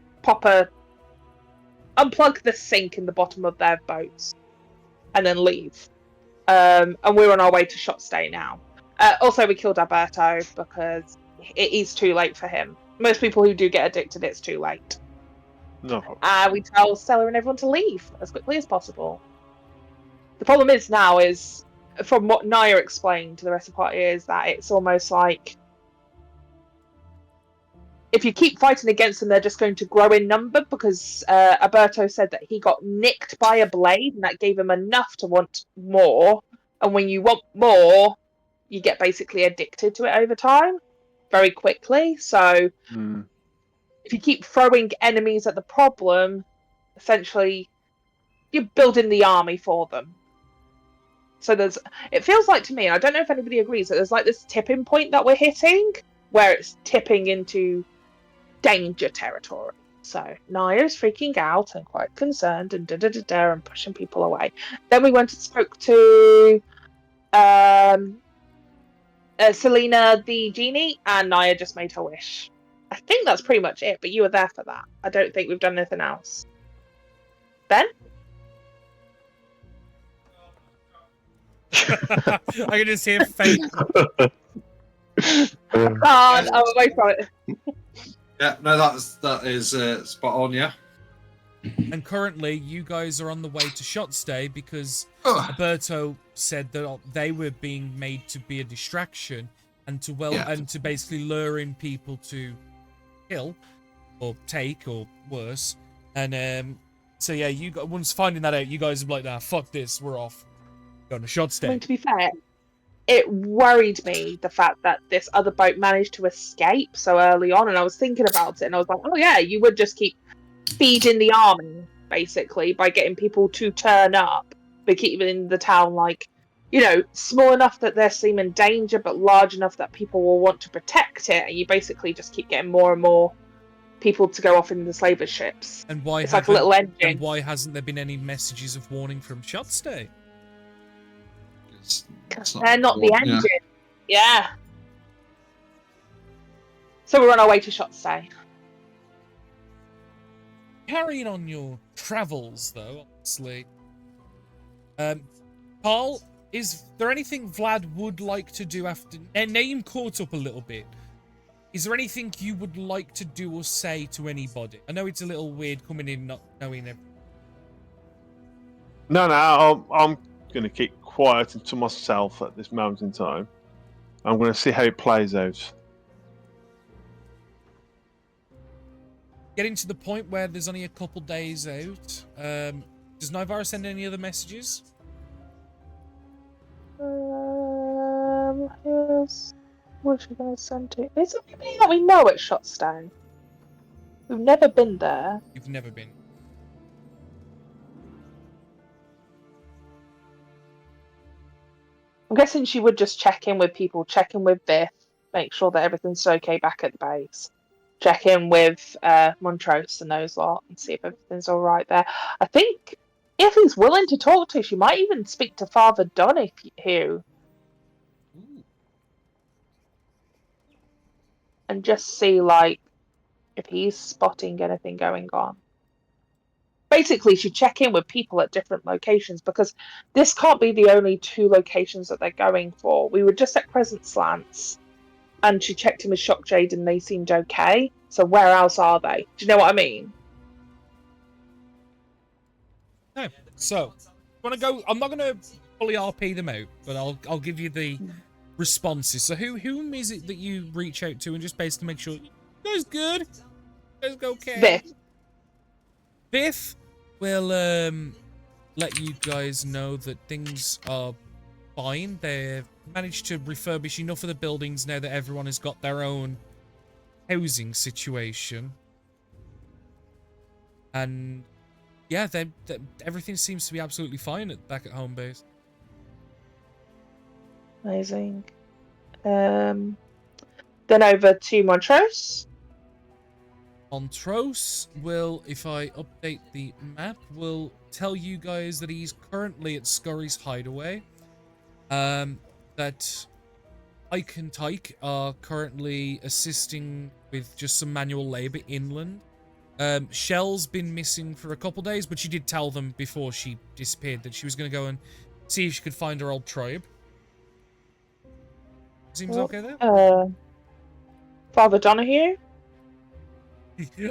unplug the sink in the bottom of their boats and then leave. And we're on our way to Shotstay now. Also, we killed Alberto because it is too late for him. Most people who do get addicted, it's too late. No. We tell Stella and everyone to leave as quickly as possible. The problem is now is, from what Naya explained to the rest of the party, is that it's almost like if you keep fighting against them, they're just going to grow in number because Alberto said that he got nicked by a blade and that gave him enough to want more. And when you want more, you get basically addicted to it over time very quickly. So if you keep throwing enemies at the problem, essentially you're building the army for them. So it feels like to me, and I don't know if anybody agrees, that there's like this tipping point that we're hitting where it's tipping into danger territory. So Naya's freaking out and quite concerned and and pushing people away. Then we went and spoke to Selena the genie, and Naya just made her wish. I think that's pretty much it, but you were there for that. I don't think we've done anything else. Ben? I can just hear fake. God, I'm away from it. Yeah, no, that is spot on. Yeah. And currently, you guys are on the way to shot stay because Ugh. Alberto said that they were being made to be a distraction and to basically lure in people to kill or take or worse. And so yeah, once finding that out, you guys are like, nah, fuck this, we're off. Going to shot I stay. mean, to be fair, it worried me the fact that this other boat managed to escape so early on, and I was thinking about it, and I was like, oh yeah, you would just keep feeding the army basically by getting people to turn up, but keeping the town like, you know, small enough that they seem in danger, but large enough that people will want to protect it, and you basically just keep getting more and more people to go off in the slaver ships. And why It's like a little engine. And why hasn't there been any messages of warning from shot stay? They're not the engine. Yeah. So we're on our way to shot stay. Carrying on your travels, though, obviously. Carl, is there anything Vlad would like to do after... Name caught up a little bit. Is there anything you would like to do or say to anybody? I know it's a little weird coming in not knowing everything. No, I'm going to keep quiet and to myself at this moment in time. I'm going to see how it plays out. Getting to the point where there's only a couple days out. Does Naivara send any other messages? Yes. What's she going to send to? Is there anything that we know at Shotstone? We've never been there. You've never been. I'm guessing she would just check in with people, check in with Biff, make sure that everything's okay back at the base. Check in with Montrose and those lot and see if everything's all right there. I think if he's willing to talk to, she might even speak to Father Donahue and just see, like, if he's spotting anything going on. Basically, she'd check in with people at different locations because this can't be the only 2 locations that they're going for. We were just at Crescent Slants, and she checked in with Shockjade and they seemed okay. So where else are they? Do you know what I mean? No. So, want to go? I'm not going to fully RP them out, but I'll give you the responses. So whom is it that you reach out to and just basically make sure you guys good? You guys okay? Biff. Biff will let you guys know that things are fine. They've managed to refurbish enough of the buildings now that everyone has got their own housing situation. And yeah, everything seems to be absolutely fine back at home base. Amazing. Then over to Montrose. Montrose will, if I update the map, will tell you guys that he's currently at Scurry's hideaway. That Ike and Tyke are currently assisting with just some manual labor inland. Shell's been missing for a couple days, but she did tell them before she disappeared that she was going to go and see if she could find her old tribe. Seems okay there? Father Donahue?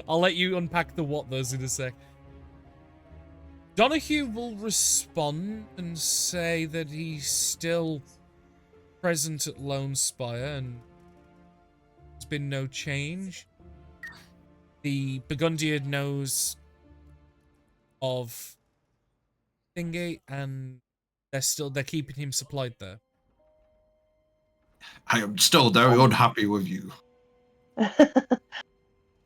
I'll let you unpack the what those in a sec. Donahue will respond and say that he's still present at Lone Spire and there's been no change. The Burgundian knows of Thingy and they're keeping him supplied there. I am still very unhappy with you.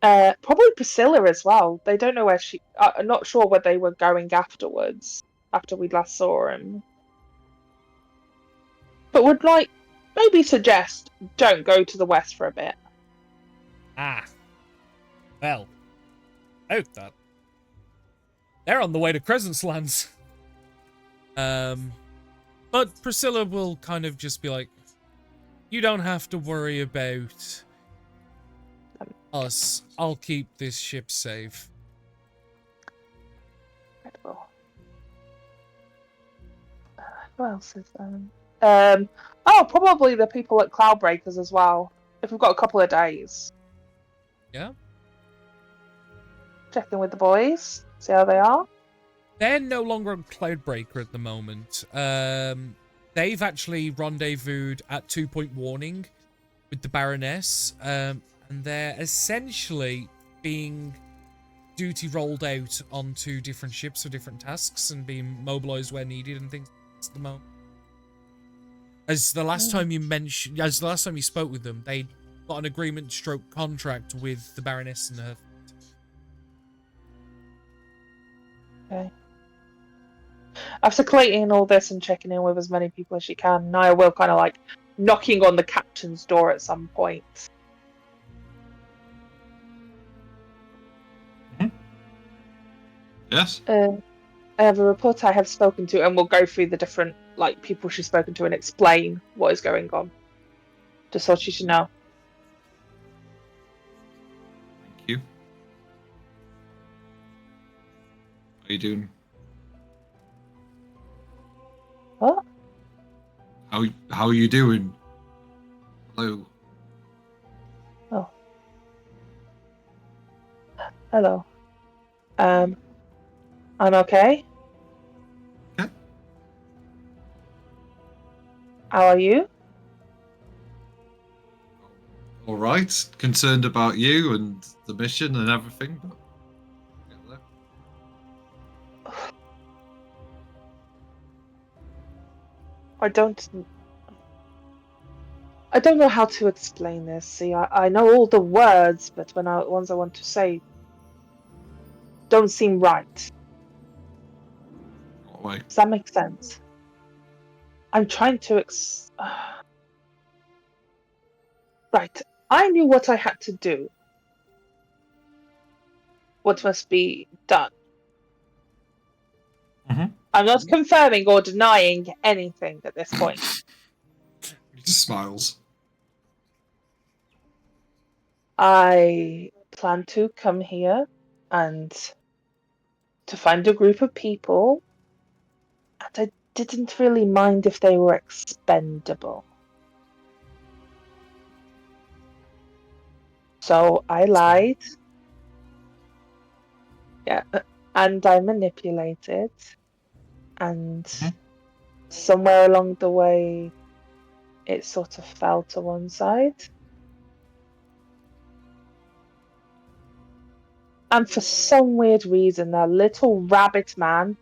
Probably Priscilla as well. They don't know where she... I'm not sure where they were going afterwards, after we last saw him. But would, like, maybe suggest don't go to the west for a bit. Ah. Well. Out that. They're on the way to Crescent's lands. But Priscilla will kind of just be like, you don't have to worry about us. I'll keep this ship safe. Incredible. Who else is there? Probably the people at Cloudbreakers as well. If we've got a couple of days. Yeah. Check in with the boys, see how they are. They're no longer on Cloudbreaker at the moment. They've actually rendezvoused at 2 Point Warning with the Baroness, and they're essentially being duty rolled out onto different ships for different tasks and being mobilized where needed and things at the moment. As the last time you spoke with them, they got an agreement stroke contract with the Baroness and her. Okay. After collating all this and checking in with as many people as she can, Naya will kind of like knocking on the captain's door at some point. Yes. I have a reporter I have spoken to, and we'll go through the different people she's spoken to and explain what is going on, just so she should know. Thank you. How are you doing? What? How are you doing? Hello. Oh. Hello. I'm okay. Okay. How are you? All right. Concerned about you and the mission and everything, but get there. I don't know how to explain this. See, I know all the words, but ones I want to say don't seem right. What way? Does that make sense? I'm trying to Right. I knew what I had to do. What must be done. Mm-hmm. I'm not confirming or denying anything at this point. He just smiles. I plan to come here and to find a group of people, and I didn't really mind if they were expendable. So I lied. Yeah, and I manipulated, and somewhere along the way, it sort of fell to one side. And for some weird reason, that little rabbit man,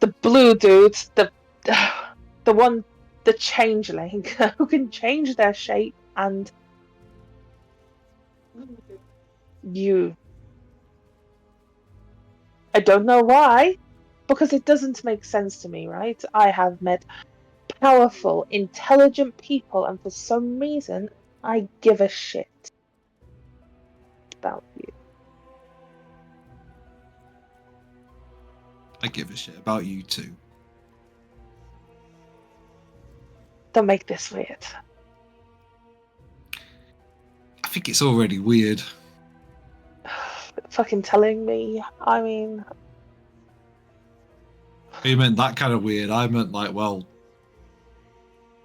the blue dude, the changeling, who can change their shape, and you. I don't know why, because it doesn't make sense to me, right? I have met powerful, intelligent people, and for some reason, I give a shit about you. I give a shit about you too. Don't make this weird. I think it's already weird. Fucking telling me. I mean, You meant that kind of weird. I meant like, well,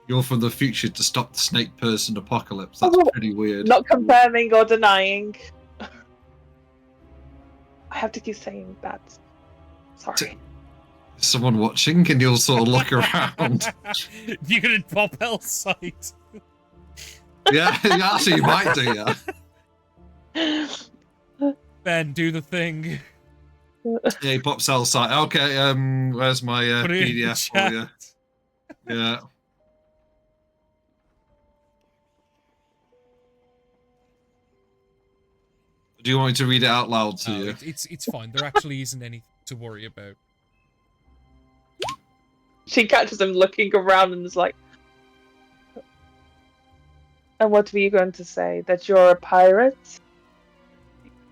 you're from the future to stop the snake person apocalypse. That's pretty weird. not confirming or denying. I have to keep saying that. Sorry. Is someone watching? Can you all sort of look around? You're gonna pop L-site. Yeah, actually, you might do, yeah. Ben, do the thing. Yeah, he pops outside. Okay, where's my Put it in the PDF for you? Yeah. Do you want me to read it out loud to you? It's fine. There actually isn't anything to worry about. She catches him looking around and is like, and what were you going to say? That you're a pirate?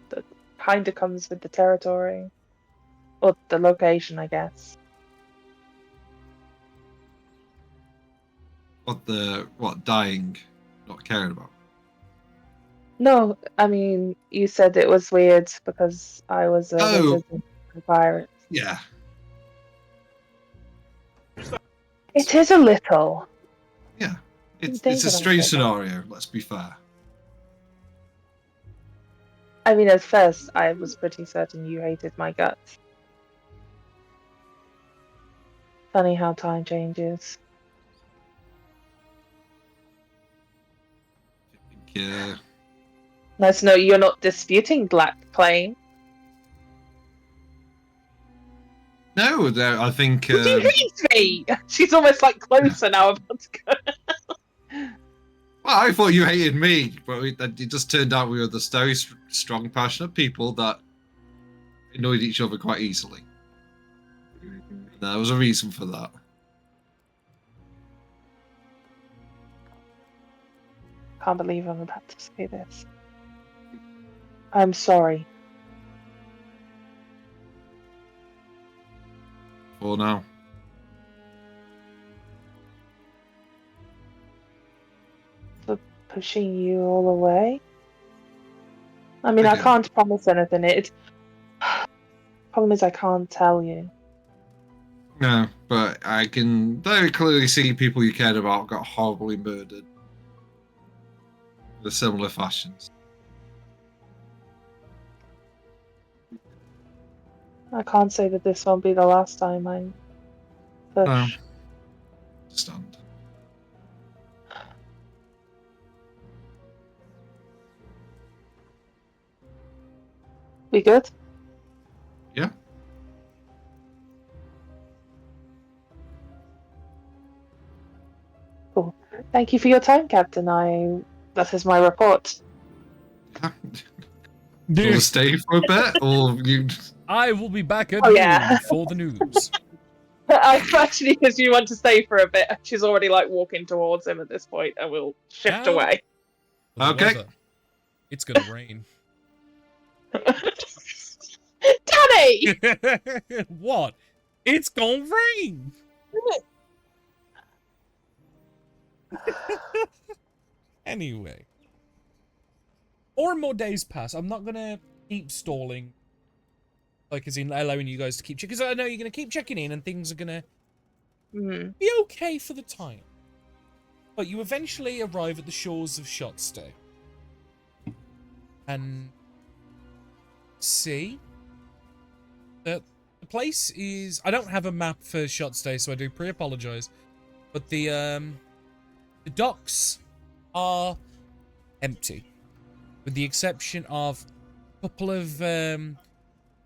That kind of comes with the territory. Or the location, I guess. What, dying, not caring about? No, I mean, you said it was weird because I was a wizard and a pirate. Yeah. It is a little. Yeah, it's Think a of it strange like that. scenario. Let's be fair. I mean, at first, I was pretty certain you hated my guts. Funny how time changes. Yeah. Nice to know you're not disputing that claim. No, I think. Would you hate me? She's almost like closer now about to go. Well, I thought you hated me, but it just turned out we were the very strong, passionate people that annoyed each other quite easily. There was a reason for that. Can't believe I'm about to say this. I'm sorry. For now. For pushing you all away. I mean, I Again. can't promise anything. Problem is, I can't tell you. No, but I can very clearly see people you cared about got horribly murdered. In similar fashions. I can't say that this won't be the last time I push. No. Understand. We good? Yeah. Cool. Thank you for your time, Captain. That is my report. Do you want to stay for a bit, or you? I will be back at Oh, noon yeah. for the news. I actually, because you want to stay for a bit, she's already like walking towards him at this point, and we'll shift Now- away. For the Okay. weather. It's gonna rain. Danny! What? It's gonna rain! Anyway. Or more days pass. I'm not gonna keep stalling. Like, as in allowing you guys to keep checking. Because I know you're gonna keep checking in and things are gonna be okay for the time. But you eventually arrive at the shores of Shotstay. And see that the place is... I don't have a map for Shotstay, so I do pre-apologize. But the docks are empty. With the exception of a couple of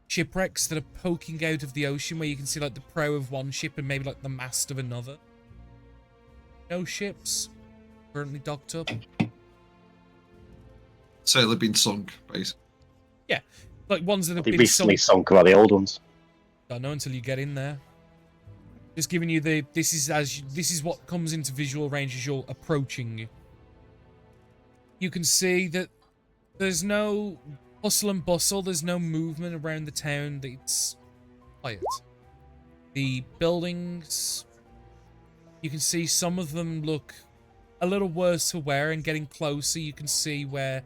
shipwrecks that are poking out of the ocean, where you can see like the prow of one ship and maybe like the mast of another. No ships currently docked up. So they've been sunk, basically. Yeah, like ones that have They been recently sunk. sunk by the old ones. Don't know until you get in there. Just giving you the this is what comes into visual range as you're approaching. You can see that there's no hustle and bustle. There's no movement around the town. It's quiet. The buildings, you can see some of them look a little worse for wear, and getting closer you can see where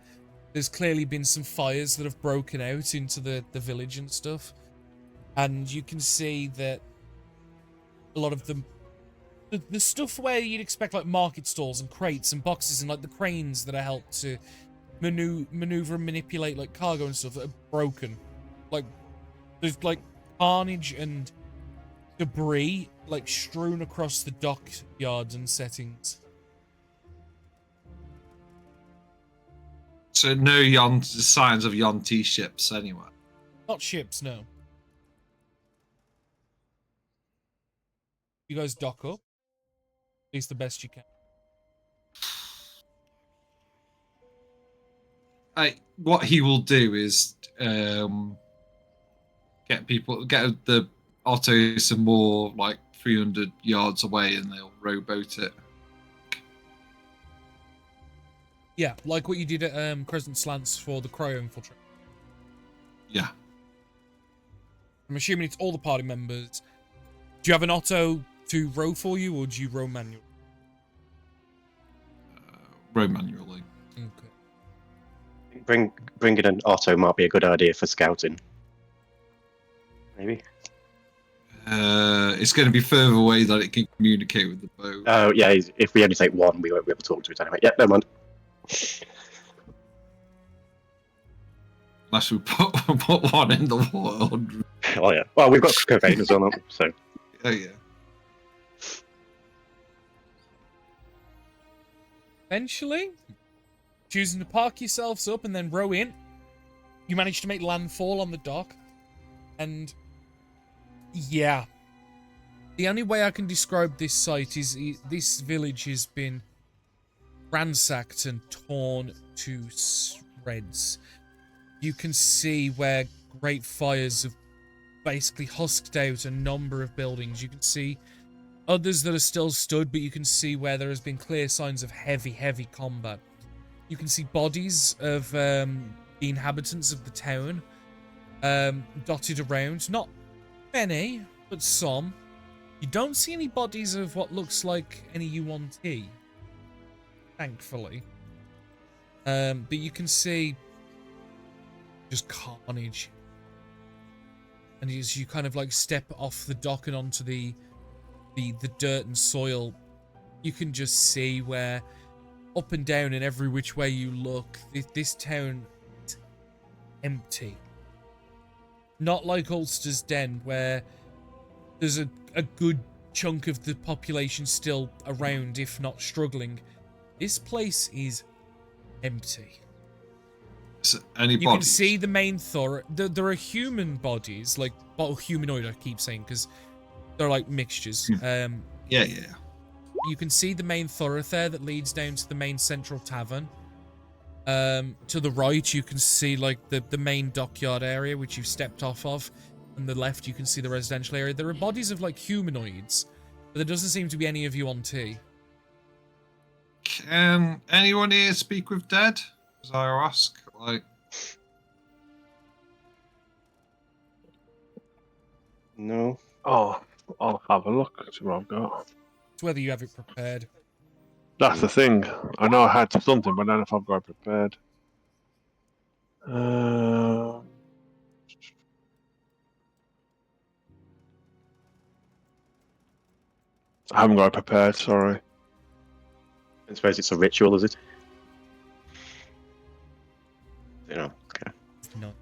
there's clearly been some fires that have broken out into the village and stuff. And you can see that a lot of them, the stuff where you'd expect like market stalls and crates and boxes and like the cranes that are helped to maneuver and manipulate like cargo and stuff, that are broken. Like there's like carnage and debris like strewn across the dockyards and settings. So no signs of Yonti ships anywhere. Not ships, no. You guys dock up. At least the best you can. What he will do is get the Otto some more, like 300 yards away, and they'll rowboat it. Yeah, like what you did at Crescent Slants for the cryo infiltrate. Yeah. I'm assuming it's all the party members. Do you have an Otto to row for you, or do you row manual? Row manually. Okay. Bringing an auto might be a good idea for scouting. Maybe. It's going to be further away that it can communicate with the boat. Oh, yeah, if we only take one, we won't be able to talk to it anyway. Yeah, never mind. Unless we put one in the water. Oh, yeah. Well, we've got cocaine as well, so. Oh, yeah. Eventually, choosing to park yourselves up and then row in, you manage to make landfall on the dock. And yeah, the only way I can describe this site is this village has been ransacked and torn to shreds. You can see where great fires have basically husked out a number of buildings. You can see others that are still stood, but you can see where there has been clear signs of heavy combat. You can see bodies of the inhabitants of the town dotted around. Not many, but some. You don't see any bodies of what looks like any U1T, thankfully. But you can see just carnage. And as you kind of like step off the dock and onto the dirt and soil, you can just see where up and down and every which way you look, this town is empty. Not like Ulster's Den, where there's a good chunk of the population still around, if not struggling. This place is empty. So any You bodies? can see the main there are human bodies, like, well, humanoid I keep saying, because they're like mixtures. Yeah. You can see the main thoroughfare that leads down to the main central tavern. To the right, you can see like the main dockyard area, which you've stepped off of. On the left, you can see the residential area. There are bodies of like humanoids, but there doesn't seem to be any of you on T. Can anyone here speak with dead? As I ask, like. No. Oh, I'll have a look. See what I've got. It's whether you have it prepared. That's the thing. I know I had something, but I don't know if I've got it prepared. I haven't got it prepared, sorry. I suppose it's a ritual, is it? You know, okay. No.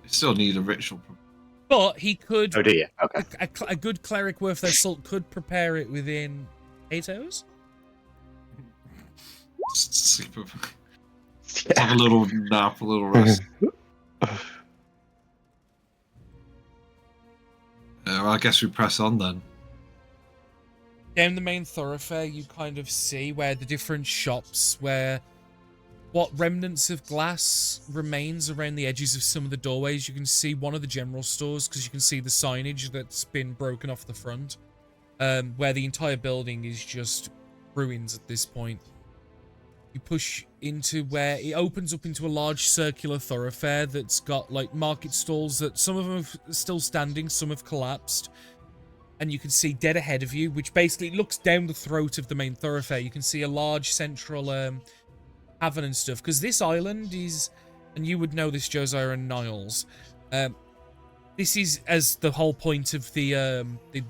Still need a ritual. But he could. Oh, do you? Okay. A good cleric worth their salt could prepare it within 8 hours. Have a little nap, a little rest. Well, I guess we press on then. Down the main thoroughfare, you kind of see where the different shops, where what remnants of glass remains around the edges of some of the doorways. You can see one of the general stores, because you can see the signage that's been broken off the front, where the entire building is just ruins at this point. You push into where it opens up into a large circular thoroughfare that's got like market stalls that some of them are still standing, some have collapsed. And you can see dead ahead of you, which basically looks down the throat of the main thoroughfare. You can see a large central tavern and stuff. Because this island is, and you would know this, Josiah and Niles, this is, as the whole point of the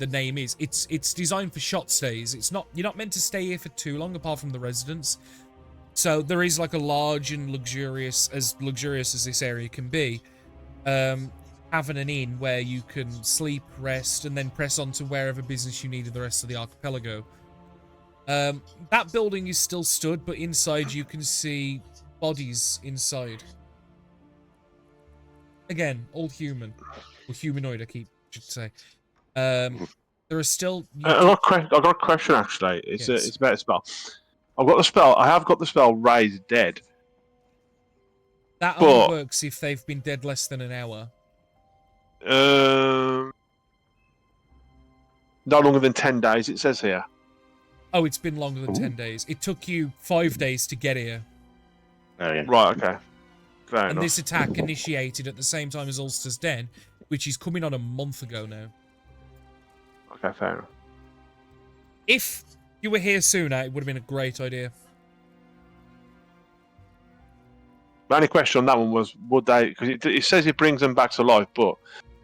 name is, it's designed for shot stays. It's not, you're not meant to stay here for too long, apart from the residents. So there is like a large and luxurious as this area can be, having an inn where you can sleep, rest, and then press on to wherever business you need in the rest of the archipelago. That building is still stood, but inside you can see bodies inside. Again, all human. Or humanoid, I should say. There are still... I've got a question, actually. It's about a spell. I have got the spell Raise Dead. That only works if they've been dead less than an hour. No longer than 10 days, it says here. Oh, it's been longer than 10 days. It took you 5 days to get here. Oh, yeah. Right, okay. Fair and enough. This attack initiated at the same time as Ulster's Den, which is coming on a month ago now. Okay, fair enough. If you were here sooner, it would have been a great idea. My only question on that one was, would they... Because it says it brings them back to life, but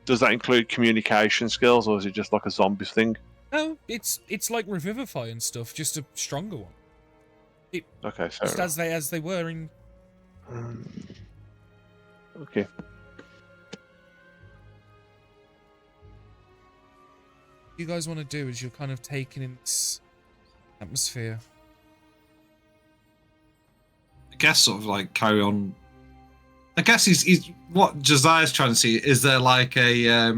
Does that include communication skills, or is it just like a zombies thing? No, it's like Revivify and stuff, just a stronger one. Okay, fair Just enough. as they were in. Okay. What you guys want to do is you're kind of taking in this atmosphere. I guess sort of like carry on. I guess he's what Josiah's trying to see. Is there like a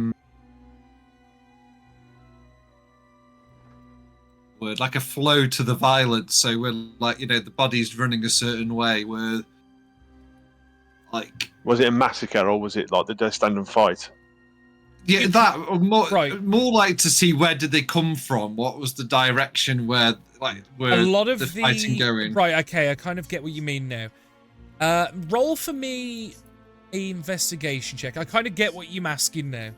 word, like a flow to the violence? So we're like, the body's running a certain way. Where like, Was it a massacre, or was it like they stand and fight? yeah, that or more Right. more like to see where did they come from? What was the direction where A lot of the fighting going? Right, okay, I kind of get what you mean now. Roll for me an investigation check. I kind of get what you're asking now.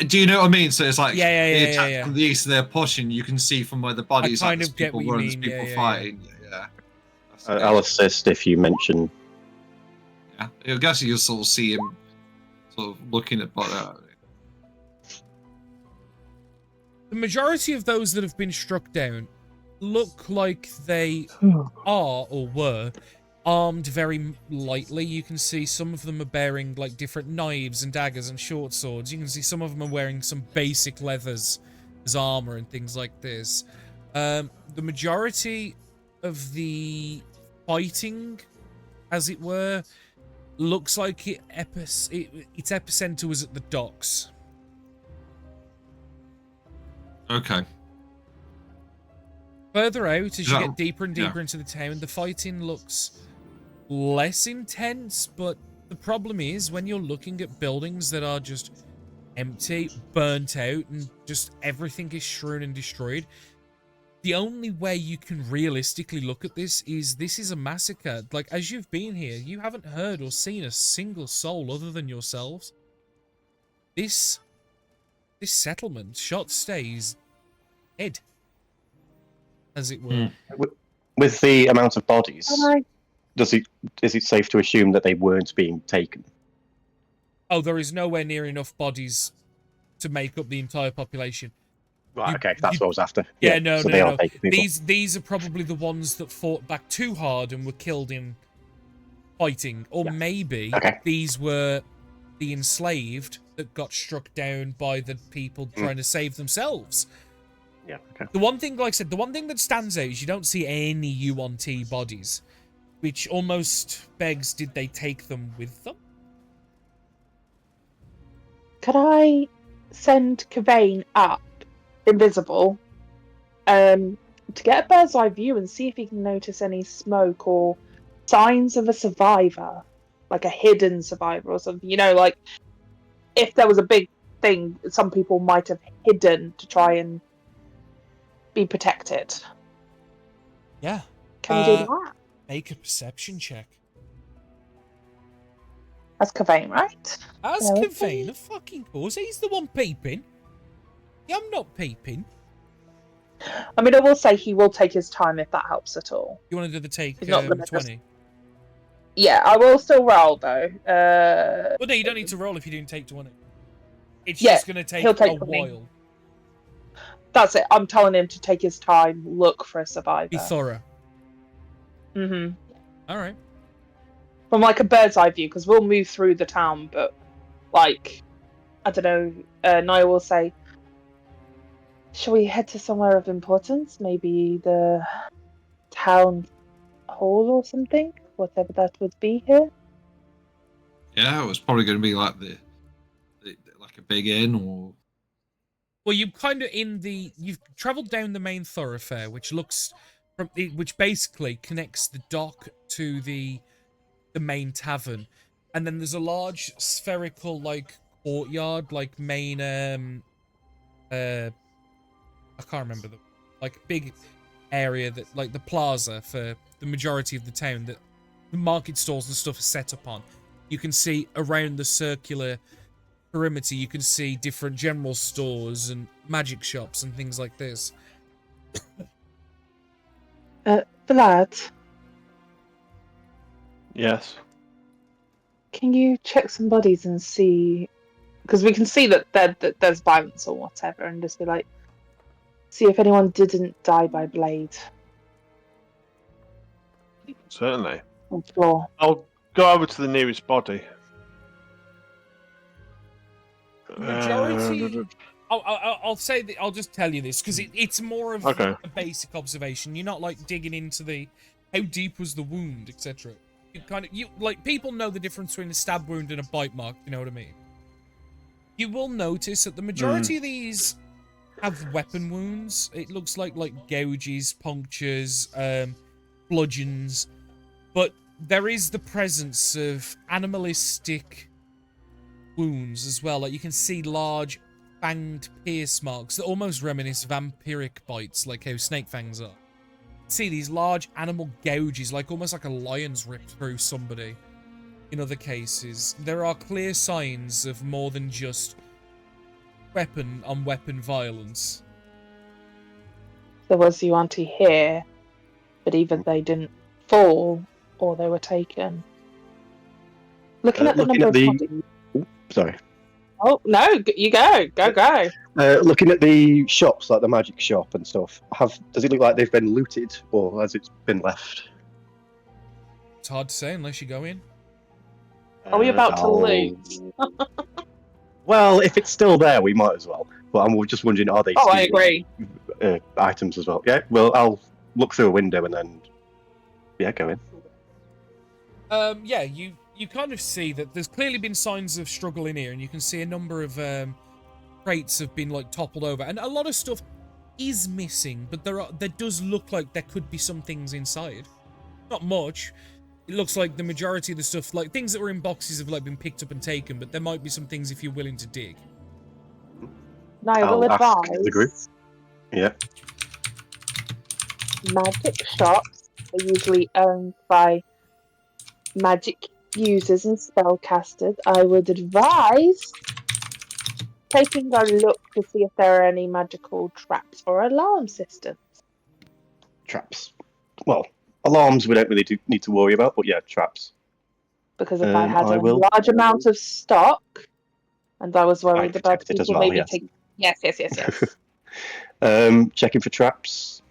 Do you know what I mean? So it's like they attack yeah. from the east, they're pushing. You can see from where the bodies. kind like, of get people what you running, mean, people yeah. fighting. Yeah. I'll assist if you mention. Yeah, I guess you'll sort of see him sort of looking at The majority of those that have been struck down look like they are or were armed very lightly. You can see some of them are bearing like different knives and daggers and short swords. You can see some of them are wearing some basic leathers as armor and things like this. The majority of the fighting, as it were, looks like its epicenter was at the docks. Okay. Further out, as you That- get deeper and deeper yeah. into the town, the fighting looks less intense, but the problem is when you're looking at buildings that are just empty, burnt out, and just everything is strewn and destroyed, the only way you can realistically look at this is a massacre. Like, as you've been here, you haven't heard or seen a single soul other than yourselves. This settlement, shot stays dead, as it were. With the amount of bodies, Can I is it safe to assume that they weren't being taken? Oh, there is nowhere near enough bodies to make up the entire population. Right, okay, that's what I was after. Yeah, no. They are taking people. These are probably the ones that fought back too hard and were killed in fighting. Or maybe these were the enslaved that got struck down by the people trying to save themselves. Yeah, okay. The one thing, like I said, the one thing that stands out is you don't see any UNT bodies, which almost begs, did they take them with them? Could I send Kavane up, invisible, to get a bird's eye view and see if he can notice any smoke or signs of a survivor, like a hidden survivor or something? You know, like if there was a big thing, some people might have hidden to try and be protected. Yeah. Can you do that? Make a perception check. That's Kavane, right? As Yeah, Kavane, of fucking course. He's the one peeping. Yeah, I'm not peeping. I mean, I will say he will take his time if that helps at all. You want to do the take He's not gonna just- 20? Yeah, I will still roll though. Well, no, you don't need to roll if you didn't take 20. It's Yeah, just going to take he'll take a 20. while. That's it. I'm telling him to take his time, look for a survivor. Be thorough. Mm-hmm. All right. From like a bird's eye view, because we'll move through the town, but like, I don't know. Nia will say, "Shall we head to somewhere of importance? Maybe the town hall or something, whatever that would be here." Yeah, it was probably going to be like the like a big inn or. Well, you've kind of you've travelled down the main thoroughfare, which which basically connects the dock to the main tavern, and then there's a large spherical like courtyard, like main I can't remember the like big area that like the plaza for the majority of the town that the market stalls and stuff are set up on. You can see around the circular perimeter, you can see different general stores and magic shops and things like this. Vlad, Yes. can you check some bodies and see because we can see that there's violence or whatever, and just be like, see if anyone didn't die by blade Certainly. on the floor. I'll go over to the nearest body. Majority. I'll say that. I'll just tell you this because it's more of Okay. a basic observation. You're not like digging into the how deep was the wound, etc. You like people know the difference between a stab wound and a bite mark. You know what I mean? You will notice that the majority of these have weapon wounds. It looks like gouges, punctures, bludgeons, but there is the presence of animalistic wounds as well. Like you can see large fanged pierce marks that almost reminisce vampiric bites, like how snake fangs are. See these large animal gouges, like almost like a lion's ripped through somebody. In other cases, there are clear signs of more than just weapon on weapon violence. There was the auntie here, but either they didn't fall or they were taken. Looking at the number of bodies. Sorry. Oh no, you go. Looking at the shops, like the magic shop and stuff, does it look like they've been looted, or has it been left? It's hard to say unless you go in. Are we about to loot? Well, if it's still there, we might as well. But I'm just wondering, are they Oh, I stealing, agree. items as well? Yeah, well, I'll look through a window and then, go in. Yeah, you kind of see that there's clearly been signs of struggle in here, and you can see a number of crates have been toppled over, and a lot of stuff is missing, but there does look like there could be some things inside. Not much. It looks like the majority of the stuff, things that were in boxes, have been picked up and taken, but there might be some things if you're willing to dig. Now I will I'll ask advise. the group. Yeah. Magic shops are usually owned by magic users and spellcasters. I would advise taking a look to see if there are any magical traps or alarm systems. Traps. Well, alarms we don't really need to worry about, but yeah, traps. Because if I had I a will. large amount of stock and I was worried about protect it as people well, maybe yes. taking... Yes. Checking for traps.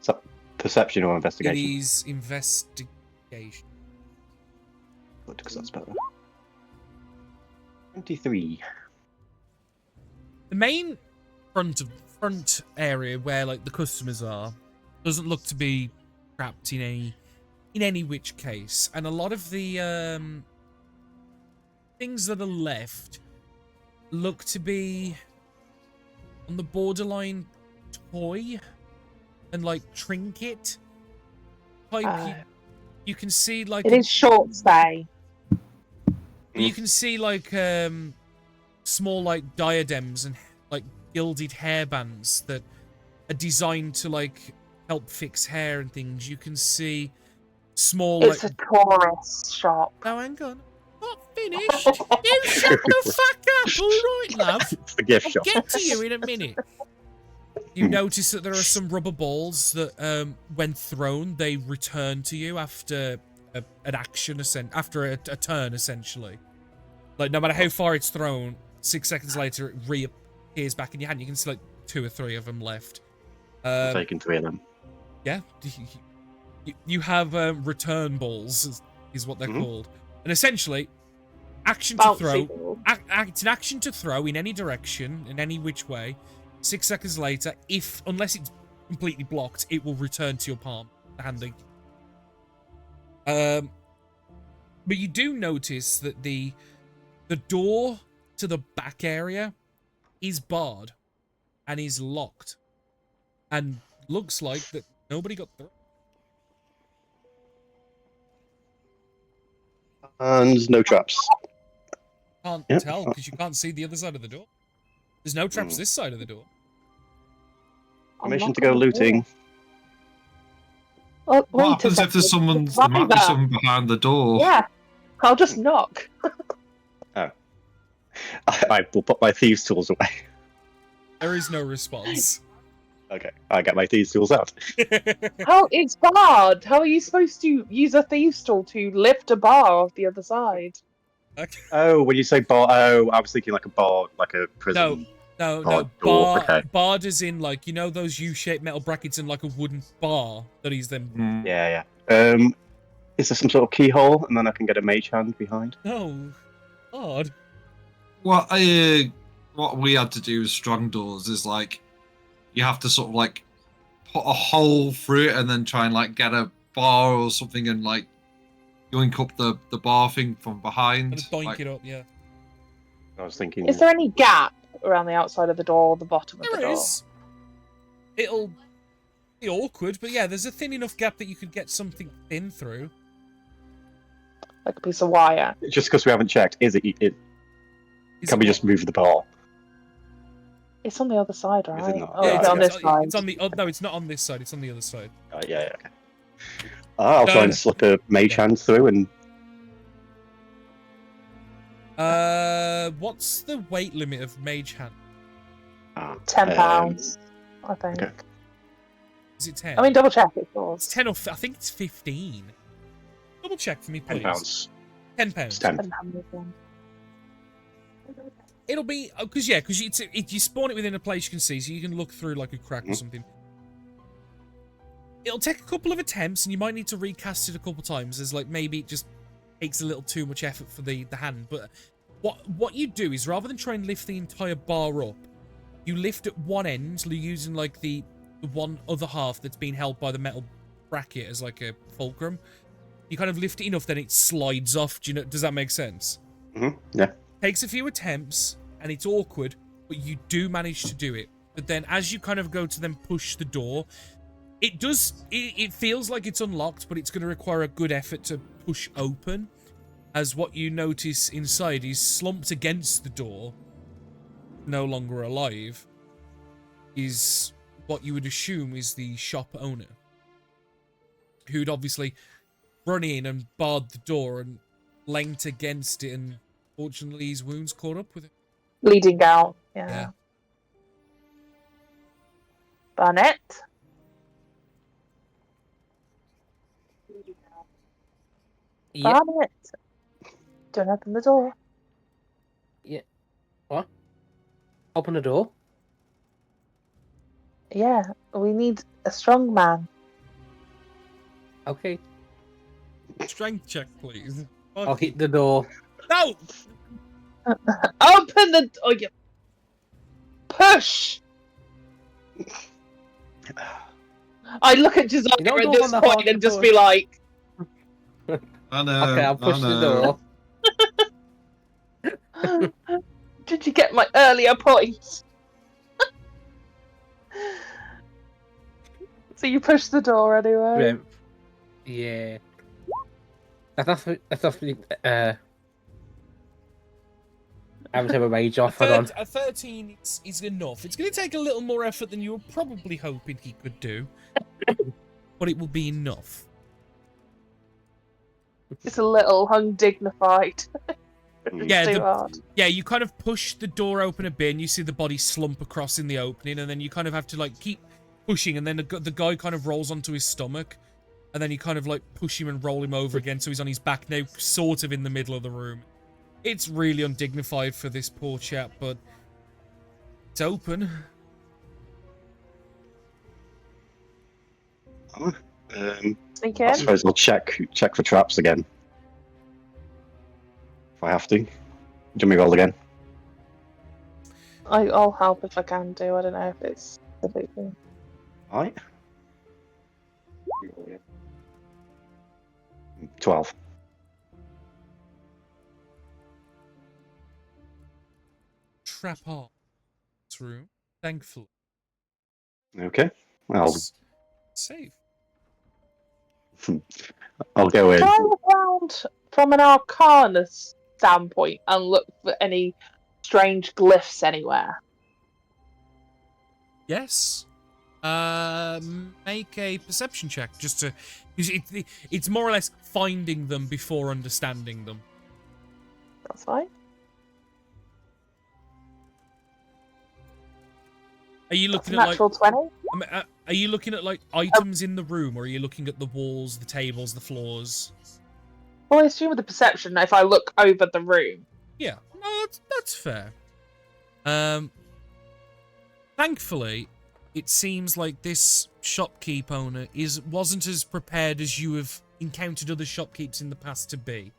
Is that perception or It investigation? is investigation. Good, because that's better. 23. The main front area where the customers are doesn't look to be trapped in any which case, and a lot of the things that are left look to be on the borderline toy and trinket type. You can see It is short stay. you can see small diadems and gilded hairbands that are designed to help fix hair and things. You can see small It's a tourist shop. Oh, hang on. Not finished. You shut the fuck up, alright, love. It's the gift I'll shop. get to you in a minute. You notice that there are some rubber balls that, when thrown, they return to you after an action, after a turn, essentially. No matter how far it's thrown, 6 seconds later, it reappears back in your hand. You can see 2 or 3 of them left. I'm taking 3 of them. Yeah. You have return balls, is what they're called. And essentially, action to throw. It's an action to throw in any direction, in any which way. 6 seconds later, unless it's completely blocked, it will return to your palm, handy. But you do notice that the door to the back area is barred and is locked, and looks like that nobody got through. And no traps. Can't tell because you can't see the other side of the door. There's no traps this side of the door. Permission to go looting. Oh, What wait happens if there's there there might be someone behind the door? Yeah, I'll just knock. I will put my thieves' tools away. There is no response. Okay, I get my thieves' tools out. How it's barred? How are you supposed to use a thieves' tool to lift a bar off the other side? Okay. Oh, when you say bar, oh, I was thinking like a bar, like a prison. No, Door, okay. barred as in like, you know those U-shaped metal brackets and like a wooden bar that he's then. Mm. Yeah. Is there some sort of keyhole, and then I can get a mage hand behind? No, odd. What we had to do with strong doors is like you have to sort of like put a hole through it and then try and like get a bar or something and like yoink up the bar thing from behind. And doink Like, it up, yeah. I was thinking. Is there any gap around the outside of the door or the bottom of the There door? is. It'll be awkward, but yeah, there's a thin enough gap that you could get something thin through. Like a piece of wire. Just because we haven't checked, is it? Can we just move the bar? It's on the other side, Is it right? not? Oh, Yeah, it's on this side. it's on the. Oh, no, it's not on this side. It's on the other side. Yeah, okay. I'll try and slip a mage hand through and. What's the weight limit of mage hand? £10, I think. Okay. Is it 10? I mean, double check it, of It's course. 10 or I think it's 15. Double check for me, please. £10. £10. It's 10. It'll be because you spawn it within a place you can see, so you can look through like a crack or something. It'll take a couple of attempts, and you might need to recast it a couple times, as like maybe it just takes a little too much effort for the hand. But what you do is rather than try and lift the entire bar up, you lift at one end, using like the one other half that's been held by the metal bracket as like a fulcrum. You kind of lift it enough, then it slides off. Does that make sense? Yeah. Takes a few attempts, and it's awkward, but you do manage to do it. But then as you kind of go to then push the door, it feels like it's unlocked, but it's going to require a good effort to push open, as what you notice inside is slumped against the door, no longer alive, is what you would assume is the shop owner, who'd obviously run in and barred the door and leant against it, and fortunately his wounds caught up with it. Bleeding out. Yeah. Barnett? Yep. Barnett! Don't open the door. Yeah. What? Open the door? Yeah, we need a strong man. Okay. Strength check, please. I'll hit the door. No! Open the door! You push! I look at Josiah You don't at go this on the point hard and just push. be like, I know. Okay, I'll push the door. did you get my earlier point? So you push the door anyway? Yeah. That's definitely I would have a rage off. Hold on. A 13 is enough. It's going to take a little more effort than you were probably hoping he could do, but it will be enough. It's a little undignified. Yeah, Too hard. yeah, you kind of push the door open a bit, and you see the body slump across in the opening, and then you kind of have to like keep pushing, and then the guy kind of rolls onto his stomach, and then you kind of like push him and roll him over again, so he's on his back now, sort of in the middle of the room. It's really undignified for this poor chap, but it's open. Sneak I in. suppose I'll check for traps again. If I have to. Do me roll again. I'll help if I can do. I don't know if it's the big thing. Alright. 12. Trap on this room, thankfully. Okay. I'll Safe. go in. Can I look around from an arcana standpoint and look for any strange glyphs anywhere? Yes. Make a perception check, just to... Because it's more or less finding them before understanding them. That's fine. Are you That's a looking at natural 20. are you looking at like items in the room, or are you looking at the walls, the tables, the floors? Well, I assume with the perception, if I look over the room. Yeah, no, that's fair. Thankfully, it seems like this shopkeep owner wasn't as prepared as you have encountered other shopkeepers in the past to be.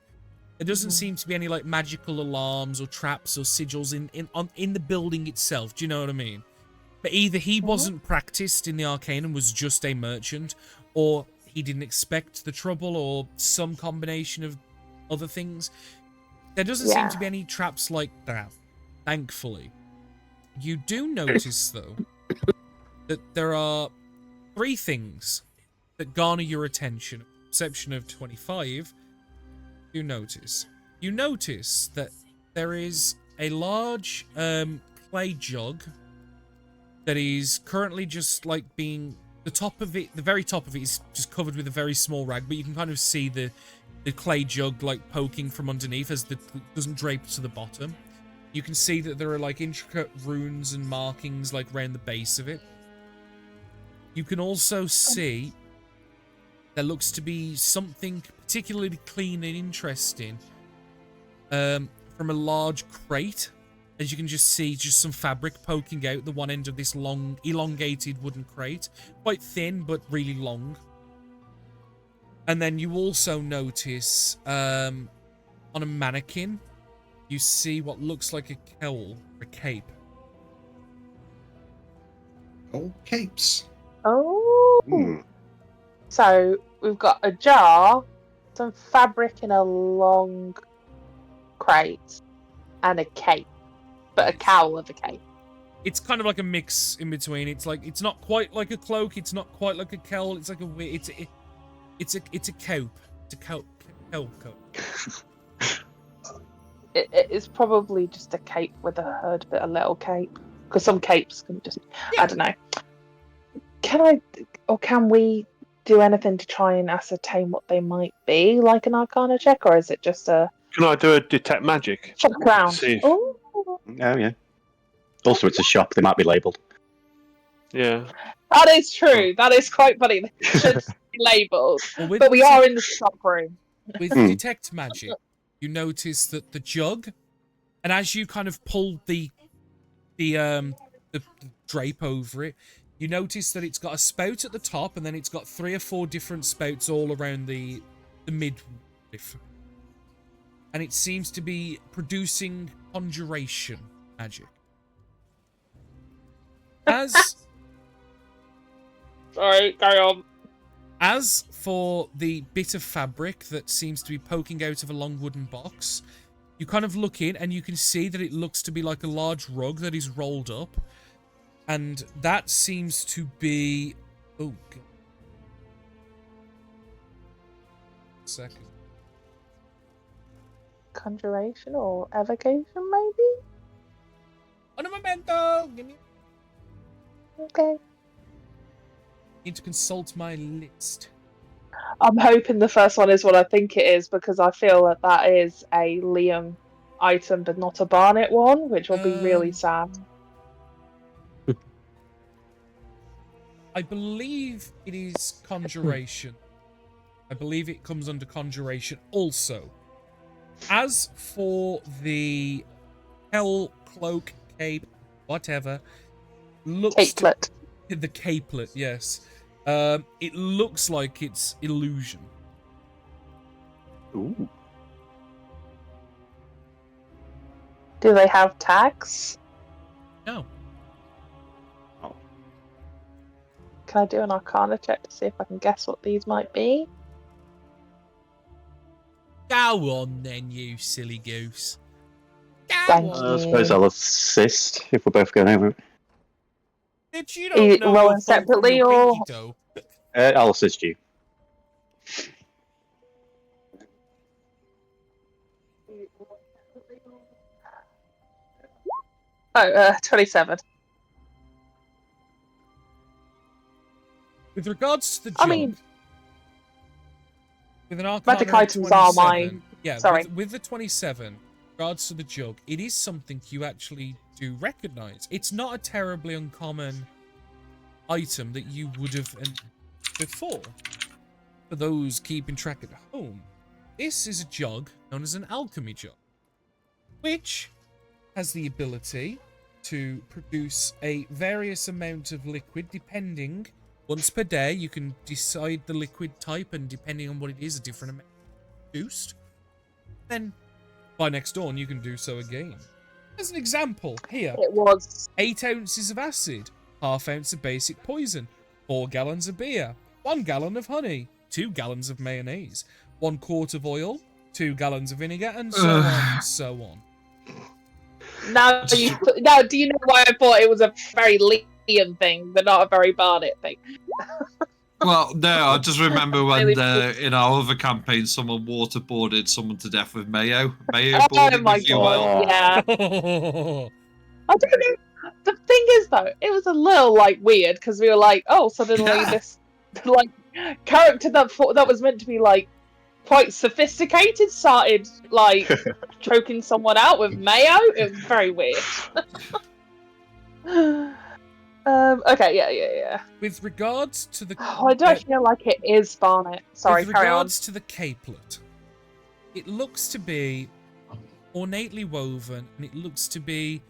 There doesn't seem to be any like magical alarms or traps or sigils in the building itself. Do you know what I mean? But either he wasn't practiced in the arcane and was just a merchant, or he didn't expect the trouble, or some combination of other things. There doesn't seem to be any traps like that, thankfully. You do notice, though, that there are 3 things that garner your attention. Perception of 25. You notice that there is a large clay jug that is currently just like being the very top of it is just covered with a very small rag, but you can kind of see the clay jug like poking from underneath as it doesn't drape to the bottom. You can see that there are like intricate runes and markings like around the base of it. You can also see there looks to be something particularly clean and interesting from a large crate. As you can just see, just some fabric poking out the one end of this long, elongated wooden crate. Quite thin, but really long. And then you also notice on a mannequin, you see what looks like a cowl, a cape. Old capes. Oh. So we've got a jar, some fabric in a long crate, and a cape, but a cowl of a cape. It's kind of like a mix in between. It's like it's not quite like a cloak. It's not quite like a cowl. It's like a it's a cope. It's a cope. It's probably just a cape with a hood, but a little cape. Because some capes can just, I don't know. Can we do anything to try and ascertain what they might be, like an Arcana check, or is it just a... Can I do a detect magic? Check around. See if... Oh, yeah. Also, it's a shop. They might be labelled. Yeah. that is true. That is quite funny. They should be labelled. Well, But we are in the shop room. With detect magic, you notice that the jug, and as you kind of pull the drape over it, you notice that it's got a spout at the top, and then it's got 3 or 4 different spouts all around the midriff. And it seems to be producing conjuration magic. Sorry, carry on. As for the bit of fabric that seems to be poking out of a long wooden box, you kind of look in and you can see that it looks to be like a large rug that is rolled up. And that seems to be... Oh, God. Second. Conjuration or evocation, maybe? Un momento! Give me... Okay. Need to consult my list. I'm hoping the first one is what I think it is, because I feel that is a Liam item, but not a Barnet one, which will be really sad. I believe it is conjuration. I believe it comes under conjuration also. As for the hell cloak, cape, whatever, Capelet. The capelet, yes. It looks like it's illusion. Ooh. Do they have tags? No. Can I do an Arcana check to see if I can guess what these might be? Go on then, you silly goose. Thank Go on. you. I suppose I'll assist if we're both going over it. Bitch, you Are you don't know rolling your phone from separately your or- pinky toe. I'll assist you. Oh, 27. With regards to the jug, I mean, with an Arcana magic of items are 27, mine. Yeah, Sorry. with the 27, with regards to the jug, it is something you actually do recognize. It's not a terribly uncommon item that you would have before. For those keeping track at home, this is a jug known as an alchemy jug, which has the ability to produce a various amount of liquid depending. Once per day, you can decide the liquid type, and depending on what it is, a different amount produced. Then, by next dawn, you can do so again. As an example, here, It was 8 ounces of acid, ½ ounce of basic poison, 4 gallons of beer, 1 gallon of honey, 2 gallons of mayonnaise, 1 quart of oil, 2 gallons of vinegar, and so on and so on. now. Now, do you know why I thought it was a very Liam thing, but not a very Barnet thing? Well, no, I just remember when Really- in our other campaign, someone waterboarded someone to death with mayo. Mayo Oh boarding my with fuel god! oil. Yeah. I don't know. The thing is, though, it was a little like weird because we were like, oh, suddenly Yeah. this like character that was meant to be like quite sophisticated started like choking someone out with mayo. It was very weird. Okay, yeah. With regards to the Oh, I don't feel like it is Barnet. Sorry, with carry on. regards to the capelet, it looks to be ornately woven, and it looks to be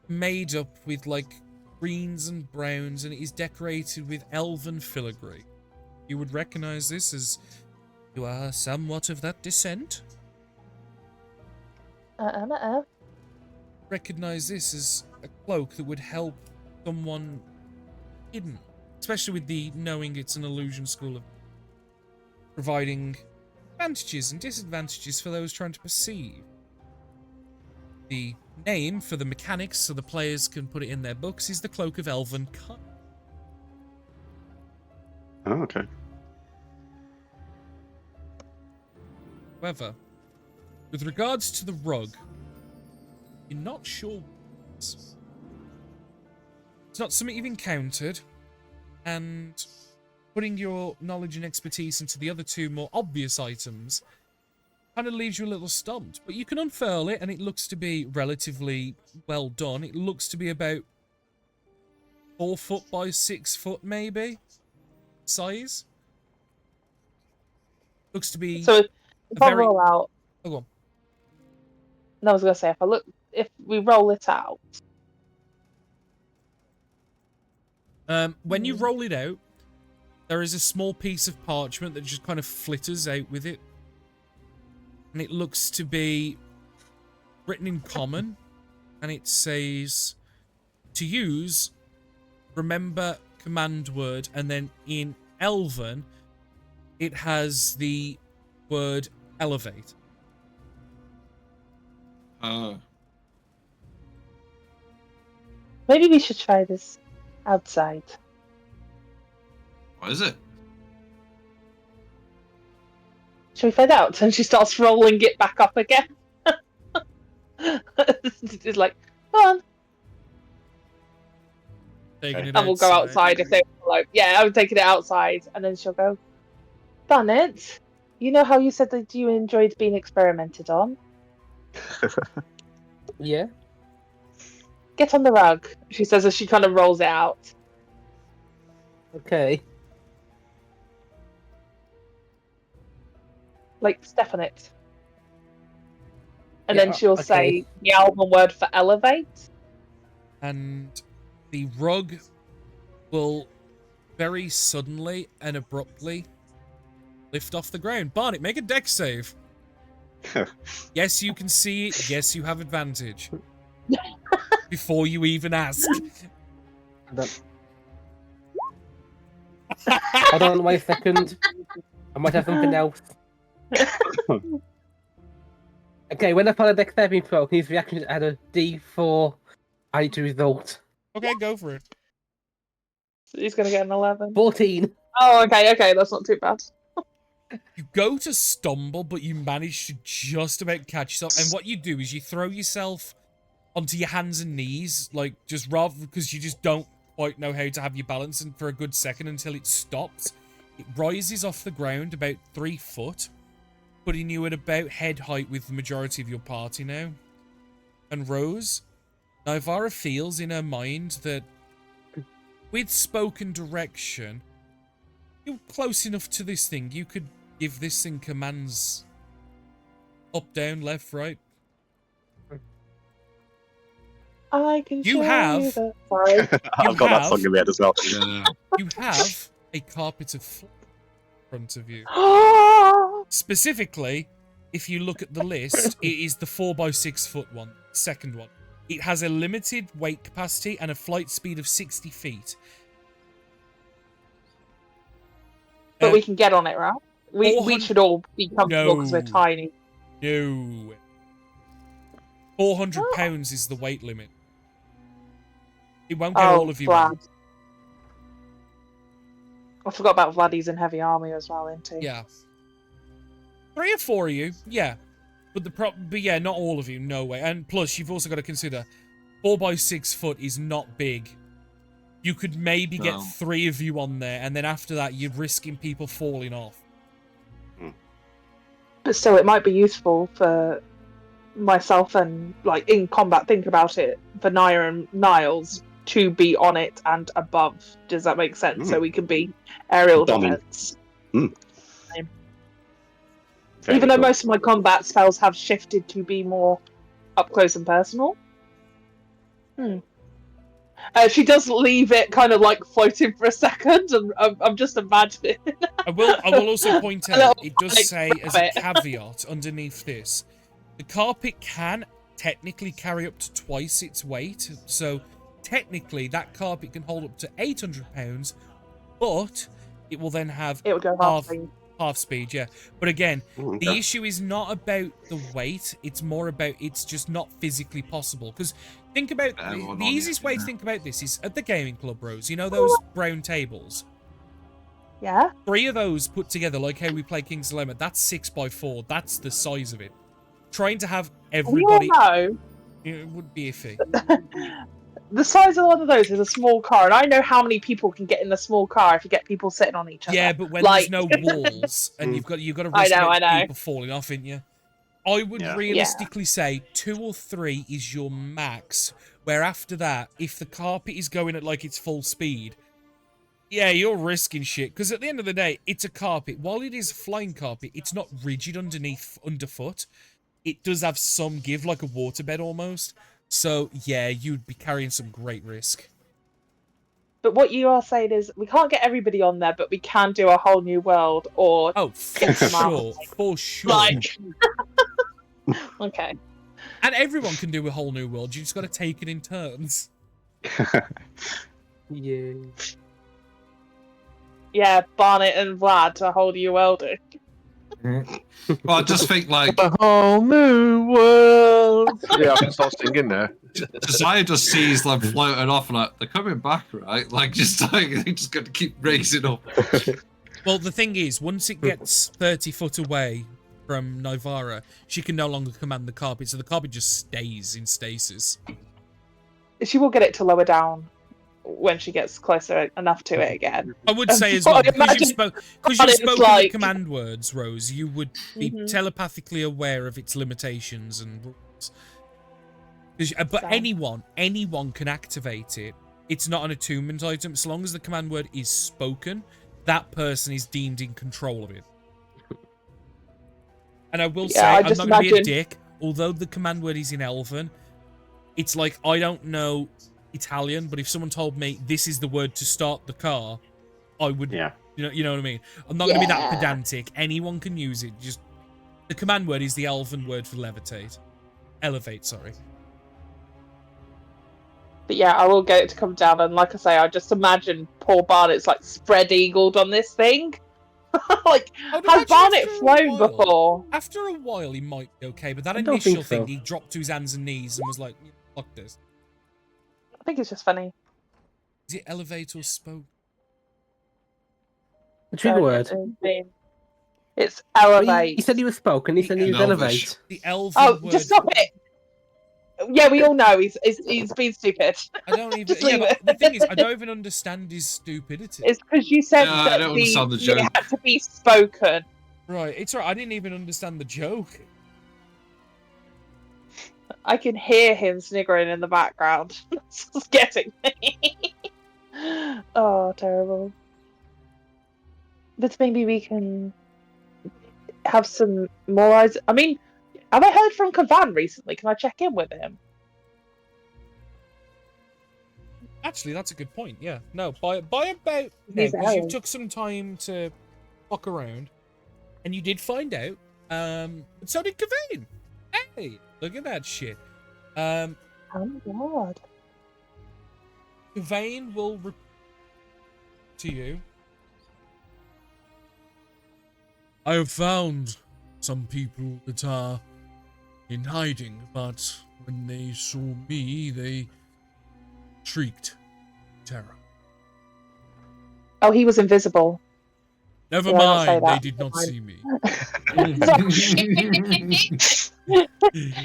made up with like greens and browns, and it is decorated with elven filigree. You would recognize this as you are somewhat of that descent. Recognize this as a cloak that would help someone hidden, especially with the knowing it's an illusion school of providing advantages and disadvantages for those trying to perceive. The name for the mechanics, so the players can put it in their books, is the Cloak of Elven Cunning. Oh, okay. However, with regards to the rug, you're not sure. It's not something you've encountered, and putting your knowledge and expertise into the other two more obvious items kind of leaves you a little stumped. But you can unfurl it, and it looks to be relatively well done. It looks to be about 4 foot by 6 foot, maybe, size. Looks to be So if I very... roll out, Oh, go on. no, I was gonna say if we roll it out. When you roll it out, there is a small piece of parchment that just kind of flitters out with it. And it looks to be written in common. And it says, to use, remember command word. And then in Elven, it has the word elevate. Maybe we should try this outside. What is it? Should we find out? And she starts rolling it back up again. It's like, go on. Taking it And we'll go outside if they like. Yeah, I'm taking it outside, and then she'll go. Barnet, you know how you said that you enjoyed being experimented on? Yeah. Get on the rug, she says as she kind of rolls it out. Okay. Like, step on it. And Yeah, then she'll okay. say the Elven word for elevate. And the rug will very suddenly and abruptly lift off the ground. Barnet, make a dex save. Yes, you can see it. Yes, you have advantage. Before you even ask. Hold on, wait a second. I might have something else. Okay, when I find a dex saving throw, his reaction add a D4 added to result. Okay, go for it. He's going to get an 11. 14. Oh, okay, that's not too bad. You go to stumble, but you manage to just about catch yourself. And what you do is you throw yourself onto your hands and knees, like, just rather because you just don't quite know how to have your balance, and for a good second until it stops. It rises off the ground about 3 foot, putting you at about head height with the majority of your party now. And Rose, Nivara feels in her mind that with spoken direction, you're close enough to this thing. You could give this thing commands up, down, left, right. I can You show have- you the sorry. I've got that song in my head as well. Yeah. You have a carpet of flight in front of you. Specifically, if you look at the list, it is the 4x6 foot one, second one. It has a limited weight capacity and a flight speed of 60 feet. But we can get on it, right? We 400 should all be comfortable because we're No. tiny. No. 400 pounds is the weight limit. It won't get all of you on. Vlad. I forgot about Vlad. He's in heavy army as well, isn't he? Yeah. 3 or 4 of you, yeah. But yeah, not all of you, no way. And plus, you've also got to consider 4x6 foot is not big. You could maybe get 3 of you on there, and then after that, you're risking people falling off. But still, it might be useful for myself and, like, in combat, think about it, for Naya and Niles to be on it and above. Does that make sense? So we can be aerial defense. Even though most of my combat spells have shifted to be more up close and personal. She does leave it kind of like floating for a second, and I'm just imagining. I will also point out, it does say as a caveat underneath this, the carpet can technically carry up to twice its weight, so technically that carpet can hold up to 800 pounds, but it will then have it would go half speed, yeah. But again, the issue is not about the weight, it's more about it's just not physically possible. Because think about the easiest way to think about this is at the gaming club, Rose. You know those brown tables? Yeah. 3 of those put together, like how we play King's Dilemma, that's 6x4. That's the size of it. Trying to have everybody. No. It would be iffy. The size of one of those is a small car, and I know how many people can get in the small car if you get people sitting on each other. Yeah, but when there's no walls and you've got to risk people falling off, ain't you? I would realistically say 2 or 3 is your max. Where after that, if the carpet is going at like its full speed, yeah, you're risking shit. Because at the end of the day, it's a carpet. While it is a flying carpet, it's not rigid underfoot. It does have some give, like a waterbed almost. So, yeah, you'd be carrying some great risk. But what you are saying is, we can't get everybody on there, but we can do a whole new world, or... Oh, for sure. For sure. Like... Okay. And everyone can do a whole new world. You just got to take it in turns. Yeah. Yeah, Barnett and Vlad, a whole new world. Well, I just think like a whole new world. Yeah, I can start singing there. Josiah just sees them floating off, like they're coming back, right? Like they just got to keep raising up. Well, the thing is, once it gets 30 foot away from Nivara, she can no longer command the carpet, so the carpet just stays in stasis. She will get it to lower down when she gets closer enough to it again. I would say as well, because you've spoken the command words, Rose, you would be telepathically aware of its limitations and rules. But anyone can activate it. It's not an attunement item. So long as the command word is spoken, that person is deemed in control of it. And I will say, I'm not going to be a dick. Although the command word is in Elven, it's like, I don't know Italian, but if someone told me this is the word to start the car, I would, you know what I mean? I'm not going to be that pedantic. Anyone can use it. Just the command word is the Elven word for levitate. Elevate, sorry. But yeah, I will get it to come down, and like I say, I just imagine poor Barnett's like spread-eagled on this thing. Like, has Barnett flown before? After a while, he might be okay, but that initial thing, he dropped to his hands and knees and was like, fuck this. I think it's just funny. Is it elevate or spoke? The trigger word. It's elevate. He said he was spoken. He said he was elevate. The Elven word. Just stop it. Yeah, we all know he's being stupid. I don't even. But the thing is, I don't even understand his stupidity. It's because you said I don't understand the joke. It had to be spoken. Right, it's right. I didn't even understand the joke. I can hear him sniggering in the background. It's getting me. Oh, terrible. But maybe we can have some more eyes. I mean, have I heard from Kavan recently? Can I check in with him? Actually, that's a good point. Yeah. No, by about He's because you out. took some time to walk around, and you did find out. But so did Kavane. Hey, look at that shit. Oh my god. Kavane will report to you. I have found some people that are in hiding, but when they saw me, they shrieked terror. Oh, he was invisible. Never Did I not say mind, they that? did not Never see me.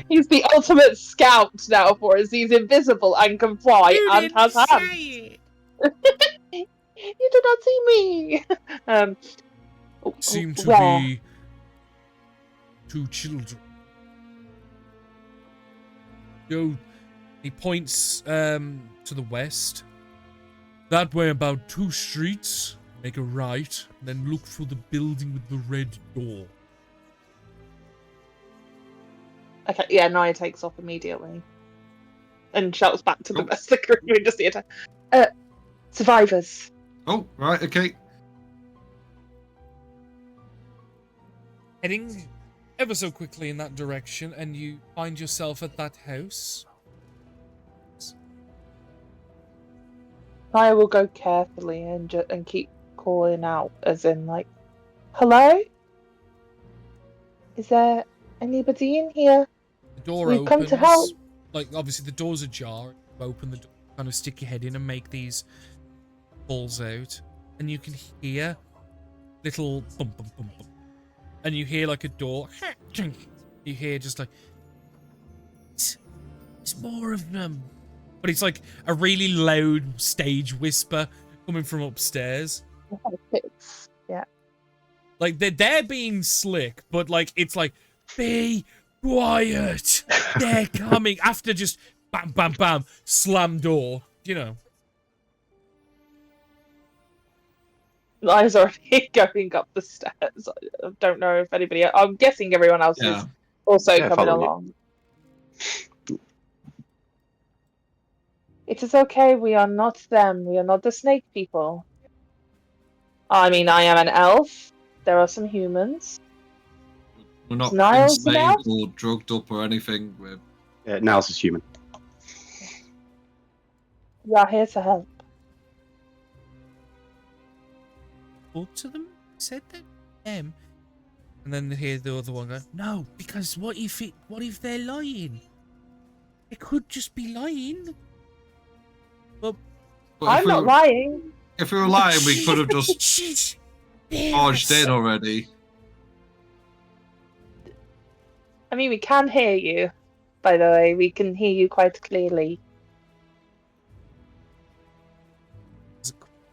He's the ultimate scout now for us. He's invisible and can fly and has hands. You did not see me. Seem to Where? be 2 children. Go. He points to the west. That way, about 2 streets. Make a right, then look for the building with the red door. Okay, yeah, Naya takes off immediately and shouts back to the rest of the crew in just the attack. Survivors. Oh, right, okay. Heading ever so quickly in that direction, and you find yourself at that house. Naya will go carefully and keep calling out, as in like, "Hello? Is there anybody in here? The door We've opens. come to help." Like, obviously, the door's ajar. You open the door, kind of stick your head in and make these calls out. And you can hear little bump, bump, bump, bump. And you hear, like, a door. You hear just like, it's more of them. But it's like a really loud stage whisper coming from upstairs. Yeah. Like, they're being slick, but, like, it's like, be quiet. They're coming. After just bam, bam, bam, slam door, you know. Naya's already going up the stairs. I don't know if anybody else, I'm guessing everyone else is also coming following you. along. It is okay, we are not them. We are not the snake people. I mean, I am an elf. There are some humans. We're not Niles an elf? enslaved or drugged up or anything. We're Niles is human. We are here to help. Talk to them? Said that them. And then they hear the other one go, no, because what if they're lying? They could just be lying. Well, But I'm not lying. If we were lying, we could have just barged in already. I mean, we can hear you, by the way. We can hear you quite clearly.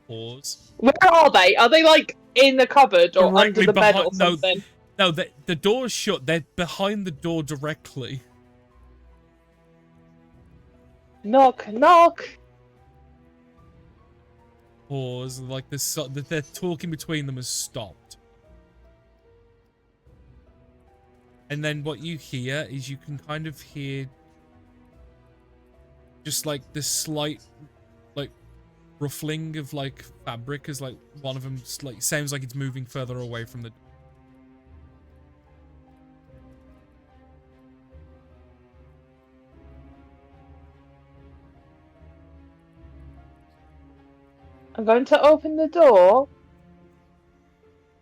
Pause. Where are they? Are they, like, in the cupboard or Directly under the bed or behind- something? No, the door's shut. They're behind the door directly. Knock, knock. Pause. Like, they're talking between them has stopped. And then what you hear is you can kind of hear just like this slight like ruffling of like fabric as like one of them like sounds like it's moving further away from the I'm going to open the door.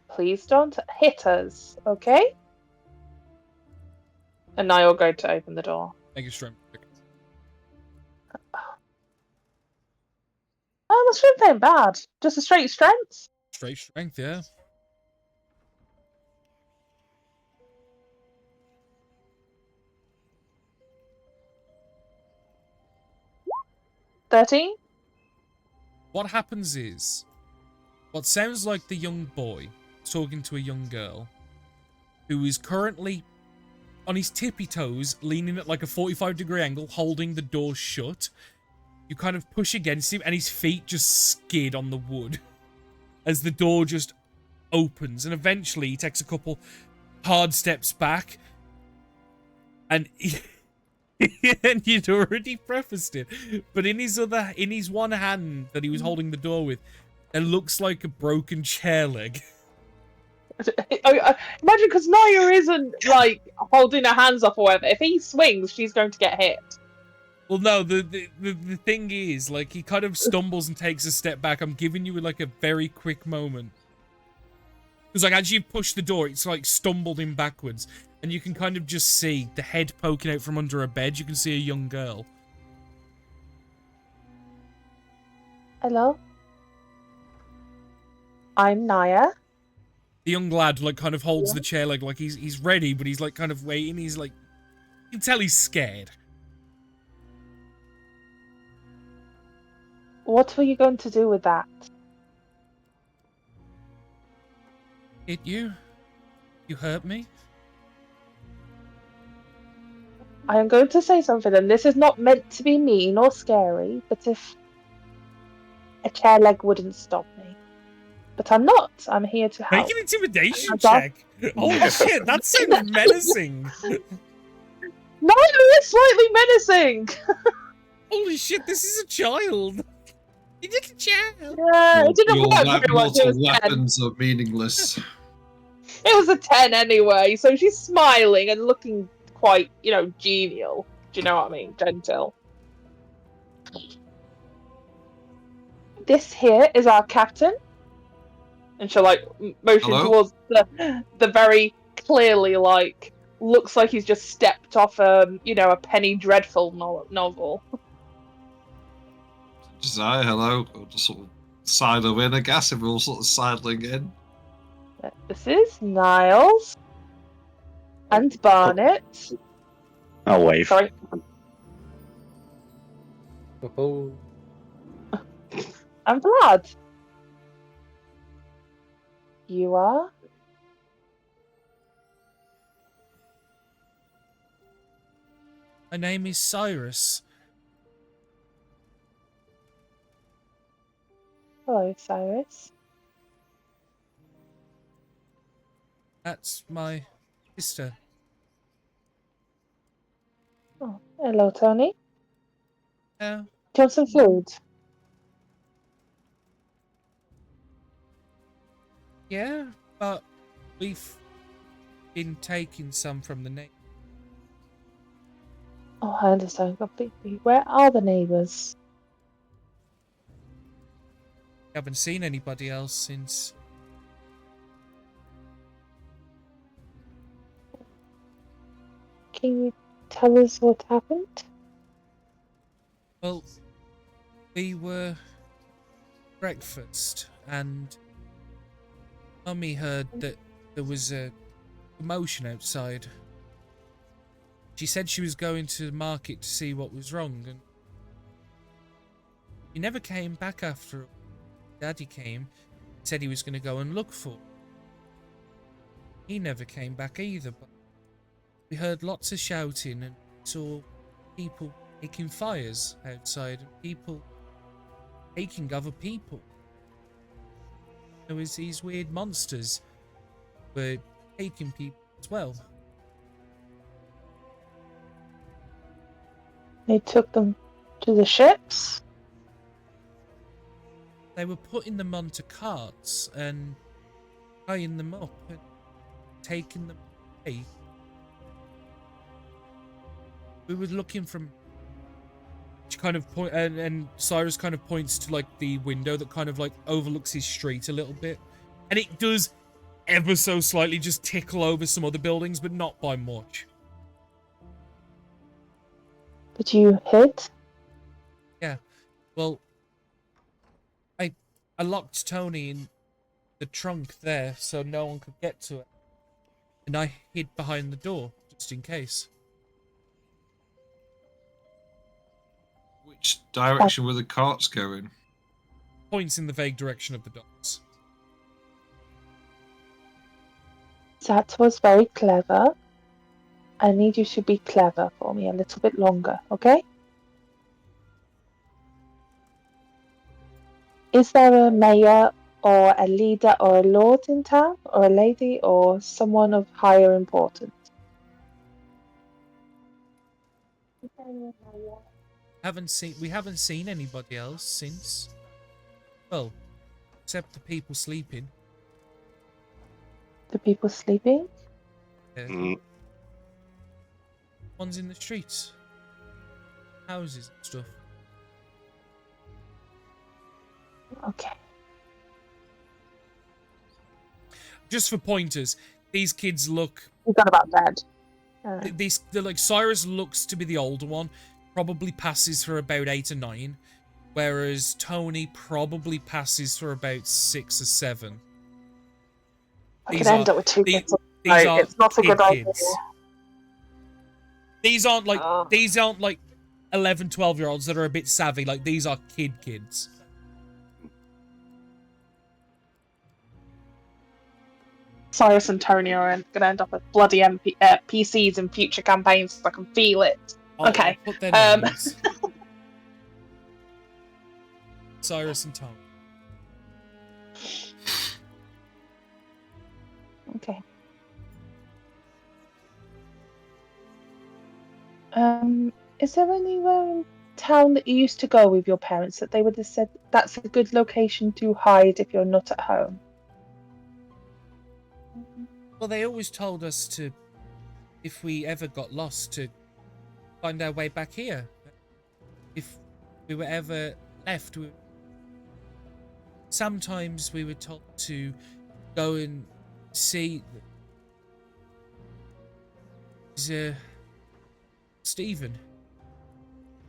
Please don't hit us, okay? And now you're going to open the door. Make a strength check. Oh, my strength ain't bad. Just a straight strength. Straight strength, yeah. $13. What happens is what sounds like the young boy talking to a young girl who is currently on his tippy toes, leaning at like a 45-degree angle, holding the door shut. You kind of push against him and his feet just skid on the wood as the door just opens, and eventually he takes a couple hard steps back, and and you'd already prefaced it, but in his one hand that he was holding the door with, it looks like a broken chair leg. Imagine, because Naya isn't like holding her hands up or whatever. If he swings, she's going to get hit. Well, no, the thing is, like, he kind of stumbles and takes a step back. I'm giving you like a very quick moment. Because like as you push the door, it's like stumbled in backwards, and you can kind of just see the head poking out from under a bed. You can see a young girl. Hello? I'm Naya. The young lad like kind of holds the chair leg, like he's ready, but he's like kind of waiting. He's like, you can tell he's scared. What were you going to do with that? Hit you? You hurt me? I am going to say something, and this is not meant to be mean or scary, but if a chair leg wouldn't stop me. But I'm not. I'm here to help. Make an intimidation check. Holy shit, that sounds menacing. No, it's slightly menacing. Holy shit, this is a child. You did a child. Yeah, it didn't work very much. It was 10. Weapons are meaningless. It was a 10 anyway, so she's smiling and looking quite, genial. Do you know what I mean? Gentle. This here is our captain. And she'll, motion towards the very clearly, looks like he's just stepped off, a Penny Dreadful novel. Josiah, hello. We'll just sort of sidle in, I guess, and we're all sort of sidling in. This is Niles. And Barnet. I'll wave. Sorry. Oh. I'm Vlad. You are? My name is Cyrus. Hello, Cyrus. That's my sister. Oh, hello, Tony. Yeah. Do you want some food? Yeah, but we've been taking some from the neighbor. Oh, I understand completely. Where are the neighbours? Haven't seen anybody else since. Can you tell us what happened? Well, we were breakfast and Mummy heard that there was a commotion outside. She said she was going to the market to see what was wrong, and she never came back after Daddy came. Said he was going to go and look for her. He never came back either, but we heard lots of shouting and saw people making fires outside and people taking other people. There was these weird monsters were taking people as well. They took them to the ships? They were putting them onto carts and tying them up and taking them away. We were looking from. She kind of point, and Cyrus kind of points to the window that kind of overlooks his street a little bit, and it does ever so slightly just tickle over some other buildings, but not by much. But you hid? Yeah, well, I locked Tony in the trunk there so no one could get to it, and I hid behind the door just in case. Which direction were the carts going? Points in the vague direction of the docks. That was very clever. I need you to be clever for me a little bit longer, okay? Is there a mayor or a leader or a lord in town, or a lady, or someone of higher importance? We haven't seen anybody else since. Well, except the people sleeping. The people sleeping? Mm. Ones in the streets. Houses and stuff. Okay. Just for pointers, these kids look... We got about dead. They're like, Cyrus looks to be the older one. Probably passes for about 8 or 9. Whereas Tony probably passes for about 6 or 7. I could end up with 2 kids. These are it's not a good idea. kids. These aren't like 11, 12-year-olds that are a bit savvy. Like, these are kids. Cyrus and Tony are going to end up with bloody PCs in future campaigns. I can feel it. Okay. I'll put their names. Cyrus and Tony. Okay. Is there anywhere in town that you used to go with your parents that they would have said that's a good location to hide if you're not at home? Well, they always told us to, if we ever got lost, to find our way back here. If we were ever left, sometimes we were told to go and see Stephen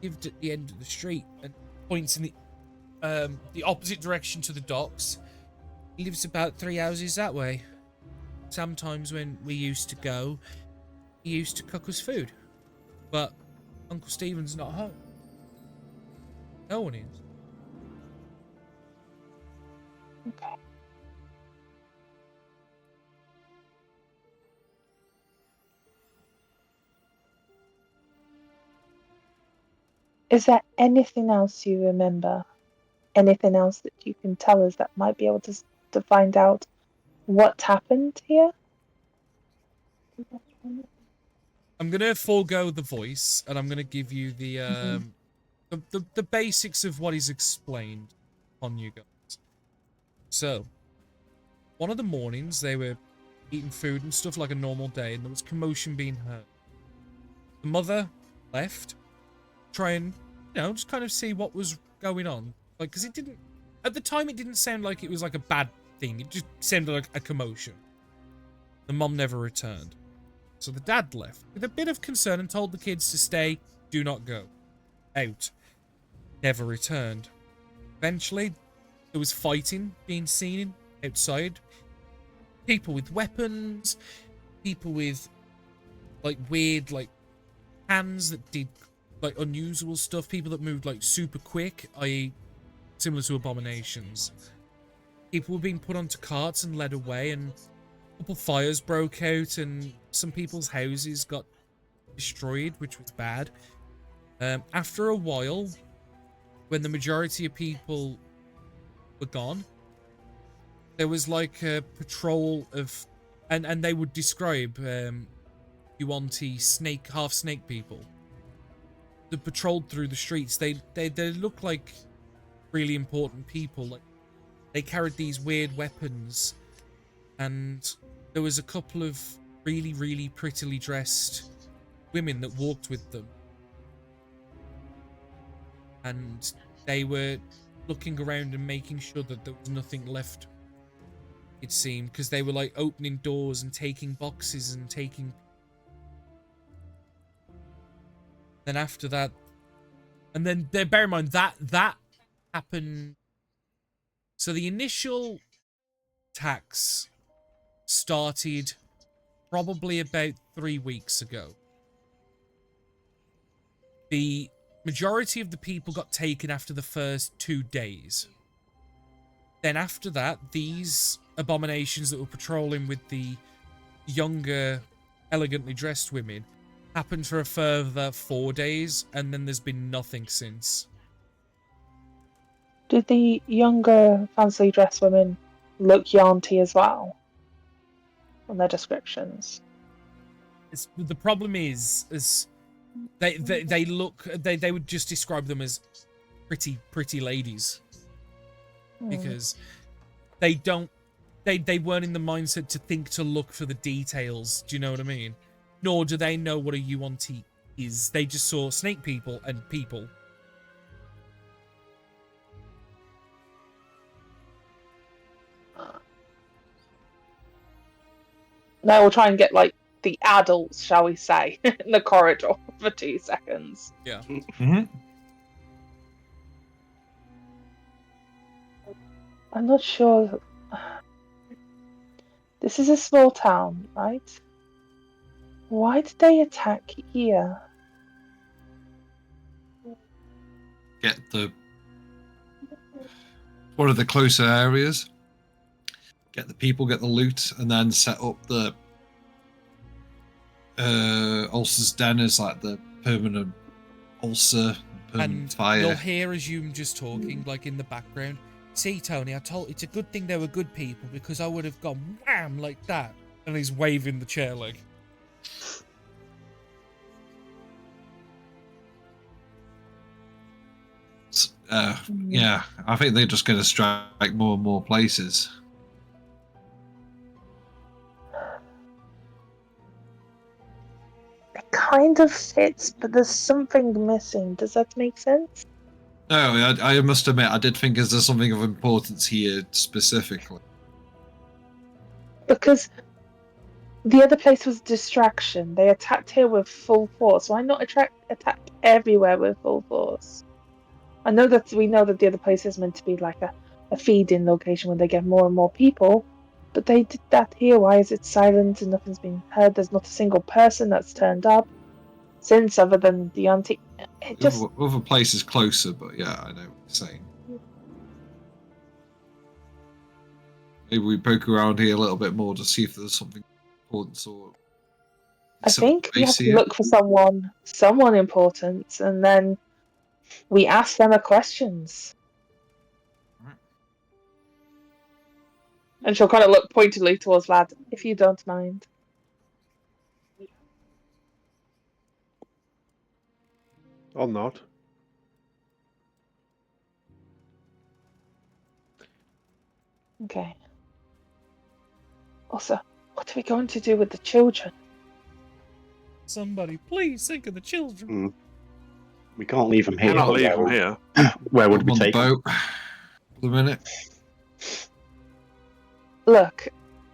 lived at the end of the street and points in the opposite direction to the docks. He lives about 3 houses that way. Sometimes when we used to go, he used to cook us food. But Uncle Stephen's not home. No one is. Okay. Is there anything else you remember? Anything else that you can tell us that might be able to find out what happened here? I'm gonna forego the voice, and I'm gonna give you the the basics of what is explained on you guys. So, one of the mornings they were eating food and stuff like a normal day, and there was commotion being heard. The mother left, try and just kind of see what was going on, like because it didn't at the time it didn't sound like it was like a bad thing. It just sounded like a commotion. The mom never returned. So the dad left with a bit of concern and told the kids to stay, do not go. Out. Never returned. Eventually, there was fighting being seen outside. People with weapons, people with like weird like hands that did like unusual stuff, people that moved like super quick, i.e. similar to abominations. People were being put onto carts and led away, and a couple fires broke out and some people's houses got destroyed, which was bad. After a while, when the majority of people were gone, there was like a patrol of, and they would describe Yuan-Ti snake, half snake people that patrolled through the streets. They look like really important people. Like they carried these weird weapons, and there was a couple of really, really prettily dressed women that walked with them. And they were looking around and making sure that there was nothing left, it seemed, because they were like opening doors and taking boxes and taking... Then after that... And then, bear in mind, that happened... So the initial attacks started probably about 3 weeks ago. The majority of the people got taken after the first 2 days. Then after that, these abominations that were patrolling with the younger, elegantly dressed women happened for a further 4 days, and then there's been nothing since. Did the younger, fancily dressed women look Yanti as well? On their descriptions. The problem is they look they would just describe them as pretty ladies because they weren't in the mindset to think to look for the details. Do you know what I mean? Nor do they know what a Yuan-Ti is. They just saw snake people and people. Now we'll try and get like the adults, shall we say, in the corridor for 2 seconds. Yeah. Mm-hmm. I'm not sure. This is a small town, right? Why did they attack here? Get one of the closer areas. Get the people, get the loot, and then set up the ulcer's den as like the permanent ulcer, permanent And fire. you'll hear Azum just talking, like in the background. See, Tony, it's a good thing they were good people because I would have gone wham like that. And he's waving the chair leg. Yeah, I think they're just going to strike more and more places. It kind of fits, but there's something missing. Does that make sense? No, I must admit, I did think is there something of importance here specifically. Because the other place was distraction. They attacked here with full force. Why not attack everywhere with full force? We know that the other place is meant to be like a feed-in location where they get more and more people, but they did that here. Why is it silent and nothing's been heard? There's not a single person that's turned up since, other than the auntie. It just Other places closer, but yeah, I know what you're saying. Maybe we poke around here a little bit more to see if there's something important or. I think we have to look for someone important, and then we ask them questions. Right. And she'll kind of look pointedly towards Lad, if you don't mind. I'll nod. Okay. Also, what are we going to do with the children? Somebody, please think of the children. We can't leave them here. Cannot leave them here. Where would we on the take them? boat for the minute? Look,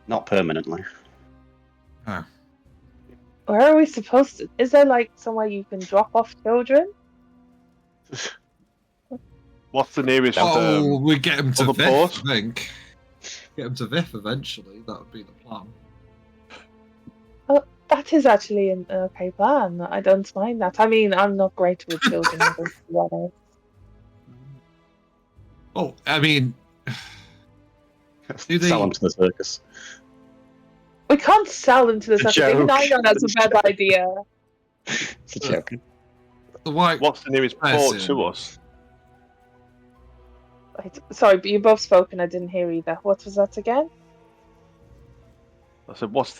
Not permanently. Oh. where are we supposed to? Is there like somewhere you can drop off children? What's the nearest? We get him to other Vif, port? I think. Get him to Vif eventually. That would be the plan. That is actually an okay plan. I don't mind that. I mean, I'm not great with children, to be honest. Oh, I mean, do they? Sell them to the circus. We can't sell them to the It's a circus. Even joke. I know that's a bad idea. It's a joke. The white. What's the nearest port Person. to us? Wait, sorry, but you both spoke and I didn't hear either. What was that again? I said, where's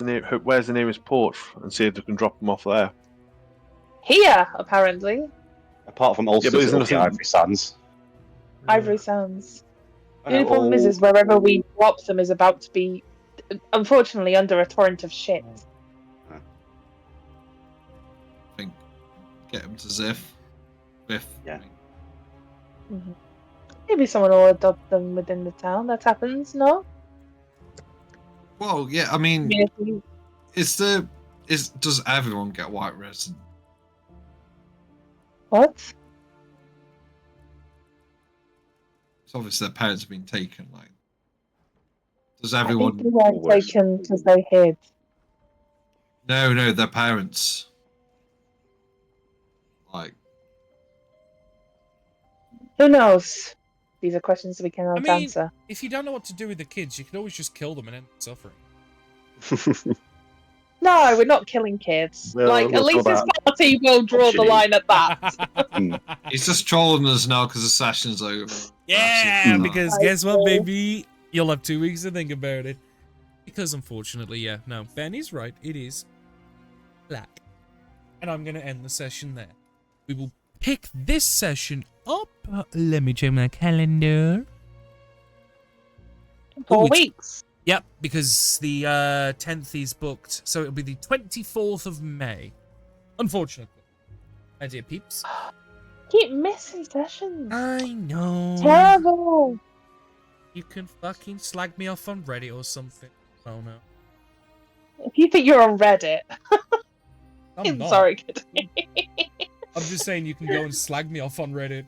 the nearest port? And see if they can drop them off there. Here, apparently. Apart from also but isn't the there Ivory Sands. Ivory Sands. I The only know problem is wherever we drop them is about to be, unfortunately, under a torrent of shit. I think get him to Vif. Yeah. I mean. Mhm. Maybe someone will adopt them within the town. That happens, no? Well, yeah. I mean, Maybe. does everyone get white resin? What? It's obviously their parents have been taken. Like, does I think everyone? they weren't worse. taken because they hid. No, their parents. Like, Who knows? These are questions we cannot I mean, answer. if you don't know what to do with the kids, you can always just kill them and end suffering. No, we're not killing kids. Well, like, at we'll least go this back. party will draw the Option E. line at that. he's just trolling us now because the session's over. Yeah, No. because guess what, baby? You'll have 2 weeks to think about it. Because unfortunately, yeah, no, Ben is right. It is black. And I'm going to end the session there. We will pick this session up. Let me check my calendar. 4 weeks. Yep, because the 10th is booked. So it'll be the 24th of May. Unfortunately. My dear peeps. Keep missing sessions. I know. Terrible. You can fucking slag me off on Reddit or something. Oh no. If you think you're on Reddit, I'm not. sorry, kid. I'm just saying you can go and slag me off on Reddit.